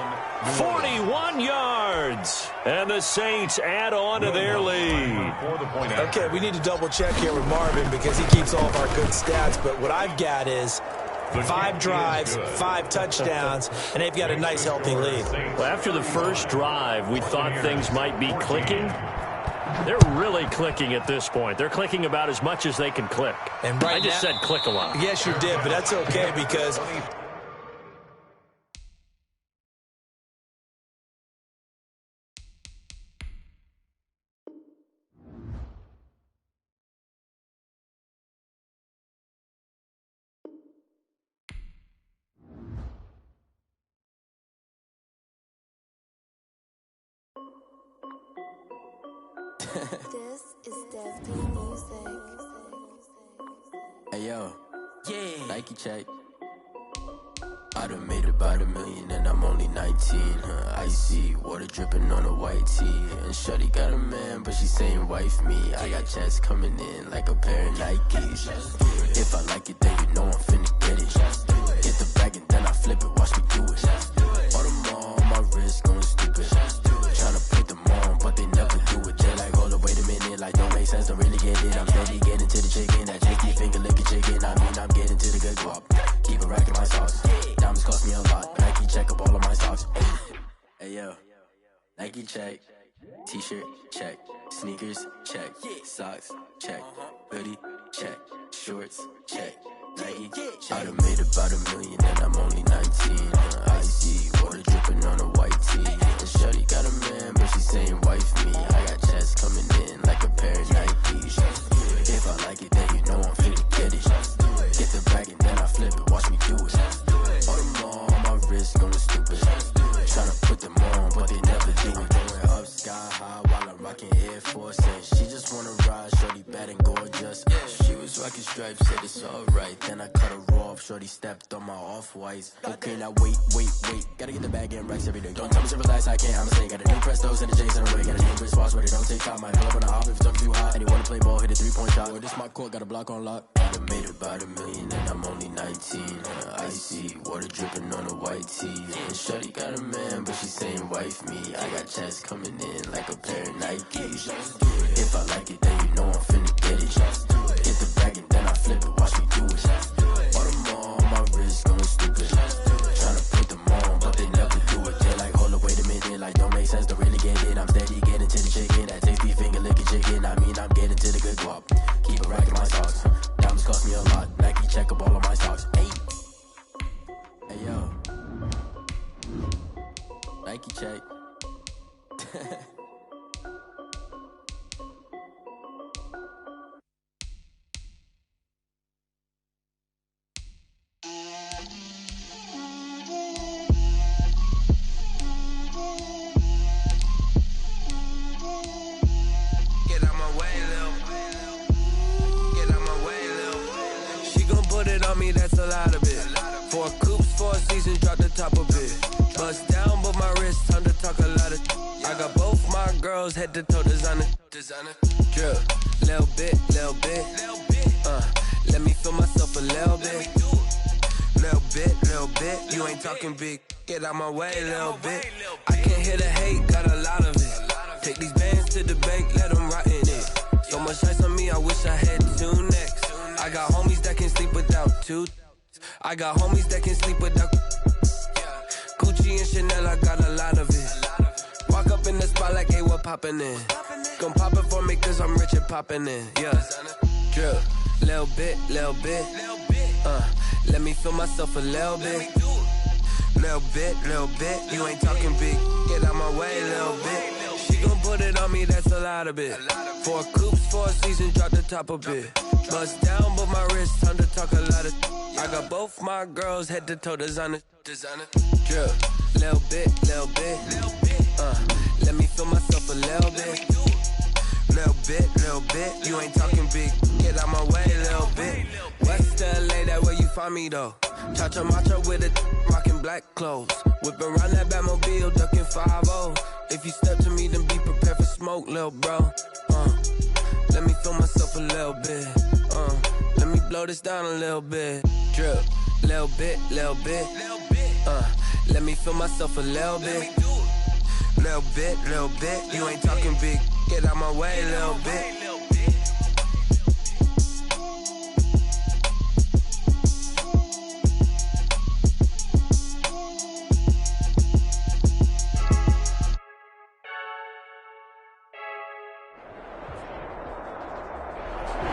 41 yards. And the Saints add on to their lead. Okay, we need to double check here with Marvin because he keeps all of our good stats. But what I've got is 5 drives, 5 touchdowns, and they've got a nice, healthy lead. Well, after the first drive, we thought things might be clicking. They're really clicking at this point. They're clicking about as much as they can click. And right I just said click a lot. Yes, you did, but that's okay because This is Dev B Music. Hey yo, Nike check. I done made about $1 million and I'm only 19. Icy water dripping on a white tee. And shorty got a man, but she saying wife me. I got checks coming in like a pair of Nikes. If I like it, then you know I'm finna get it. Get the bag and then I flip it, watch me do it. All them on my wrist going stupid. Tryna put them on, but they never do it. They're like, hold up, wait a minute, like don't make sense, don't really get it. I'm steady getting to the chicken, that janky finger licking chicken. I mean, I'm getting to the good guap. Keep a rack in my sauce. Diamonds cost me a lot. Nike check up all of my stocks. Hey yo, Nike check. T-shirt check. Sneakers check. Socks check. Hoodie check. Shorts check. Nike check. I done made about $1 million and I'm only 19. Icy water dripping on a white tee. And shorty got a man, but she saying wife me. I got checks coming in like a pair of Nikes. If I like it, then you know I'm finna get it. Get the bag and then I flip it, watch me do it. All them on my wrist going stupid. Tryna put them on, but they never do it. Going up sky high while I'm rocking Air Force. And she just wanna ride, shorty bad and gorgeous. She was rocking stripes, said it's alright. Then I cut her off, shorty stepped on my off-whites. Okay, now wait. Gotta get the bag and racks every day. Don't tell me to relax, I can't, I'm a snake. Got a new Prestos and a Jason away. Got a new wrist watch where they don't take time. Might pull up on the hop if it's up too hot. And you wanna play ball, hit a 3-point shot. Or this my court, got a block on lock. I done made about $1 million and I'm only 19. Icy water dripping on a white tee. And shorty got a man, but she saying wife me. I got checks coming in like a pair of Nikes. If I like it, then you know I'm finna get it. Get the bag and then I flip it, watch me do it. All them on my wrist going stupid. Tryna put them on, but they never do it. They're like, hold up, wait a minute, like don't make sense, don't really get it. I'm steady getting to the chicken, that tasty finger licking chicken. I mean, I'm getting to the good guap. Keep a rack in my socks. Diamonds cost me a lot. Nike check up all of my stocks. Hey yo, Nike check. That's a lot of it. 4 coops, 4 seasons, drop the top of it. Bust down, but my wrist, time to talk a lot of. I got both my girls head to toe designer. Drill, little bit. Let me feel myself a little bit. Little bit. You ain't talking big. Get out my way, little bit. I can't hear the hate, got a lot of it. Take these bands to the bank, let them rot in it. So much ice on me, I wish I had 2 necks. I got homies that can sleep without 2. I got homies that can sleep without Gucci and Chanel, I got a lot of it. Walk up in the spot like, hey, what poppin' in? Gon' pop it for me cause I'm rich and poppin' in, yeah. Drill, little bit. Let me feel myself a little bit. Little bit. You ain't talking big, get out my way, little bit. She gon' put it on me, that's a lot of it. 4 coops, 4 seasons, drop the top a bit. Bust down, but my wrist, time to talk a lot of. I got both my girls head to toe designer. Drill, little bit. Let me feel myself a little bit. Little bit. You ain't talking big, get out my way, little bit. West LA, that where you find me though. Cha-cha macho with a rockin' black clothes. Whip around that Batmobile, ducking 5-0. If you step to me, then be prepared for smoke, lil' bro. Let me feel myself a little bit. Let me blow this down a little bit. Drip, little bit. Let me feel myself a little bit. Little bit. You ain't talking big. Get out my way a little bit.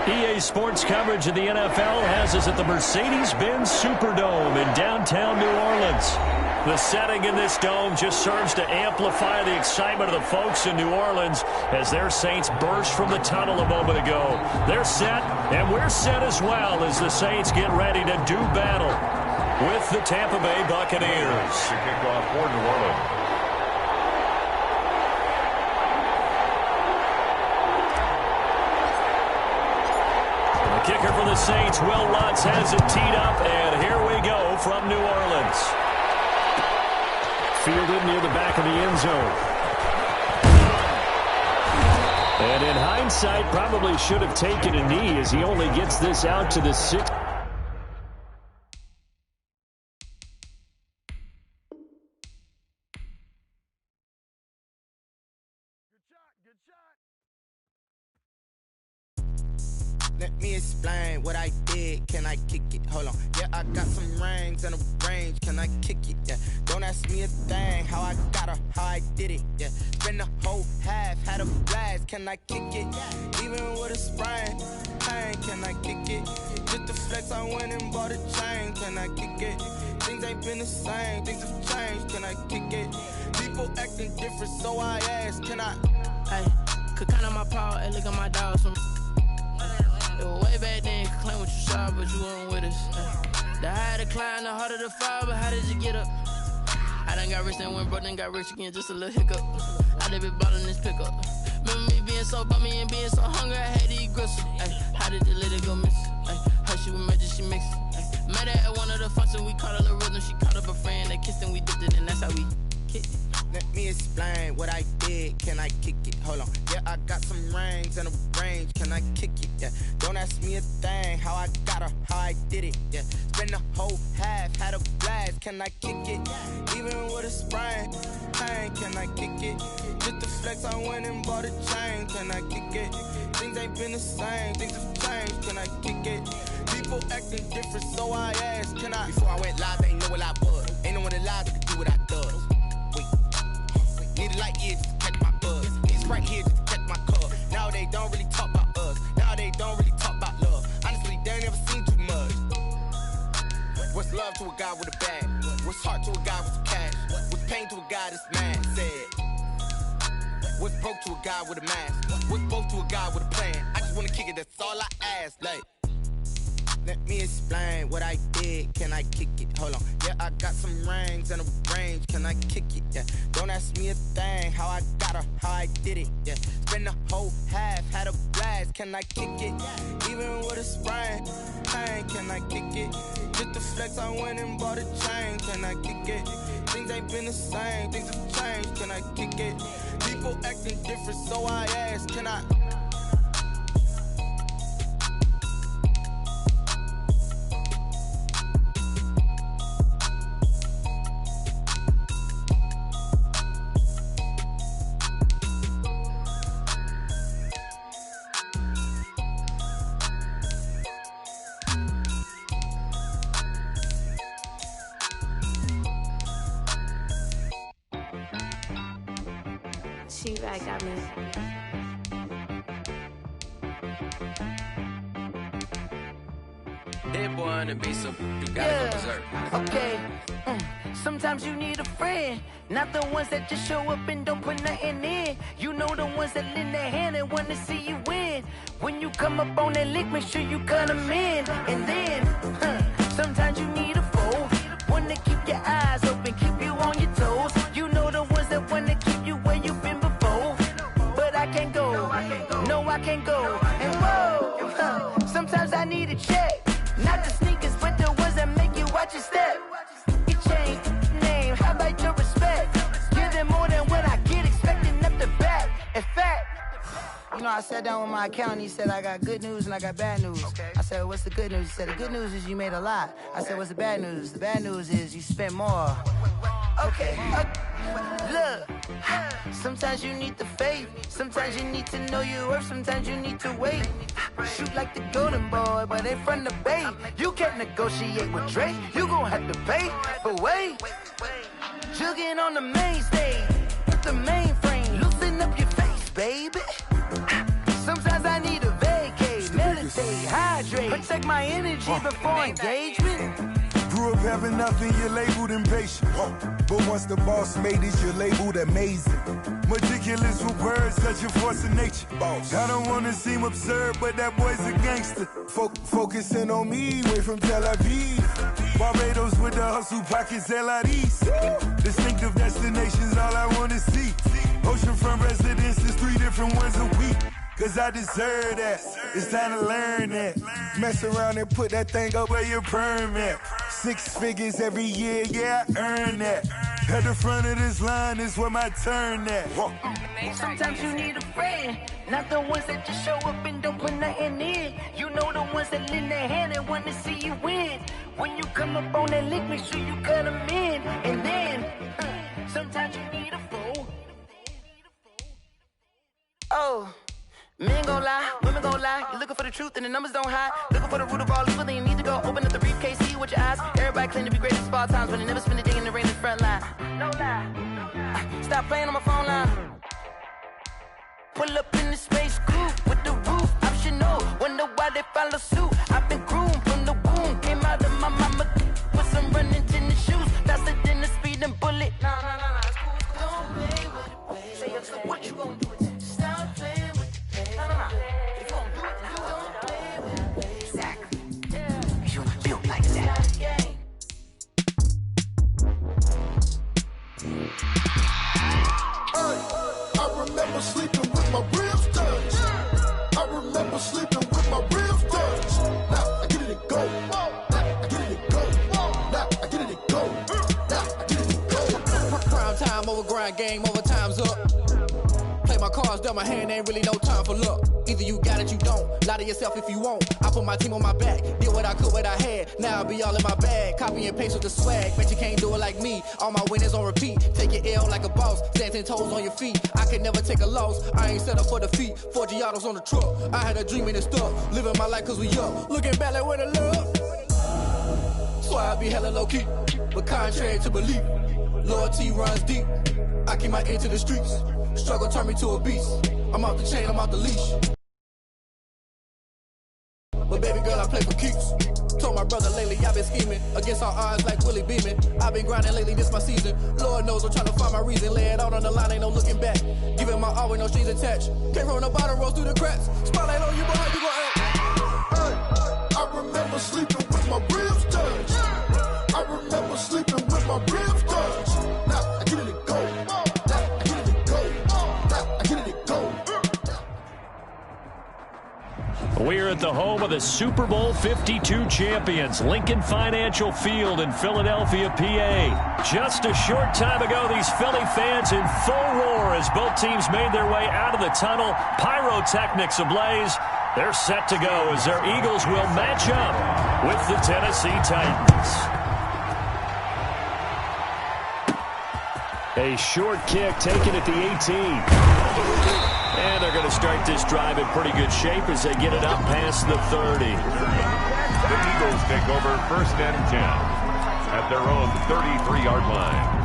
EA Sports coverage of the NFL has us at the Mercedes-Benz Superdome in downtown New Orleans. The setting in this dome just serves to amplify the excitement of the folks in New Orleans as their Saints burst from the tunnel a moment ago. They're set, and we're set as well as the Saints get ready to do battle with the Tampa Bay Buccaneers. The kickoff for New Orleans. Kicker for the Saints, Will Lutz has it teed up, and here we go from New Orleans. Fielded near the back of the end zone. And in hindsight, probably should have taken a knee as he only gets this out to the 6. Let me explain what I did. Can I kick it? Hold on. Yeah, I got some rings and a range. Can I kick it? Yeah. Don't ask me a thing. How I got her, how I did it. Yeah. Spend the whole half, had a blast. Can I kick it? Even with a sprain. Pain, can I kick it? Just the flex, I went and bought a chain. Can I kick it? Things ain't been the same. Things have changed. Can I kick it? People acting different, so I ask. Can I? Hey, could count on my paw and look at my dogs from. Way back then, you could claim what you saw, but you weren't with us. The higher the climb, the harder the fall, but how did you get up? I done got rich and went broke, then got rich again, just a little hiccup. I done been ballin' this pickup. Remember me being so bummy and being so hungry, I had to eat gristle. How did the lady go miss? How she was magic, she mixed. Met her at one of the functions, we caught a little rhythm. She caught up a friend, they kissed and we dipped it, and that's how we kicked it. Let me explain what I did. Can I kick it? Hold on. Yeah, I got some rings and a range. Can I kick it? Yeah. Don't ask me a thing. How I got her, how I did it. Yeah. Spend the whole half, had a blast. Can I kick it? Even with a sprain. Pain, can I kick it? Just the flex, I went and bought a chain. Can I kick it? Things ain't been the same. Things have changed. Can I kick it? People acting different, so I asked. Can I? Before I went live, they ain't know what I was. Ain't no one alive that could do what I does. Need a light here just to catch my buzz. These right here just to catch my cup. Now they don't really talk about us. Now they don't really talk about love. Honestly, they ain't never seen too much. What's love to a guy with a bag? What's heart to a guy with some cash? What's pain to a guy that's mad? Said. What's broke to a guy with a mask? What's both to a guy with a plan? I just wanna kick it, that's all I ask. Like, let me explain what I did. Can I kick it? Hold on. Yeah, I got some rings and a range. Can I kick it? Yeah. Don't ask me a thing. How I got her, how I did it. Yeah. Spend the whole half, had a blast. Can I kick it? Even with a sprain. Pain, can I kick it? Just the flex, I went and bought a chain. Can I kick it? Things ain't been the same. Things have changed. Can I kick it? People acting different, so I ask. Can I? She back got me. That boy on the beat, so you gotta go berserk. Okay. Sometimes you need a friend, not the ones that just show up and don't put nothing in. You know the ones that lend their hand and wanna see you win. When you come up on that lick, make sure you cut them in. And then, sometimes you need a foe, one to keep your eyes open, keep you on your toes. You know the ones that wanna keep you where you've been before. But I can't go, no I can't go. And whoa, sometimes I need a check. Not the sneakers, but the ones that make you watch your step. You change name, how about your respect? Give them more than what I get, expecting up the back. In fact, You know, I sat down with my accountant. He said, I got good news and I got bad news. Okay. I said, what's the good news? He said, the good news is you made a lot. I said, what's the bad news? The bad news is you spent more. Okay. Look, sometimes you need the faith. Sometimes you need to know your worth. Sometimes you need to wait. Shoot like the golden boy, but they from the bay. You can't negotiate with Drake. You gon' have to pay. But wait, jugging on the main stage. The mainframe, loosen up your face, baby. Sometimes I need a vacate, meditate, hydrate, protect my energy before engagement. Grew up having nothing, you're labeled impatient. But once the boss made it, you're labeled amazing. Meticulous with words, such a force of nature. I don't wanna seem absurd, but that boy's a gangster. Focusing on me, way from Tel Aviv. Barbados with the hustle pockets, LIDs. Distinctive destinations, all I wanna see. Oceanfront residences, 3 different ones a week. Cause I deserve that, it's time to learn that. Mess around and put that thing up where your perm at. 6 figures every year, yeah, I earn that. At the front of this line is where my turn at. Sometimes you need a friend, not the ones that just show up and don't put nothing in. You know the ones that lend their hand and want to see you win. When you come up on that lick, make sure you cut them in. And then, sometimes you need a fool. Oh. Men gon' lie, women gon' lie. You're looking for the truth and the numbers don't hide. Looking for the root of all evil, then you need to go open up the briefcase, see with your eyes. Everybody claim to be greatest of all times, but they never spend a day in the rain in the front line. No lie. Stop playing on my phone line. Pull up in the space coupe with the roof optional. Wonder why they follow suit. I've been groomed from the womb. Came out of my mama with some running tennis shoes. Faster than the speeding bullet. Nah, it's cool. Don't play with it, baby. Say so what you gon' do with it? Stop playing with it. If you gon' do it, then don't play with it, baby. Exactly. You built like that. I remember sleeping with my ribs touched. I remember sleeping with my ribs touched. Now I get it and go. Now I get it and go. Now I get it and go. Now I get it and go. Prime time over grind game, over time's up. Play my cards, dealt my hand, ain't really no time for luck. Either you got it, you don't. Lie to yourself if you won't. I put my team on my back, did what I could, what I had. Now I'll be all in my bag, copy and paste with the swag. Bet you can't do it like me. All my winners on repeat. Take your L like a boss, stand 10 toes on your feet. I can never take a loss. I ain't set up for defeat. 4 Giottos on the truck. I had a dream and it's stuck. Living my life cause we young. Looking back like where the love. So I be hella low key, but contrary to belief, loyalty runs deep. I keep my ear to the streets. Struggle turned me to a beast. I'm off the chain, I'm off the leash. But baby girl, I play for keeps. Told my brother lately, I've been scheming against all odds like Willie Beeman. I've been grinding lately, this my season. Lord knows I'm trying to find my reason. Lay it out on the line, ain't no looking back. Giving my all with no strings attached. Came from the bottom, rose through the cracks. Spotlight on you, boy, how you gon' act? I remember sleeping with my ribs touched. I remember sleeping with my ribs touched. Now I get it and go. Now I get it and go. Now I get it and go. We're at the home of the Super Bowl 52 champions, Lincoln Financial Field in Philadelphia, PA. Just a short time ago, these Philly fans in full roar as both teams made their way out of the tunnel. Pyrotechnics ablaze. They're set to go as their Eagles will match up with the Tennessee Titans. A short kick taken at the 18. And they're going to start this drive in pretty good shape as they get it up past the 30. The Eagles take over 1st and 10 at their own 33-yard line.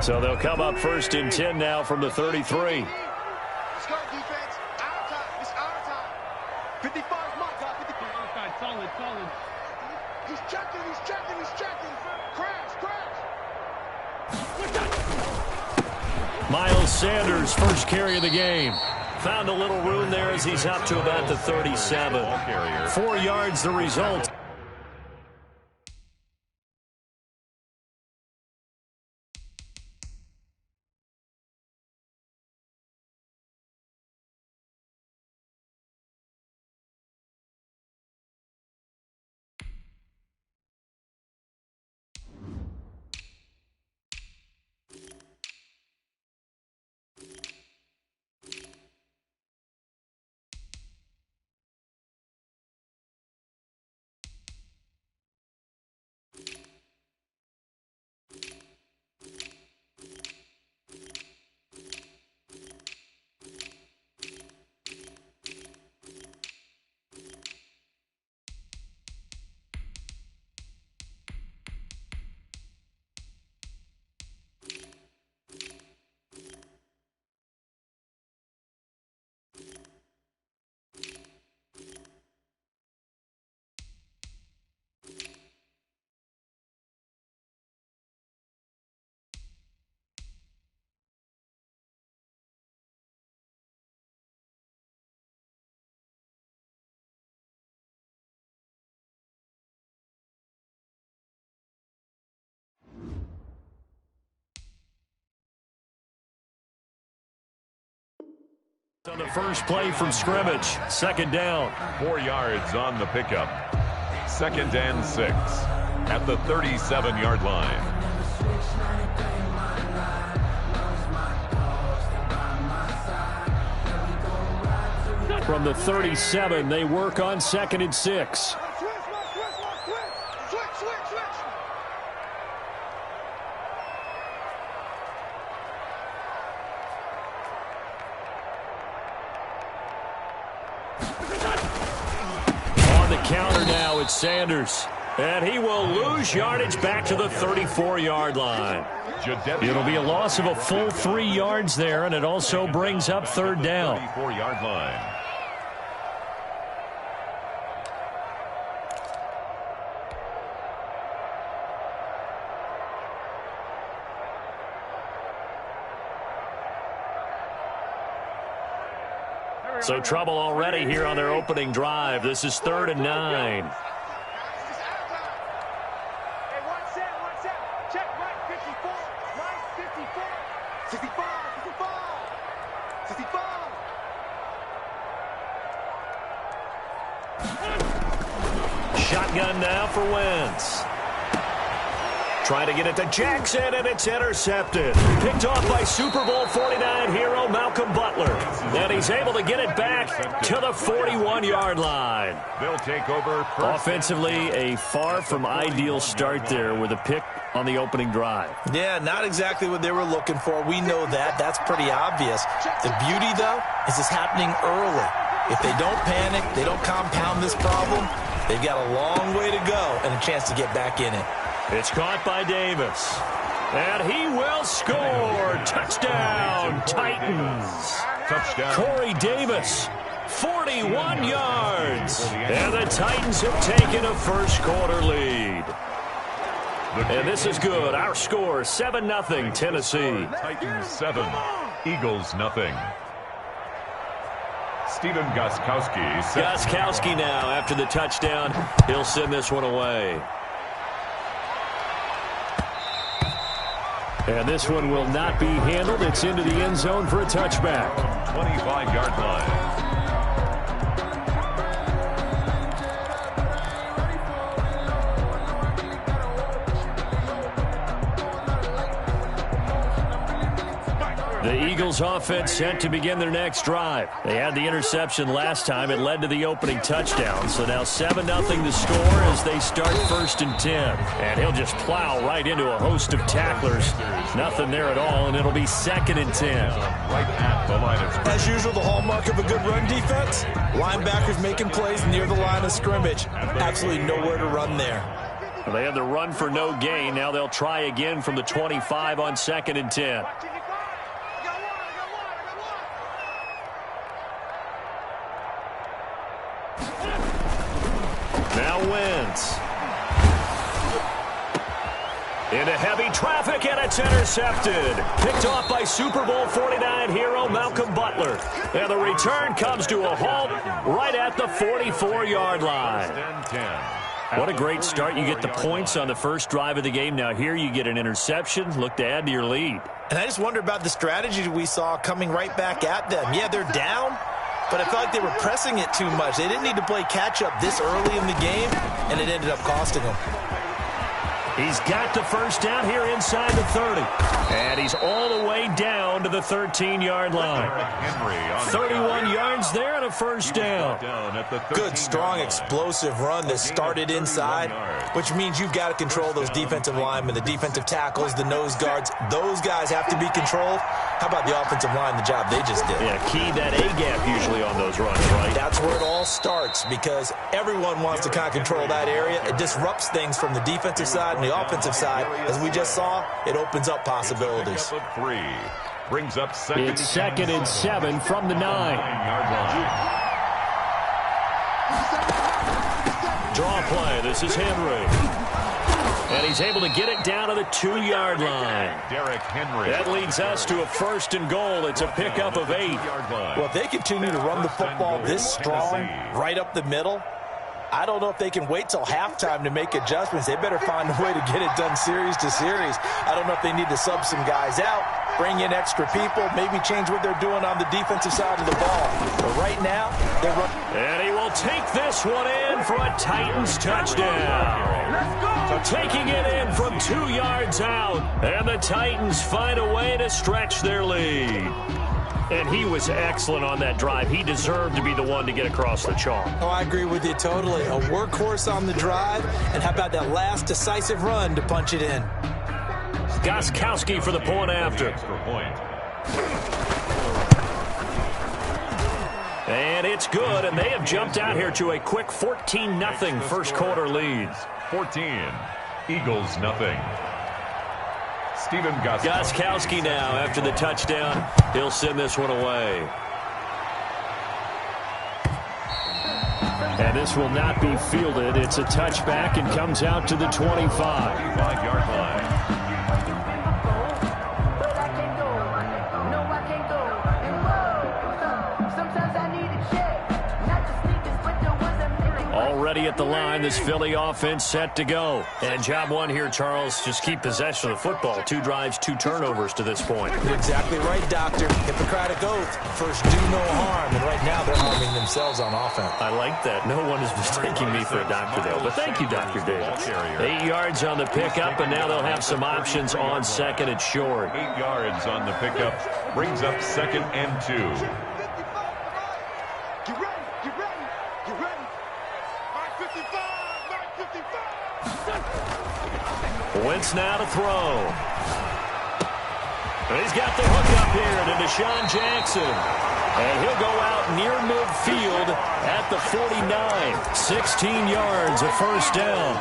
So they'll come up 1st and 10 now from the 33. Let's go, defense. Our time. It's our time. 55 is my time. 55. Solid. He's checking. Crash. Miles Sanders, first carry of the game. Found a little room there as he's up to about the 37. 4 yards the result. On the first play from scrimmage, second down. 4 yards on the pickup. 2nd and 6 at the 37-yard line. From the 37, they work on 2nd and 6. On the counter now, it's Sanders. And he will lose yardage back to the 34-yard line. It'll be a loss of a full 3 yards there, and it also brings up third down. 34-yard line. So trouble already here on their opening drive. This is 3rd and 9. Shotgun now for Wentz. Trying to get it to Jackson, and it's intercepted. Picked off by Super Bowl 49 hero Malcolm Butler. And he's able to get it back to the 41-yard line. They'll take over. Offensively, a far from ideal start there with a pick on the opening drive. Yeah, not exactly what they were looking for. We know that. That's pretty obvious. The beauty, though, is it's happening early. If they don't panic, they don't compound this problem, they've got a long way to go and a chance to get back in it. It's caught by Davis. And he will score. Touchdown, Titans. Touchdown. Corey Davis, 41 yards. And the Titans have taken a first-quarter lead. And this is good. Our score, 7-0, Tennessee. Titans 7, Eagles 0. Stephen Gostkowski. Gostkowski now after the touchdown. He'll send this one away. And this one will not be handled. It's into the end zone for a touchback. 25-yard line. The Eagles offense set to begin their next drive. They had the interception last time. It led to the opening touchdown. So now 7-0 the score as they start 1st and 10. And he'll just plow right into a host of tacklers. Nothing there at all, and it'll be 2nd and 10. Right at the line of scrimmage. As usual, the hallmark of a good run defense, linebackers making plays near the line of scrimmage. Absolutely nowhere to run there. Well, they had the run for no gain. Now they'll try again from the 25 on 2nd and 10. Now Wentz. Into heavy traffic, and it's intercepted. Picked off by Super Bowl 49 hero Malcolm Butler. And the return comes to a halt right at the 44-yard line. What a great start. You get the points on the first drive of the game. Now here you get an interception. Look to add to your lead. And I just wonder about the strategy we saw coming right back at them. Yeah, they're down, but I felt like they were pressing it too much. They didn't need to play catch-up this early in the game, and it ended up costing them. He's got the first down here inside the 30. And he's all the way down to the 13-yard line. 31 yards there and a first down. Good, strong, explosive run that started inside, which means you've got to control those defensive linemen, the defensive tackles, the nose guards. Those guys have to be controlled. How about the offensive line, the job they just did? Yeah, key that A-gap usually on those runs, right? That's where it all starts because everyone wants to kind of control that area. It disrupts things from the defensive side and the offensive side. As we just saw, it opens up possibilities. Brings up it's 2nd and 7 from the 9-yard line. Draw play. This is Henry. And he's able to get it down to the 2-yard line. Derrick Henry. That leads us to a 1st and goal. It's a pickup of 8. Well, if they continue to run the football this strong, right up the middle, I don't know if they can wait till halftime to make adjustments. They better find a way to get it done series to series. I don't know if they need to sub some guys out, bring in extra people, maybe change what they're doing on the defensive side of the ball. But right now, they're running. And he will take this one in for a Titans touchdown. Let's go! So taking it in from 2 yards out, and the Titans find a way to stretch their lead. And he was excellent on that drive. He deserved to be the one to get across the chalk. Oh, I agree with you totally. A workhorse on the drive, and how about that last decisive run to punch it in? Gostkowski for the point after. And it's good, and they have jumped out here to a quick 14-0 first quarter lead. 14, Eagles nothing. Steven Gostkowski now after the touchdown. He'll send this one away. And this will not be fielded. It's a touchback and comes out to the 25-yard line. Already at the line, this Philly offense set to go. And job one here, Charles, just keep possession of the football. 2 drives, 2 turnovers to this point. You're exactly right, Doctor. Hippocratic oath. First, do no harm. And right now, they're harming themselves on offense. I like that. No one is mistaking me for a Dr. Dale. But thank you, Dr. Dale. 8 yards on the pickup, and now they'll have some options on second and short. 8 yards on the pickup. Brings up 2nd and 2. Get ready, get ready, get ready. 9:55. Wentz now to throw. And he's got the hook up here to Deshaun Jackson. And he'll go out near midfield at the 49. 16 yards, a first down.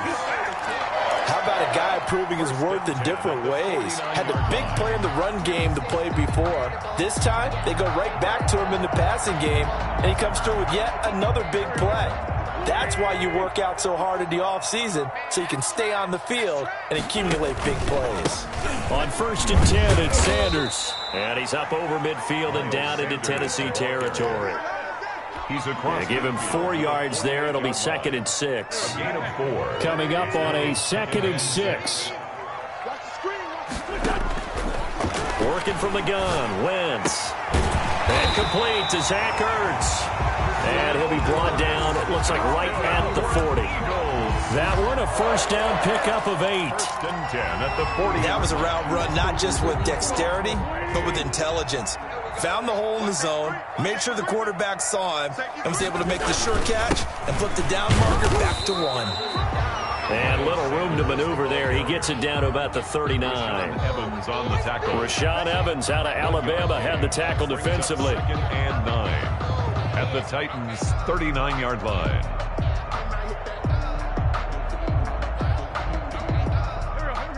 How about a guy proving his worth in different ways? Had the big play in the run game to play before. This time, they go right back to him in the passing game, and he comes through with yet another big play. That's why you work out so hard in the offseason, so you can stay on the field and accumulate big plays. On 1st and 10, it's Sanders. And he's up over midfield and down into Tennessee territory. He's across. Give him 4 yards there. It'll be 2nd and 6. A gain of 4. Coming up on a 2nd and 6. Working from the gun, Wentz. And complete to Zach Ertz. And he'll be brought down, it looks like right at the 40. That one a first down pickup of 8. 1st and 10 at the 40. That was a route run not just with dexterity, but with intelligence. Found the hole in the zone, made sure the quarterback saw him, and was able to make the sure catch and flip the down marker back to 1. And little room to maneuver there. He gets it down to about the 39. Evans on the tackle. Rashaan Evans out of Alabama had the tackle defensively. 2nd and 9 at the Titans' 39-yard line.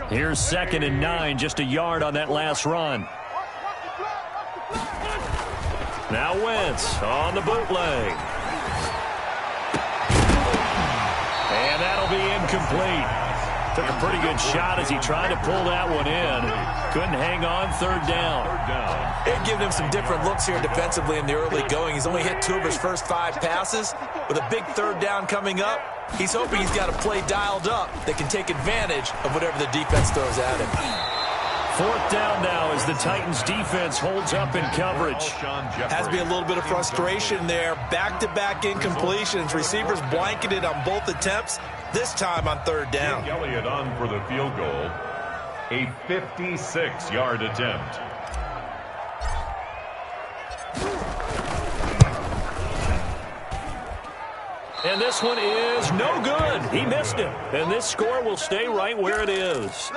Here's 2nd and 9, just a yard on that last run. Now Wentz on the bootleg. And that'll be incomplete. Took a pretty good shot as he tried to pull that one in. Couldn't hang on, 3rd down. They've given him some different looks here defensively in the early going. He's only hit 2 of his first 5 passes. With a big 3rd down coming up, he's hoping he's got a play dialed up that can take advantage of whatever the defense throws at him. 4th down now as the Titans defense holds up in coverage. Has to be a little bit of frustration there. Back-to-back incompletions. Receivers blanketed on both attempts, this time on 3rd down. Elliott on for the field goal. A 56-yard attempt. And this one is no good. He missed it. And this score will stay right where it is.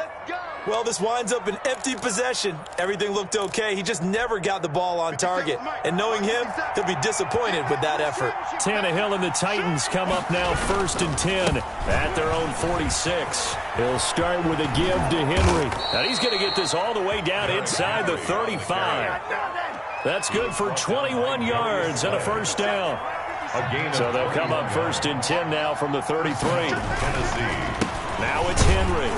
Well, this winds up an empty possession. Everything looked okay. He just never got the ball on target. And knowing him, he'll be disappointed with that effort. Tannehill and the Titans come up now 1st and 10 at their own 46. He'll start with a give to Henry. Now he's going to get this all the way down inside the 35. That's good for 21 yards and a first down. So they'll come up 1st and 10 now from the 33. Tennessee. Now it's Henry.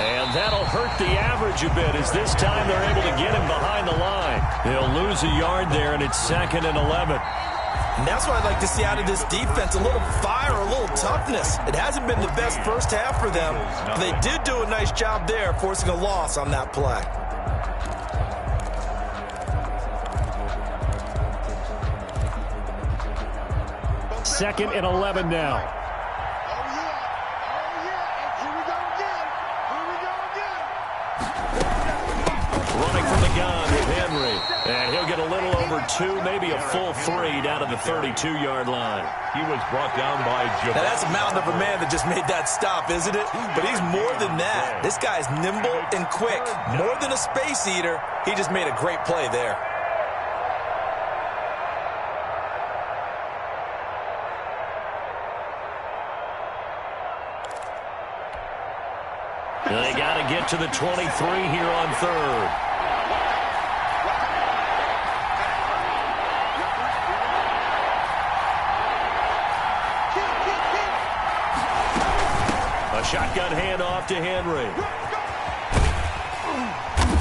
And that'll hurt the average a bit as this time they're able to get him behind the line. He'll lose a yard there, and it's 2nd and 11. And that's what I'd like to see out of this defense, a little fire, a little toughness. It hasn't been the best first half for them, but they did do a nice job there, forcing a loss on that play. Second and 11 now. Running from the gun with Henry. And he'll get a little over 2, maybe a full 3 down to the 32-yard line. He was brought down by Joe. Now that's a mountain of a man that just made that stop, isn't it? But he's more than that. This guy's nimble and quick. More than a space eater. He just made a great play there. They got to get to the 23 here on third. A shotgun handoff to Henry.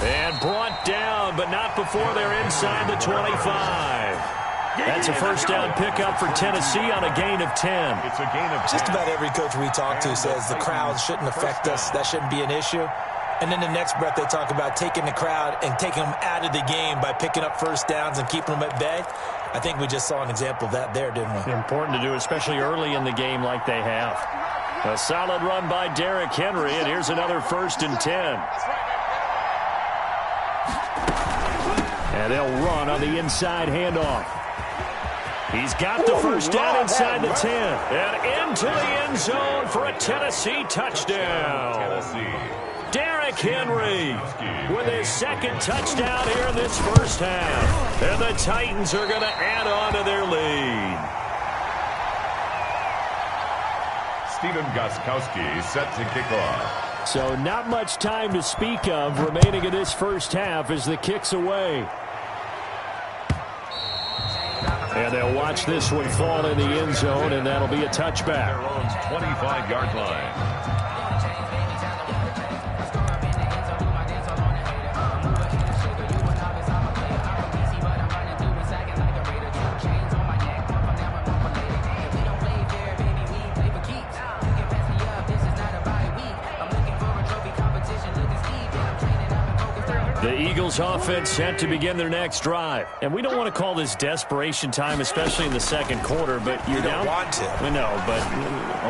And brought down, but not before they're inside the 25. That's a first down pickup for Tennessee on a gain of 10. It's a gain of 10. Just about every coach we talk to says the crowd shouldn't affect us. That shouldn't be an issue. And then the next breath they talk about taking the crowd and taking them out of the game by picking up first downs and keeping them at bay. I think we just saw an example of that there, didn't we? Important to do, especially early in the game like they have. A solid run by Derrick Henry, and here's another 1st and 10. And they'll run on the inside handoff. He's got the first down inside the 10. And into the end zone for a Tennessee touchdown. Derrick Henry with his second touchdown here in this first half. And the Titans are going to add on to their lead. Stephen Gostkowski set to kick off. So not much time to speak of remaining in this first half as the kick's away. And they'll watch this one fall in the end zone, and that'll be a touchback. Their own 25-yard line. The Eagles offense set to begin their next drive. And we don't want to call this desperation time, especially in the second quarter, but you're down. You don't want to. We know, but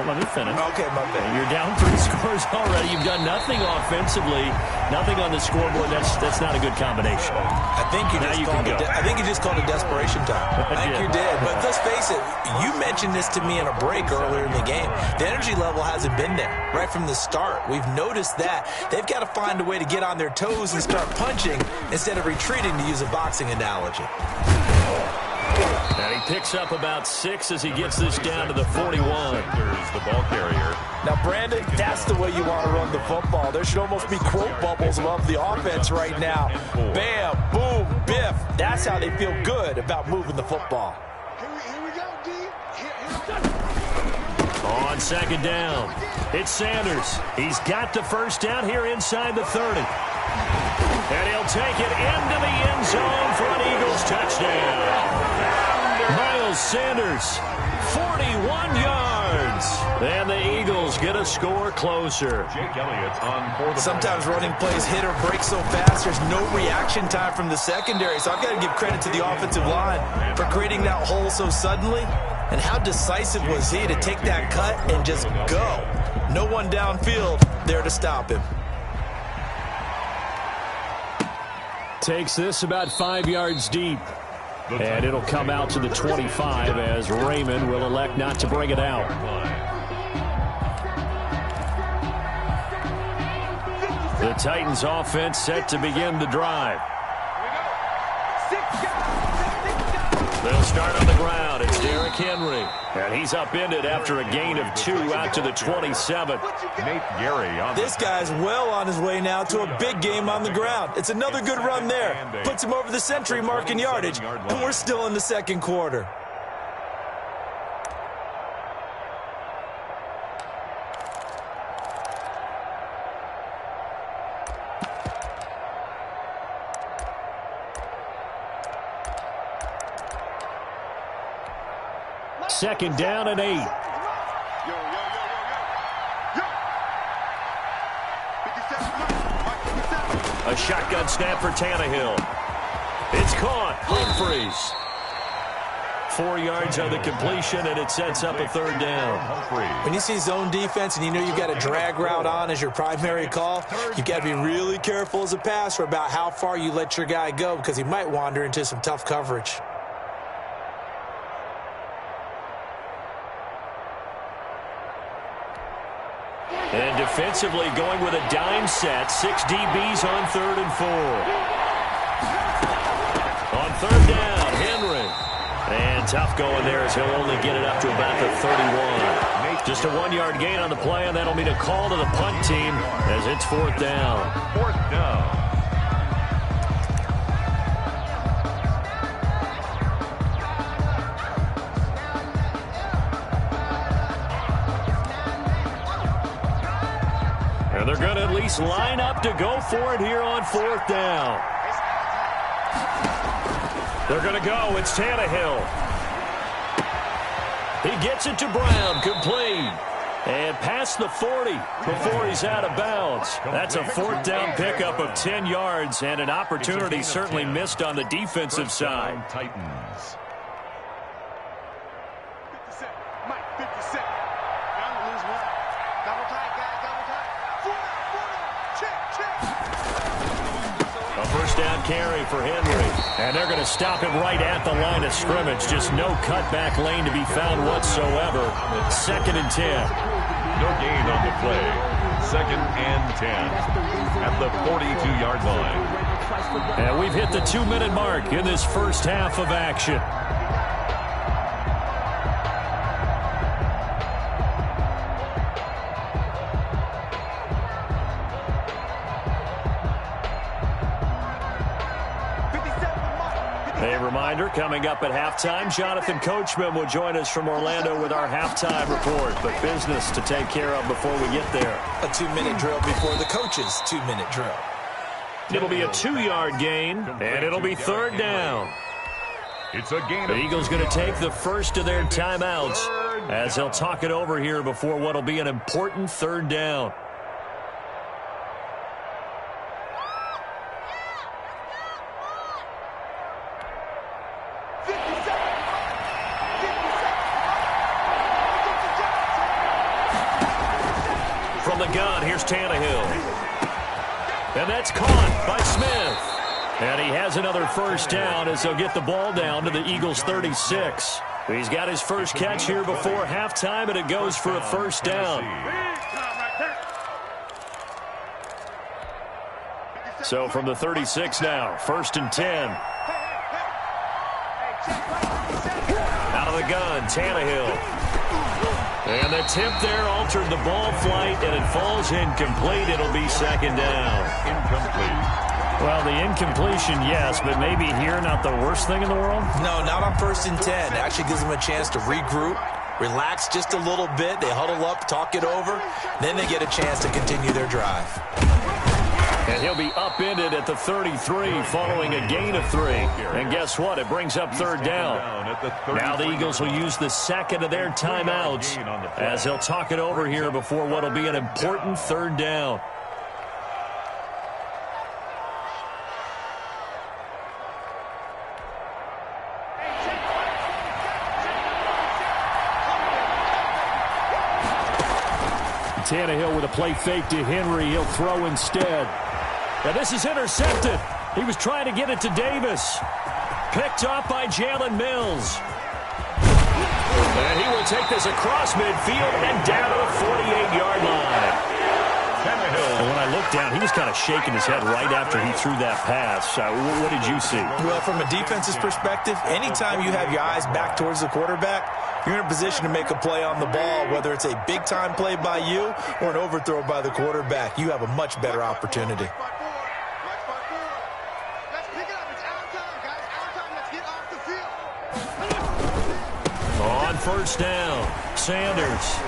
let me finish. Okay, my bad. You're down 3 scores already. You've done nothing offensively, nothing on the scoreboard. That's not a good combination. I think you just called it desperation time. I think you did. But let's face it, you mentioned this to me in a break earlier in the game. The energy level hasn't been there right from the start. We've noticed that. They've got to find a way to get on their toes and start punching instead of retreating, to use a boxing analogy. And he picks up about 6 as he gets this down to the 41. There's the ball carrier. Now, Brandon, that's the way you want to run the football. There should almost be quote bubbles above the offense right now. Bam, boom, biff. That's how they feel good about moving the football. Here we go, D. On second down, it's Sanders. He's got the first down here inside the 30. And he'll take it into the end zone for an Eagles touchdown. Miles Sanders, 41 yards. And the Eagles get a score closer. Jake Elliott on for the Sometimes running plays hit or break so fast, there's no reaction time from the secondary. So I've got to give credit to the offensive line for creating that hole so suddenly. And how decisive was he to take that cut and just go? No one downfield there to stop him. Takes this about 5 yards deep. And it'll come out to the 25 as Raymond will elect not to bring it out. The Titans offense set to begin the drive. They'll start on the ground. It's Derrick Henry. And he's upended after a gain of 2 out to the 27. Nate Gary on This guy's well on his way now to a big game on the ground. It's another good run there. Puts him over the century mark in yardage. And we're still in the second quarter. second down and 8. A shotgun snap for Tannehill. It's caught. Humphreys. 4 yards on the completion, and it sets up a third down. When you see zone defense and you know you've got a drag route on as your primary call, you've got to be really careful as a passer about how far you let your guy go because he might wander into some tough coverage. And defensively going with a dime set. 6 DBs on 3rd and 4. On 3rd down, Henry. And tough going there as he'll only get it up to about the 31. Just a 1-yard gain on the play, and that'll mean a call to the punt team as it's 4th down. 4th down. And they're going to at least line up to go for it here on 4th down. They're going to go. It's Tannehill. He gets it to Brown. Complete. And past the 40 before he's out of bounds. That's a 4th down pickup of 10 yards and an opportunity certainly missed on the defensive side. Titans. 50 Mike, 50 cent. I'm going to lose one. Double tight, guys, double tight. Check. A first down carry for Henry. And they're going to stop him right at the line of scrimmage. Just no cutback lane to be found whatsoever. 2nd and 10. No gain on the play. 2nd and 10 at the 42-yard line. And we've hit the 2-minute mark in this first half of action. A reminder, coming up at halftime, Jonathan Coachman will join us from Orlando with our halftime report. But business to take care of before we get there. A 2-minute drill before the coach's 2-minute drill. It'll be a 2-yard gain, and it'll be 3rd down. It's a gain. The Eagles going to take the first of their timeouts as they'll talk it over here before what'll be an important 3rd down. From the gun, here's Tannehill. And that's caught by Smith. And he has another first down as he'll get the ball down to the Eagles' 36. He's got his first catch here before halftime, and it goes for a first down. So from the 36 now, 1st and 10. Out of the gun, Tannehill. And the tip there altered the ball flight, and it falls incomplete. It'll be 2nd down. Incomplete. Well, the incompletion, yes, but maybe here not the worst thing in the world? No, not on 1st and 10. It actually gives them a chance to regroup, relax just a little bit. They huddle up, talk it over. Then they get a chance to continue their drive. And he'll be upended at the 33 following a gain of 3. And guess what? It brings up 3rd down. Now the Eagles will use the 2nd of their timeouts as they'll talk it over here before what will be an important 3rd down. Tannehill with a play fake to Henry. He'll throw instead. Now this is intercepted. He was trying to get it to Davis. Picked off by Jalen Mills. And he will take this across midfield and down to the 48-yard line. And when I looked down, he was kind of shaking his head right after he threw that pass. What did you see? Well, from a defense's perspective, anytime you have your eyes back towards the quarterback, you're in a position to make a play on the ball, whether it's a big-time play by you or an overthrow by the quarterback. You have a much better opportunity. On 1st down, Sanders.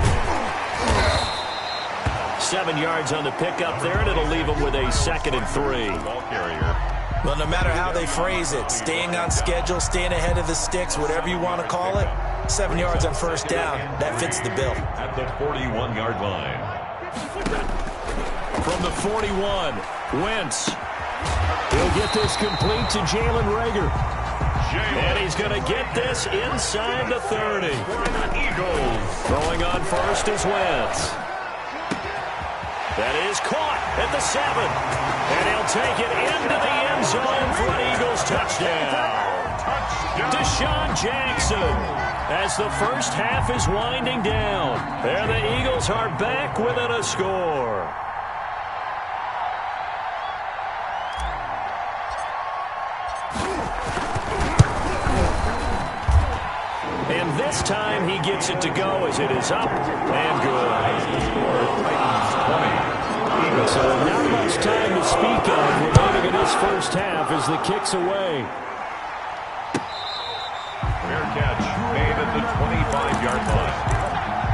7 yards on the pickup there, and it'll leave him with a 2nd and 3. Ball carrier. Well, no matter how they phrase it, staying on schedule, staying ahead of the sticks, whatever you want to call it, 7 yards on first down. That fits the bill. At the 41-yard line. From the 41, Wentz. He'll get this complete to Jalen Reagor. And he's going to get this inside the 30. Eagles. Throwing on first is Wentz. That is caught at the 7. And he'll take it into the end zone for an Eagles touchdown. Deshaun Jackson, as the first half is winding down. And the Eagles are back within a score. And this time he gets it to go as it is up and good. So not much time to speak of remaining in this first half as the kick's away. Fair catch made at the 25-yard line.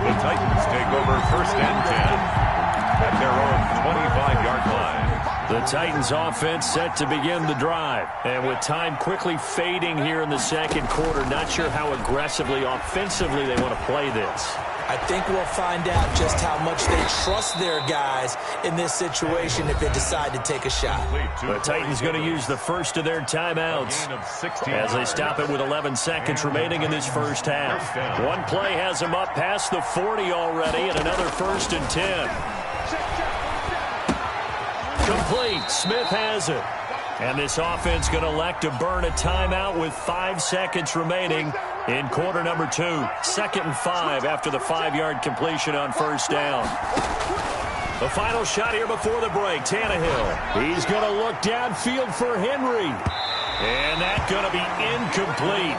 The Titans take over first and 10 at their own 25-yard line. The Titans offense set to begin the drive. And with time quickly fading here in the second quarter, not sure how aggressively, offensively they want to play this. I think we'll find out just how much they trust their guys in this situation if they decide to take a shot. The Titans going to use the first of their timeouts as they stop it with 11 seconds remaining in this first half. One play has them up past the 40 already, and another first and 10. Complete. Smith has it. And this offense going to elect to burn a timeout with 5 seconds remaining in quarter number 2. 2nd and 5 after the 5-yard completion on first down. The final shot here before the break. Tannehill. He's going to look downfield for Henry. And that's going to be incomplete.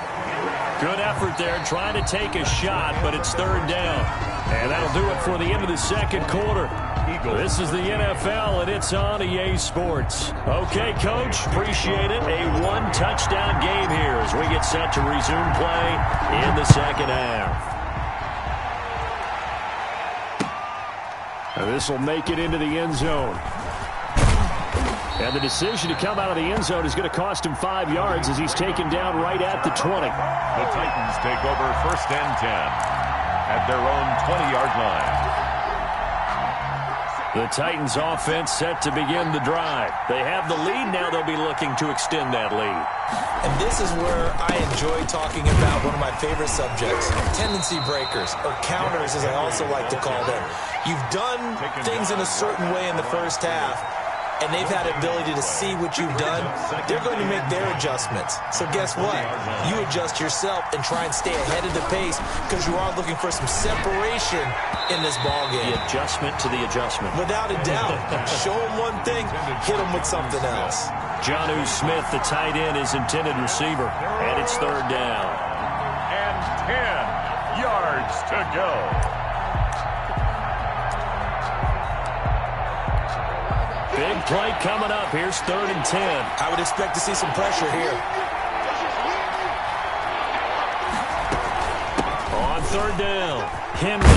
Good effort there trying to take a shot, but it's 3rd down. And that'll do it for the end of the second quarter. This is the NFL, and it's on EA Sports. Okay, Coach, appreciate it. A 1-touchdown game here as we get set to resume play in the second half. And this will make it into the end zone. And the decision to come out of the end zone is going to cost him 5 yards as he's taken down right at the 20. The Titans take over first and 10 at their own 20-yard line. The Titans offense set to begin the drive. They have the lead now. They'll be looking to extend that lead. And this is where I enjoy talking about one of my favorite subjects, tendency breakers, or counters as I also like to call them. You've done things in a certain way in the first half, and they've had the ability to see what you've done. They're going to make their adjustments. So guess what? You adjust yourself and try and stay ahead of the pace because you are looking for some separation in this ballgame. The adjustment to the adjustment. Without a doubt. Show them one thing, hit them with something else. Jonnu Smith, the tight end, is intended receiver, and it's 3rd down. And 10 yards to go. Big play coming up. Here's 3rd and 10. I would expect to see some pressure here. On 3rd down, Henry.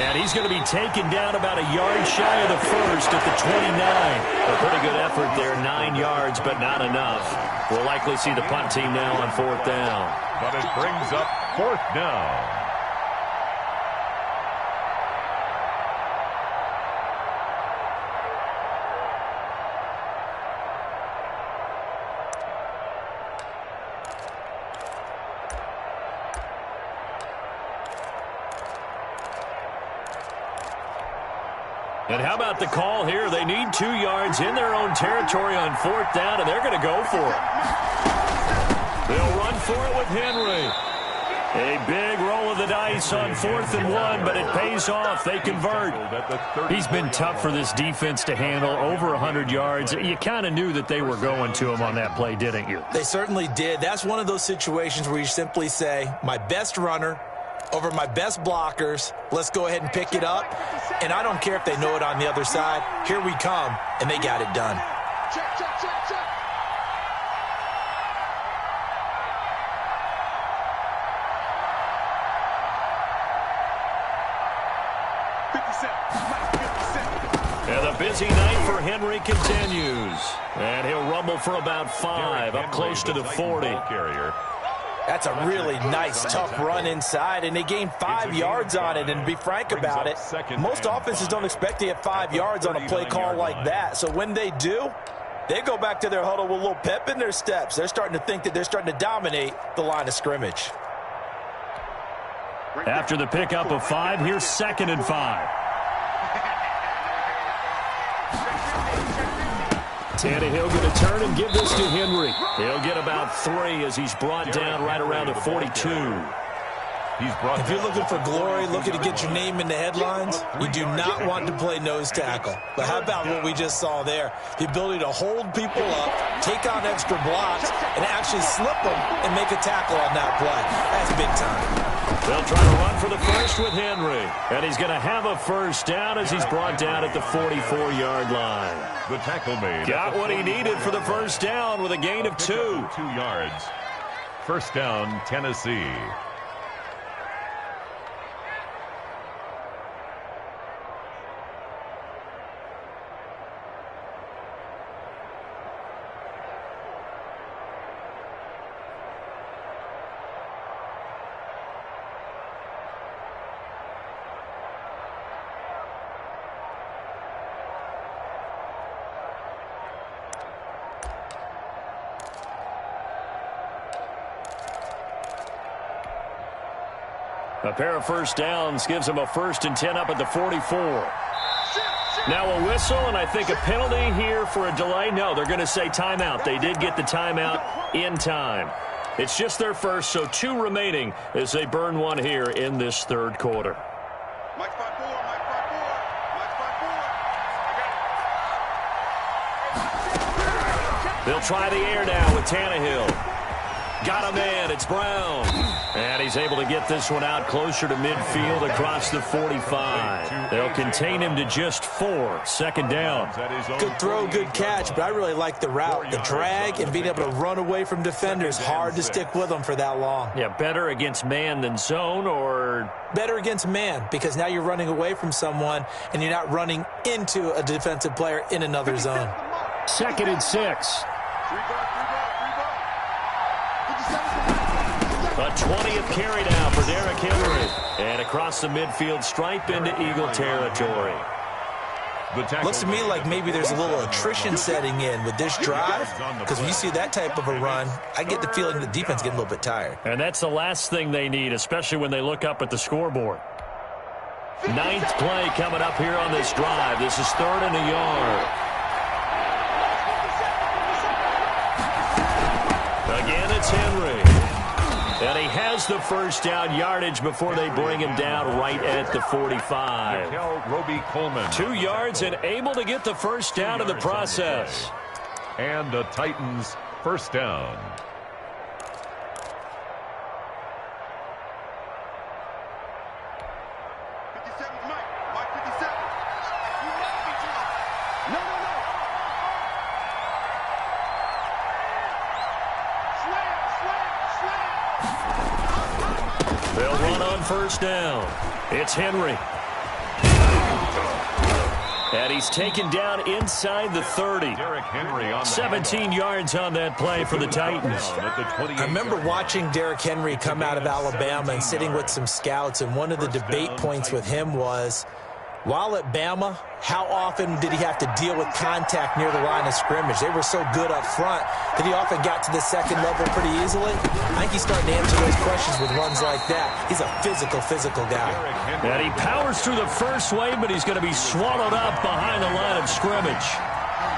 And he's going to be taken down about a yard shy of the first at the 29. A pretty good effort there, 9 yards, but not enough. We'll likely see the punt team now on 4th down. But it brings up 4th down. And how about the call here? They need 2 yards in their own territory on 4th down, and they're going to go for it. They'll run for it with Henry. A big roll of the dice on 4th and 1, but it pays off. They convert. He's been tough for this defense to handle, over 100 yards. You kind of knew that they were going to him on that play, didn't you? They certainly did. That's one of those situations where you simply say, my best runner over my best blockers, let's go ahead and pick it up. And I don't care if they know it on the other side. Here we come, and they got it done. Check, check, check, check. And the busy night for Henry continues. And he'll rumble for about 5, up close to the 40. That's a really nice, tough run inside, and they gained 5 yards on it. And to be frank about it, most offenses don't expect to get 5 yards on a play call like that. So when they do, they go back to their huddle with a little pep in their steps. They're starting to think that they're starting to dominate the line of scrimmage. After the pickup of 5, here's 2nd and 5. Tannehill going to turn and give this to Henry. He'll get about 3 as he's brought down right around the 42. If you're looking for glory, looking to get your name in the headlines, you do not want to play nose tackle. But how about what we just saw there? The ability to hold people up, take on extra blocks, and actually slip them and make a tackle on that play. That's big time. They'll try to run for the first with Henry. And he's going to have a first down as he's brought down at the 44-yard line. The tackle made. Got what he needed for the first down with a gain of 2. 2 yards. First down, Tennessee. A pair of first downs gives him a 1st and 10 up at the 44. Now a whistle, and I think a penalty here for a delay. No, they're going to say timeout. They did get the timeout in time. It's just their first, so 2 remaining as they burn 1 here in this 3rd quarter. They'll try the air now with Tannehill. Got a man, it's Brown. And he's able to get this one out closer to midfield across the 45. They'll contain him to just 4. 2nd down. Good throw, good catch, but I really like the route. The drag and being able to run away from defenders, hard to stick with them for that long. Yeah, better against man than zone, or? Better against man, because now you're running away from someone and you're not running into a defensive player in another zone. 2nd and 6. A 20th carry now for Derrick Henry. And across the midfield stripe into Eagle territory. Looks to me like maybe there's a little attrition setting in with this drive, because when you see that type of a run, I get the feeling the defense getting a little bit tired. And that's the last thing they need, especially when they look up at the scoreboard. 9th play coming up here on this drive. This is 3rd and a yard. Again, it's Henry. And he has the first down yardage before they bring him down right at the 45. Roby Coleman. 2 yards and able to get the first down in the process. And the Titans first down. They'll run on first down. It's Henry. And he's taken down inside the 30. 17 yards on that play for the Titans. I remember watching Derrick Henry come out of Alabama and sitting with some scouts, and one of the debate points with him was, while at Bama, how often did he have to deal with contact near the line of scrimmage? They were so good up front that he often got to the 2nd level pretty easily. I think he's starting to answer those questions with runs like that. He's a physical guy. And he powers through the first wave, but he's going to be swallowed up behind the line of scrimmage.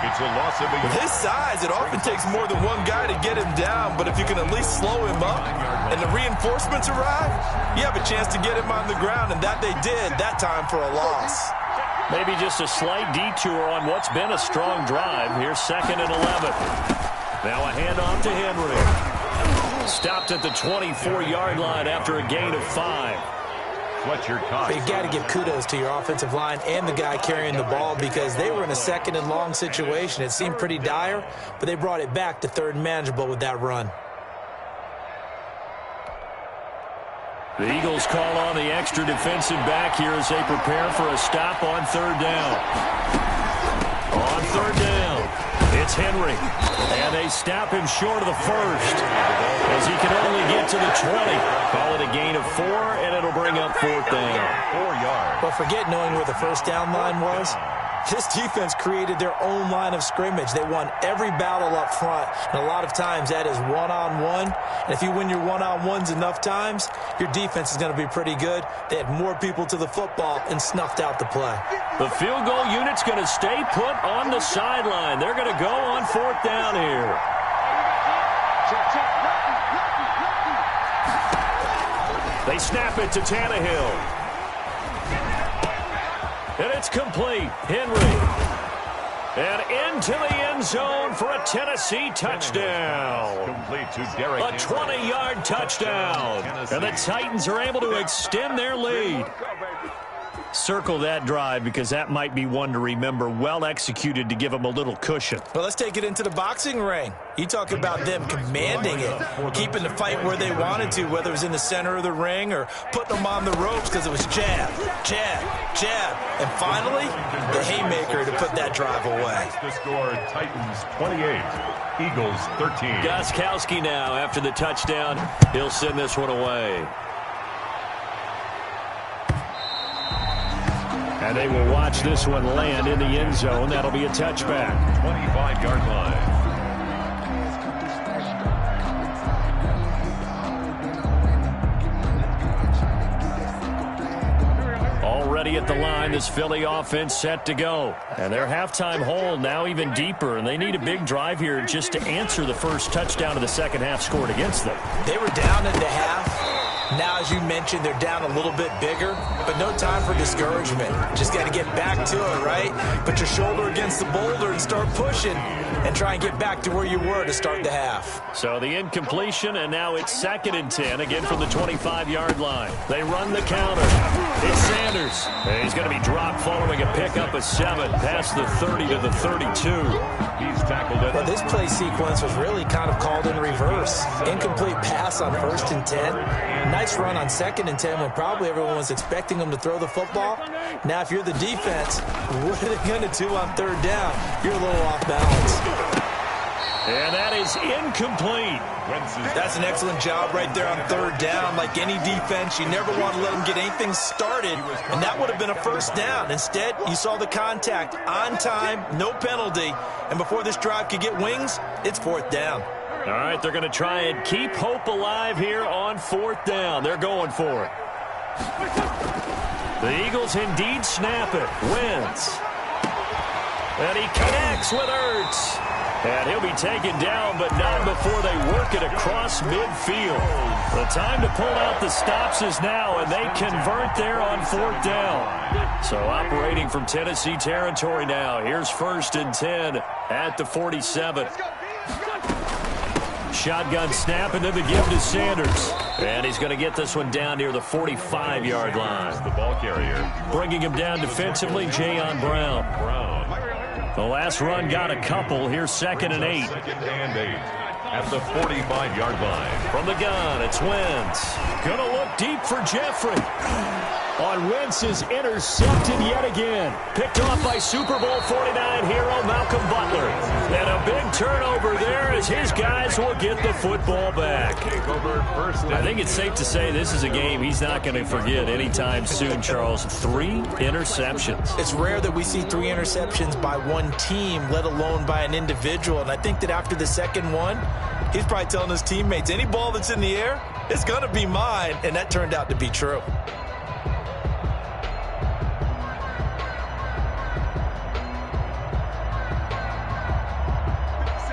It's a loss of a With his size, it often takes more than one guy to get him down, but if you can at least slow him up and the reinforcements arrive, you have a chance to get him on the ground, and that they did that time for a loss. Maybe just a slight detour on what's been a strong drive. Here's 2nd and 11. Now a handoff to Henry. Stopped at the 24-yard line after a gain of 5. Fletcher caught. You got to give kudos to your offensive line and the guy carrying the ball, because they were in a 2nd and long situation. It seemed pretty dire, but they brought it back to 3rd and manageable with that run. The Eagles call on the extra defensive back here as they prepare for a stop on 3rd down. On 3rd down, it's Henry. And they snap him short of the first, as he can only get to the 20. Call it a gain of 4, and it'll bring up 4th down. 4 yards. But forget knowing where the first down line was. This defense created their own line of scrimmage. They won every battle up front, and a lot of times that is one-on-one. And if you win your one-on-ones enough times, your defense is going to be pretty good. They had more people to the football and snuffed out the play. The field goal unit's going to stay put on the sideline. They're going to go on 4th down here. They snap it to Tannehill. And it's complete. Henry. And into the end zone for a Tennessee touchdown. Complete to Derrick A 20-yard touchdown. And the Titans are able to extend their lead. Circle that drive because that might be one to remember. Well executed to give them a little cushion. Well, let's take it into the boxing ring. You talk about them commanding it, keeping the fight where they wanted to, whether it was in the center of the ring or putting them on the ropes because it was jab, jab, jab. And finally, the haymaker to put that drive away. The score, Titans 28, Eagles 13. Gostkowski now after the touchdown. He'll send this one away. And they will watch this one land in the end zone. That'll be a touchback. 25-yard line. Already at the line, this Philly offense set to go. And their halftime hole now even deeper, and they need a big drive here just to answer the first touchdown of the second half scored against them. They were down at the half. Now, as you mentioned, they're down a little bit bigger, but no time for discouragement. Just got to get back to it, right? Put your shoulder against the boulder and start pushing and try and get back to where you were to start the half. So the incompletion, and now it's 2nd and 10, again from the 25-yard line. They run the counter. It's Sanders. And he's going to be dropped following a pickup of 7 past the 30 to the 32. He's tackled it. Well, this play sequence was really kind of called in reverse. Incomplete pass on 1st and 10. Nice run on 2nd and 10 when probably everyone was expecting them to throw the football. Now, if you're the defense, what are they going to do on 3rd down? You're a little off balance. And that is incomplete. That's an excellent job right there on 3rd down. Like any defense, you never want to let them get anything started, and that would have been a 1st down. Instead, you saw the contact on time, no penalty, and before this drive could get wings, it's 4th down. All right, they're going to try and keep hope alive here on 4th down. They're going for it. The Eagles indeed snap it. Wentz. And he connects with Ertz. And he'll be taken down, but not before they work it across midfield. The time to pull out the stops is now, and they convert there on 4th down. So operating from Tennessee territory now. Here's 1st and 10 at the 47. Shotgun snap, and then the give to Sanders. And he's going to get this one down near the 45-yard line. The ball carrier. Bringing him down defensively, Jayon Brown. The last run got a couple. Here's 2nd and 8. 2nd and 8 at the 45-yard line. From the gun, it's Wentz. Going to look deep for Jeffrey. On Wentz is intercepted yet again. Picked off by Super Bowl 49 hero Malcolm Butler. And a big turnover there as his guys will get the football back. I think it's safe to say this is a game he's not going to forget anytime soon, Charles. 3 interceptions. It's rare that we see 3 interceptions by one team, let alone by an individual. And I think that after the second one, he's probably telling his teammates, any ball that's in the air, it's going to be mine. And that turned out to be true.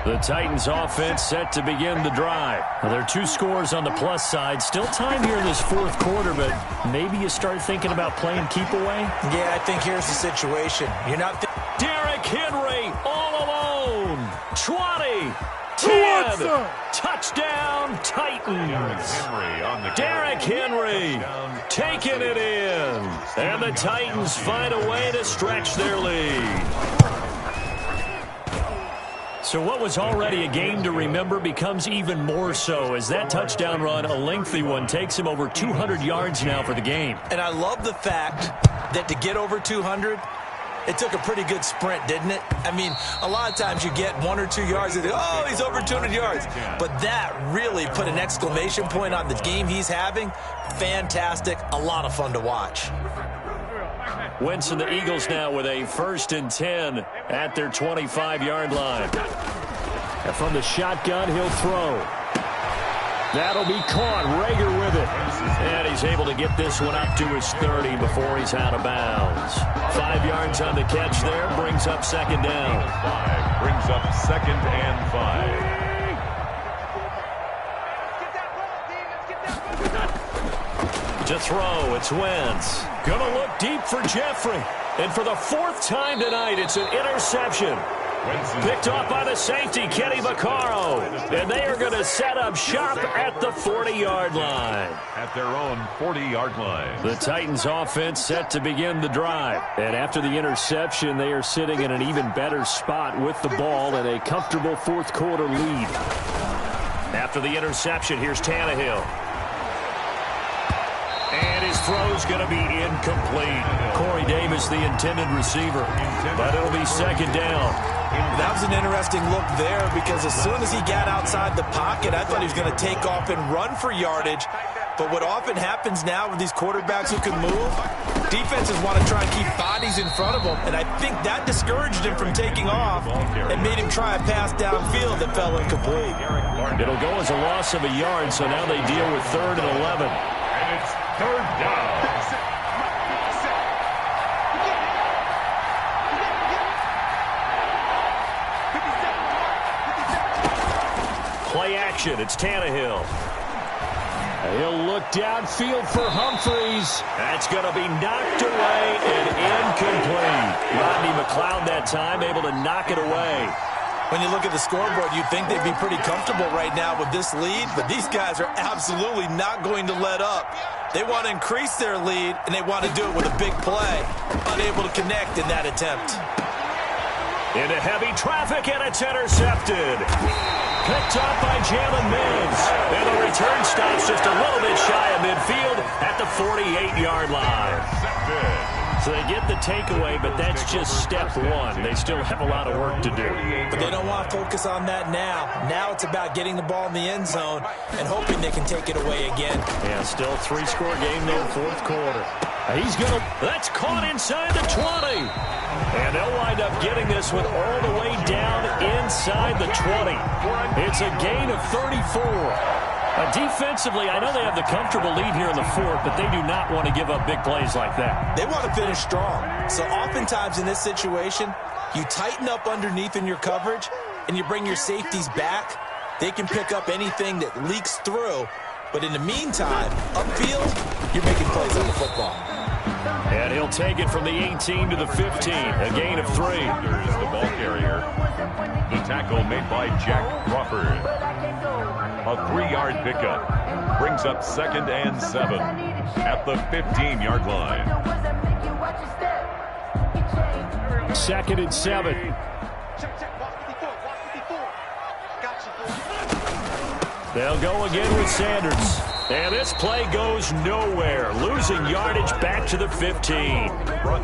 The Titans offense set to begin the drive. Well, there are 2 scores on the plus side. Still time here in this 4th quarter, but maybe you start thinking about playing keep away? Yeah, I think here's the situation. You're not... Derrick Henry all alone. 20, 10, touchdown Titans. Derrick Henry taking it in. And the Titans find a way to stretch their lead. So what was already a game to remember becomes even more so as that touchdown run, a lengthy one, takes him over 200 yards now for the game. And I love the fact that to get over 200, It took a pretty good sprint, didn't it? I mean, a lot of times you get 1 or 2 yards and oh, he's over 200 yards. But that really put an exclamation point on the game he's having. Fantastic. A lot of fun to watch. Wentz and the Eagles now with a 1st and 10 at their 25-yard line. And from the shotgun, he'll throw. That'll be caught. Rager with it. And he's able to get this one up to his 30 before he's out of bounds. 5 yards on the catch there. Brings up 2nd down. 5 brings up 2nd and 5. To throw, it's Wentz. Gonna look deep for Jeffrey. And for the 4th time tonight, it's an interception. Picked off by the safety, Kenny Vaccaro. And they are going to set up shop at the 40-yard line. At their own 40-yard line. The Titans offense set to begin the drive. And after the interception, they are sitting in an even better spot with the ball and a comfortable 4th quarter lead. After the interception, here's Tannehill. And his throw's going to be incomplete. Corey Davis, the intended receiver. But it'll be 2nd down. That was an interesting look there because as soon as he got outside the pocket, I thought he was going to take off and run for yardage. But what often happens now with these quarterbacks who can move, defenses want to try and keep bodies in front of them. And I think that discouraged him from taking off and made him try a pass downfield that fell incomplete. It'll go as a loss of a yard, so now they deal with 3rd and 11. And it's 3rd down. Play action. It's Tannehill. He'll look downfield for Humphreys. That's going to be knocked away and incomplete. Rodney McLeod that time able to knock it away. When you look at the scoreboard, you'd think they'd be pretty comfortable right now with this lead, but these guys are absolutely not going to let up. They want to increase their lead, and they want to do it with a big play. Unable to connect in that attempt. Into heavy traffic, and it's intercepted. Picked up by Jalen Mills. And the return stops just a little bit shy of midfield at the 48-yard line. So they get the takeaway, but that's just step 1. They still have a lot of work to do. But they don't want to focus on that now. Now it's about getting the ball in the end zone and hoping they can take it away again. Yeah, still a 3-score game, though, 4th quarter. He's going to... That's caught inside the 20. And they'll wind up getting this one all the way down inside the 20. It's a gain of 34. Defensively, I know they have the comfortable lead here in the 4th, but they do not want to give up big plays like that. They want to finish strong. So oftentimes in this situation, you tighten up underneath in your coverage, and you bring your safeties back. They can pick up anything that leaks through. But in the meantime, upfield, you're making plays on the football. And he'll take it from the 18 to the 15, a gain of 3. There's the ball carrier. The tackle made by Jack Crawford. A 3-yard pickup brings up 2nd and 7 at the 15-yard line. 2nd and 7. They'll go again with Sanders. And this play goes nowhere. Losing yardage back to the 15.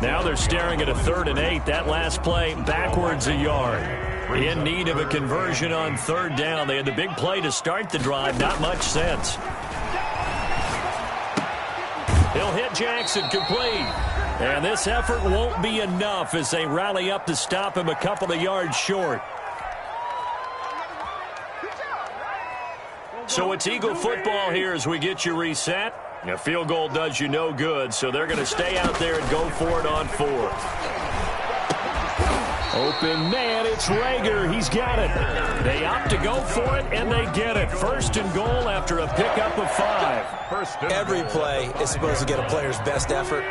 Now they're staring at a 3rd and 8. That last play backwards a yard. In need of a conversion on 3rd down. They had the big play to start the drive. Not much sense. He'll hit Jackson complete. And this effort won't be enough as they rally up to stop him a couple of yards short. So it's Eagle football here as we get you reset. A field goal does you no good, so they're going to stay out there and go for it on 4th. Open man, it's Rager. He's got it. They opt to go for it, and they get it. 1st and goal after a pickup of 5. Every play is supposed to get a player's best effort.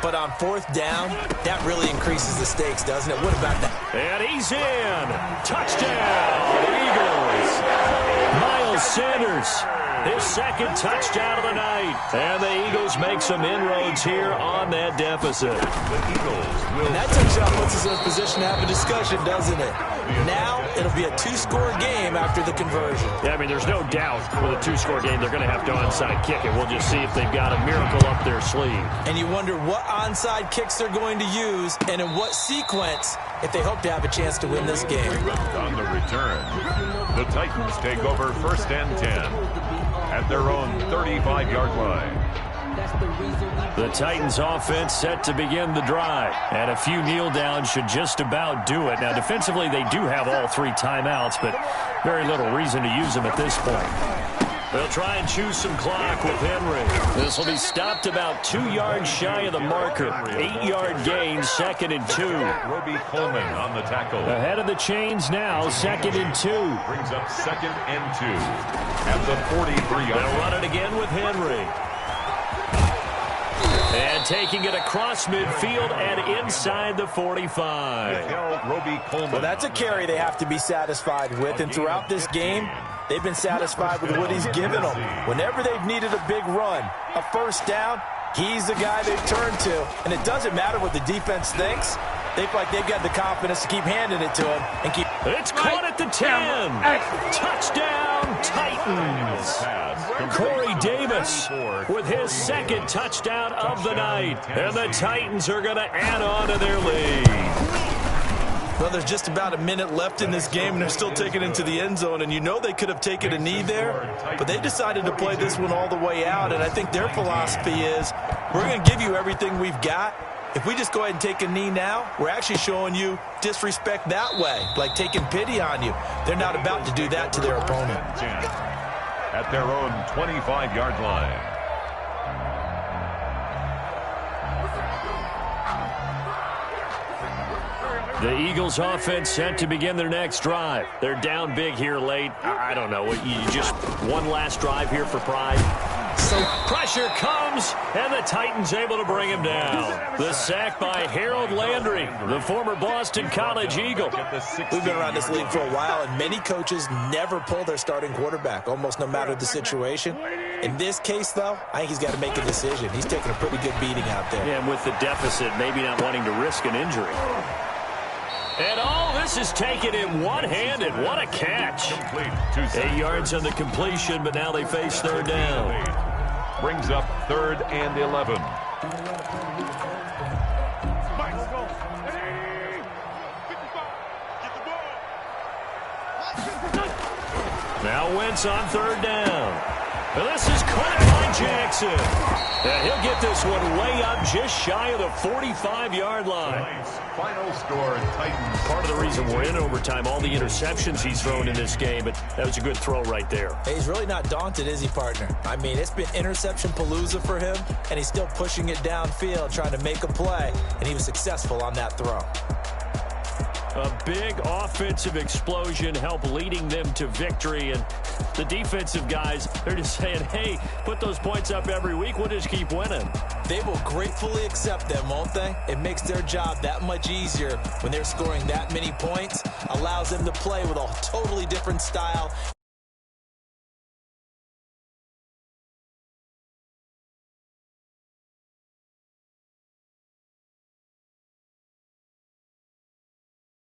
But on 4th down, that really increases the stakes, doesn't it? What about that? And he's in. Touchdown, Eagles. Miles Sanders, his 2nd touchdown of the night. And the Eagles make some inroads here on that deficit. And that touchdown puts us in a position to have a discussion, doesn't it? Now it'll be a two-score game after the conversion. Yeah, I mean, there's no doubt with a two-score game they're going to have to onside kick it. We'll just see if they've got a miracle up their sleeve. And you wonder what onside kicks they're going to use and in what sequence if they hope to have a chance to win this game. On the return, the Titans take over 1st and 10 at their own 35-yard line. The Titans offense set to begin the drive, and a few kneel downs should just about do it. Now, defensively, they do have all 3 timeouts, but very little reason to use them at this point. They'll try and choose some clock with Henry. This will be stopped about 2 yards shy of the marker. 8-yard gain, 2nd and 2. Roby Coleman on the tackle. Ahead of the chains now, 2nd and 2. Brings up 2nd and 2 at the 43-yard line. They'll run it again with Henry. And taking it across midfield and inside the 45. Well, that's a carry they have to be satisfied with. And throughout this game, they've been satisfied with what he's given them. Whenever they've needed a big run, a first down, he's the guy they've turned to. And it doesn't matter what the defense thinks. They feel like they've got the confidence to keep handing it to him and keep. It's caught at the 10. Touchdown, Titans. Corey Davis with his 2nd touchdown of the night. And the Titans are going to add on to their lead. Well, there's just about a minute left in this game, and they're still taking it into the end zone. And you know they could have taken a knee there, but they decided to play this one all the way out. And I think their philosophy is, we're going to give you everything we've got. If we just go ahead and take a knee now, we're actually showing you disrespect that way, like taking pity on you. They're not about to do that to their opponent. At their own 25-yard line. The Eagles offense set to begin their next drive. They're down big here late. I don't know. You just one last drive here for pride. So pressure comes, and the Titans able to bring him down. The sack by Harold Landry, the former Boston College Eagle. We've been around this league for a while, and many coaches never pull their starting quarterback, almost no matter the situation. In this case, though, I think he's got to make a decision. He's taking a pretty good beating out there. Yeah, and with the deficit, maybe not wanting to risk an injury. And all this is taken in one-handed. What a catch. 8 yards on the completion, but now they face 3rd down. Brings up 3rd and 11. Now Wentz on 3rd down. And this is caught by Jackson. And he'll get this one way up just shy of the 45-yard line. Final score, Titans. Part of the reason we're in overtime, all the interceptions he's thrown in this game, but that was a good throw right there. Hey, he's really not daunted, is he, partner? I mean, it's been interception palooza for him, and he's still pushing it downfield, trying to make a play, and he was successful on that throw. A big offensive explosion helped leading them to victory, and the defensive guys, they're just saying, hey, put those points up every week, we'll just keep winning. They will gratefully accept them, won't they? It makes their job that much easier when they're scoring that many points, allows them to play with a totally different style.